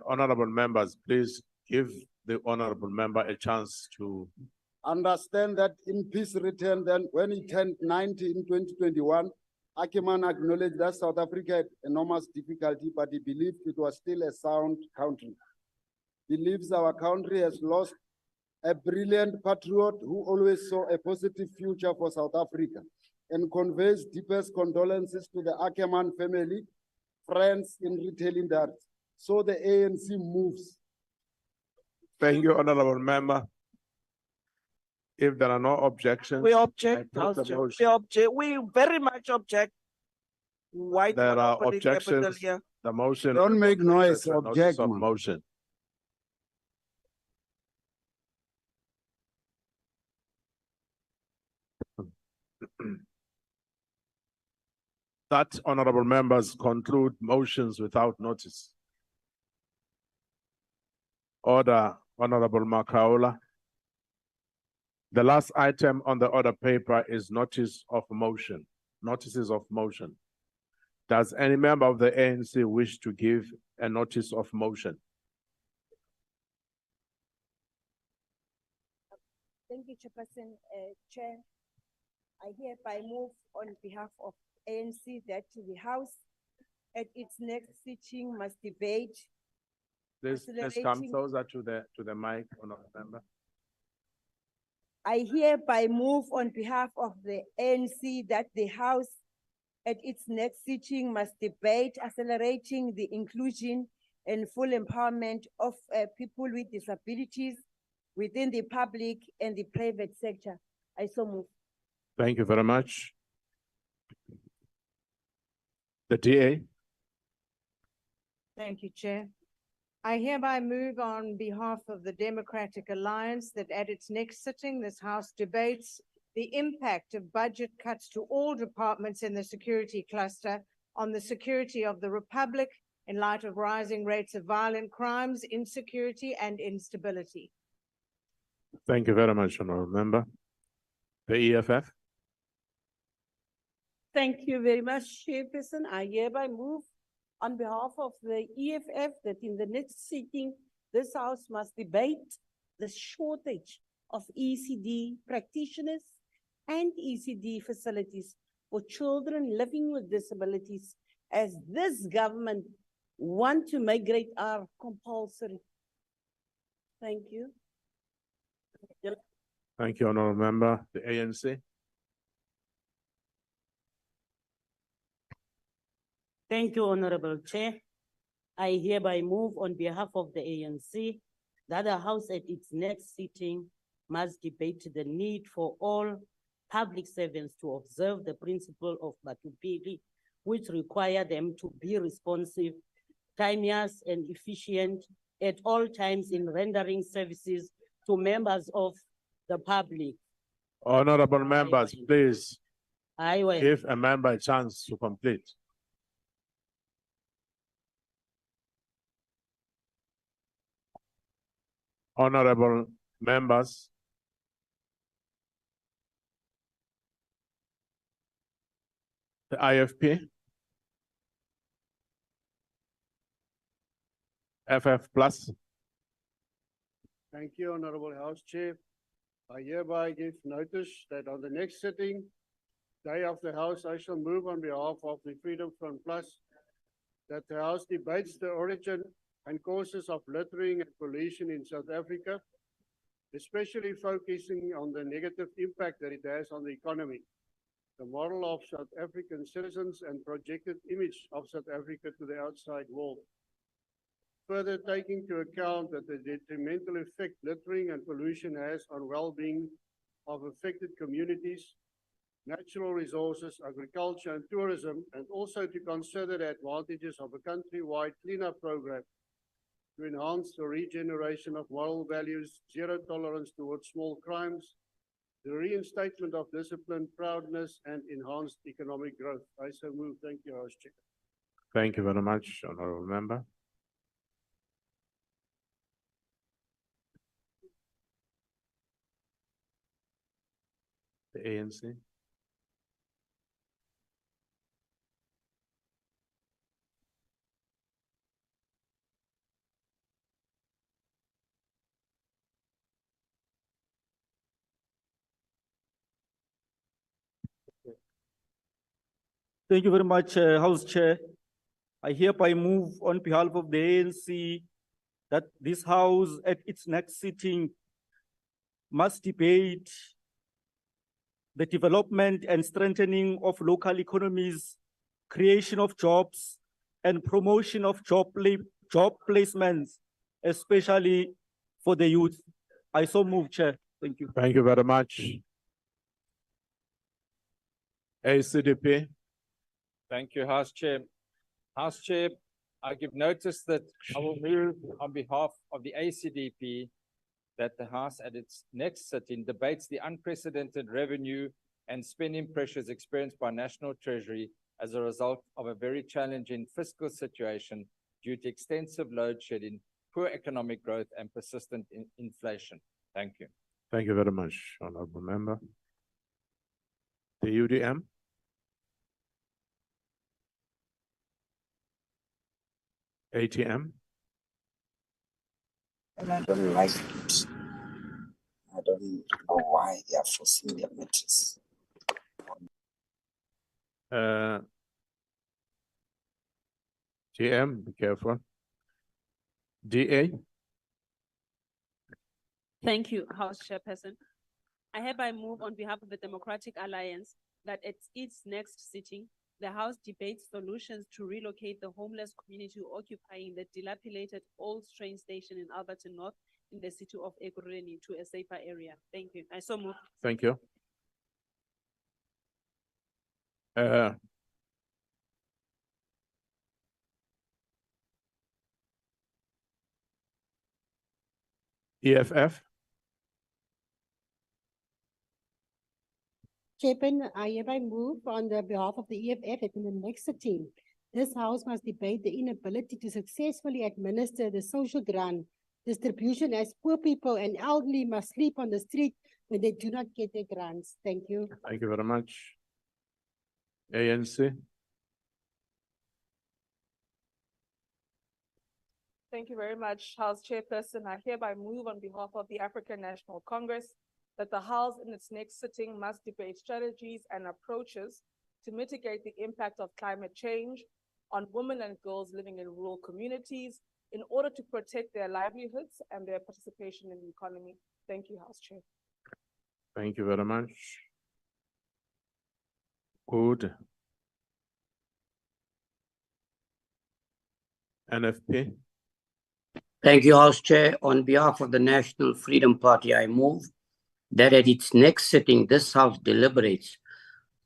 Honorable members, please give the honorable member a chance to understand that in peace return, then when he turned 90 in 2021, Ackerman acknowledged that South Africa had enormous difficulty, but he believed it was still a sound country. He believes our country has lost a brilliant patriot who always saw a positive future for South Africa, and conveys deepest condolences to the Ackerman family, friends in retail industry. So the ANC moves. Thank you, honorable member. If there are no objections, We object, I put the House Chair. motion. We object, we very much object. White There are monopoly capital objections. here. The motion. Don't make noise, There's a notice object, of man. motion. That honorable members conclude motions without notice. Order, Honorable Makaula. The last item on the order paper is notice of motion, notices of motion. Does any member of the ANC wish to give a notice of motion? Thank you, Chairperson. Chair, I hereby move on behalf of ANC that the House at its next sitting must debate. Let's come accelerating- closer to the mic, honorable member. I hereby move on behalf of the ANC that the House at its next sitting must debate accelerating the inclusion and full empowerment of people with disabilities within the public and the private sector. I so move. Thank you very much. The DA. Thank you, Chair. I hereby move on behalf of the Democratic Alliance that at its next sitting, this House debates the impact of budget cuts to all departments in the security cluster on the security of the Republic in light of rising rates of violent crimes, insecurity, and instability. Thank you very much, Honorable Member. The EFF. Thank you very much, Chairperson. I hereby move on behalf of the EFF that in the next sitting, this House must debate the shortage of ECD practitioners and ECD facilities for children living with disabilities, as this government want to migrate are compulsory. Thank you. Thank you, Honorable Member. The ANC. Thank you, Honorable Chair. I hereby move on behalf of the ANC that the House at its next sitting must debate the need for all public servants to observe the principle of Batupili, which require them to be responsive, timeous, and efficient at all times in rendering services to members of the public. Honorable members, please Aye, give a member a chance to complete. Honorable members. The IFP. FF plus. Thank you, Honorable House Chair. I hereby give notice that on the next sitting, day of the House, I shall move on behalf of the Freedom Front Plus that the House debates the origin and causes of littering and pollution in South Africa, especially focusing on the negative impact that it has on the economy, the model of South African citizens, and projected image of South Africa to the outside world. Further taking into account that the detrimental effect littering and pollution has on well-being of affected communities, natural resources, agriculture, and tourism, and also to consider the advantages of a countrywide cleanup program to enhance the regeneration of moral values, zero tolerance towards small crimes, the reinstatement of discipline, proudness, and enhanced economic growth. I so move. Thank you, House Chair. Thank you very much, Honorable Member. The ANC. Thank you very much, House Chair. I hereby move on behalf of the ANC that this House at its next sitting must debate the development and strengthening of local economies, creation of jobs, and promotion of job placements, especially for the youth. I so move, Chair. Thank you. Thank you very much. ACDP. Thank you, House Chair. House Chair, I give notice that I will move on behalf of the ACDP that the House at its next sitting debates the unprecedented revenue and spending pressures experienced by National Treasury as a result of a very challenging fiscal situation due to extensive load shedding, poor economic growth, and persistent inflation. Thank you. Thank you very much, Honorable Member. The UDM. ATM. And I don't like it. I don't know why they are forcing their matters. GM, be careful. DA. Thank you, House Chairperson. I hereby move on behalf of the Democratic Alliance that at its next sitting, the House debates solutions to relocate the homeless community occupying the dilapidated old train station in Alberton North in the city of Ekurhuleni to a safer area. Thank you. I so move. Thank you. EFF. Chairman, I hereby move on the behalf of the EFF that in the next sitting, this House must debate the inability to successfully administer the social grant distribution as poor people and elderly must sleep on the street when they do not get their grants. Thank you. Thank you very much. ANC. Thank you very much, House Chairperson. I hereby move on behalf of the African National Congress that the House in its next sitting must debate strategies and approaches to mitigate the impact of climate change on women and girls living in rural communities in order to protect their livelihoods and their participation in the economy. Thank you, House Chair. Thank you very much. Good. NFP. Thank you, House Chair. On behalf of the National Freedom Party, I move that at its next sitting, this House deliberates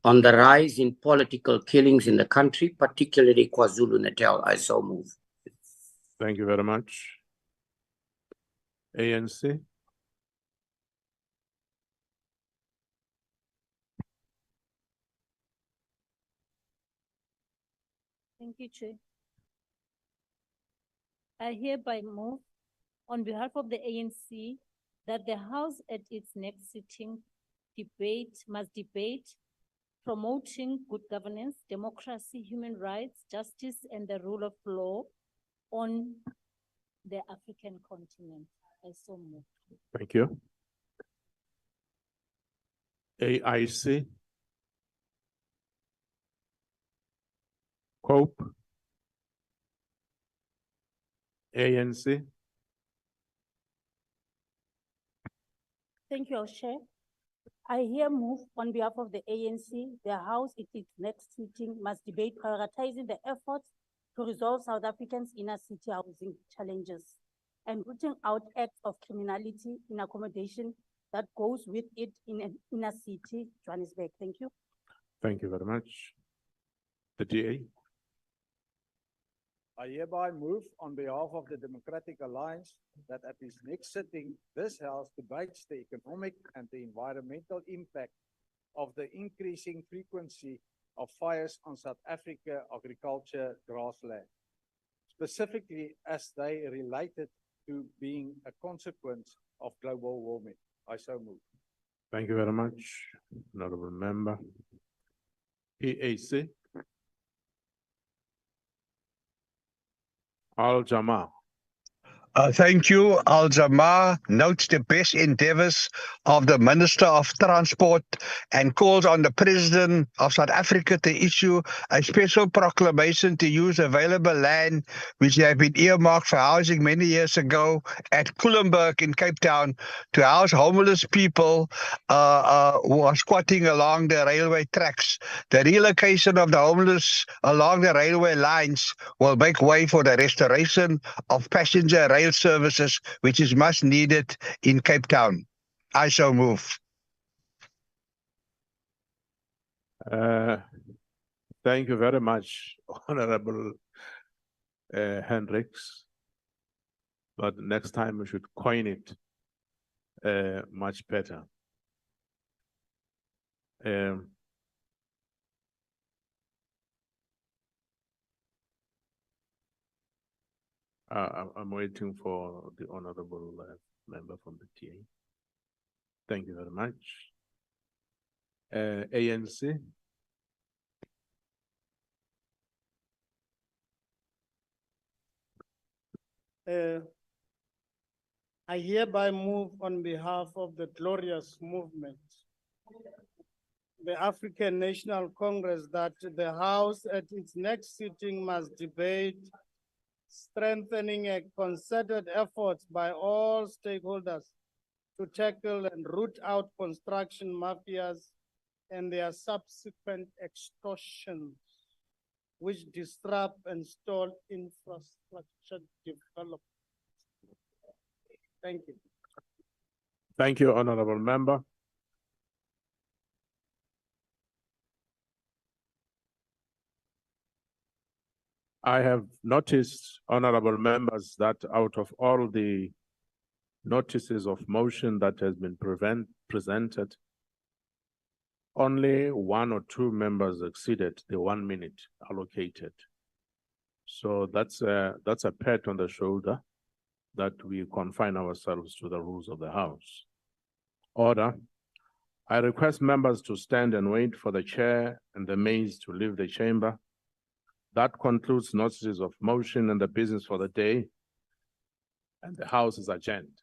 on the rise in political killings in the country, particularly KwaZulu-Natal. I so move. Thank you very much. ANC. Thank you, Chair. I hereby move on behalf of the ANC that the House at its next sitting must debate promoting good governance, democracy, human rights, justice, and the rule of law on the African continent. I so move. Thank you. AIC. Cope. ANC. Thank you, House Chair. I here move on behalf of the ANC, the House at its next sitting must debate prioritizing the efforts to resolve South Africans' inner city housing challenges and rooting out acts of criminality in accommodation that goes with it in an inner city, Johannesburg. Thank you. Thank you very much. The DA. I hereby move on behalf of the Democratic Alliance that at its next sitting, this House debates the economic and the environmental impact of the increasing frequency of fires on South Africa agriculture grassland, specifically as they related to being a consequence of global warming. I so move. Thank you very much, Honorable Member. PAC. Al-Jama. Thank you. Al-Jama notes the best endeavors of the Minister of Transport and calls on the President of South Africa to issue a special proclamation to use available land which have been earmarked for housing many years ago at Kulenburg in Cape Town to house homeless people who are squatting along the railway tracks. The relocation of the homeless along the railway lines will make way for the restoration of passenger rail services, which is much needed in Cape Town. I so move. Thank you very much, Honorable Hendricks. But next time we should coin it much better. I'm waiting for the honorable member from the TA. Thank you very much. ANC. I hereby move on behalf of the glorious movement, the African National Congress, that the House at its next sitting must debate strengthening a concerted efforts by all stakeholders to tackle and root out construction mafias and their subsequent extortions, which disrupt and stall infrastructure development. Thank you. Thank you, Honorable Member. I have noticed, honorable members, that out of all the notices of motion that has been presented, only 1 or 2 members exceeded the 1 minute allocated. So that's a pat on the shoulder that we confine ourselves to the rules of the House. Order. I request members to stand and wait for the chair and the maids to leave the chamber. That concludes notices of motion and the business for the day, and the House is adjourned.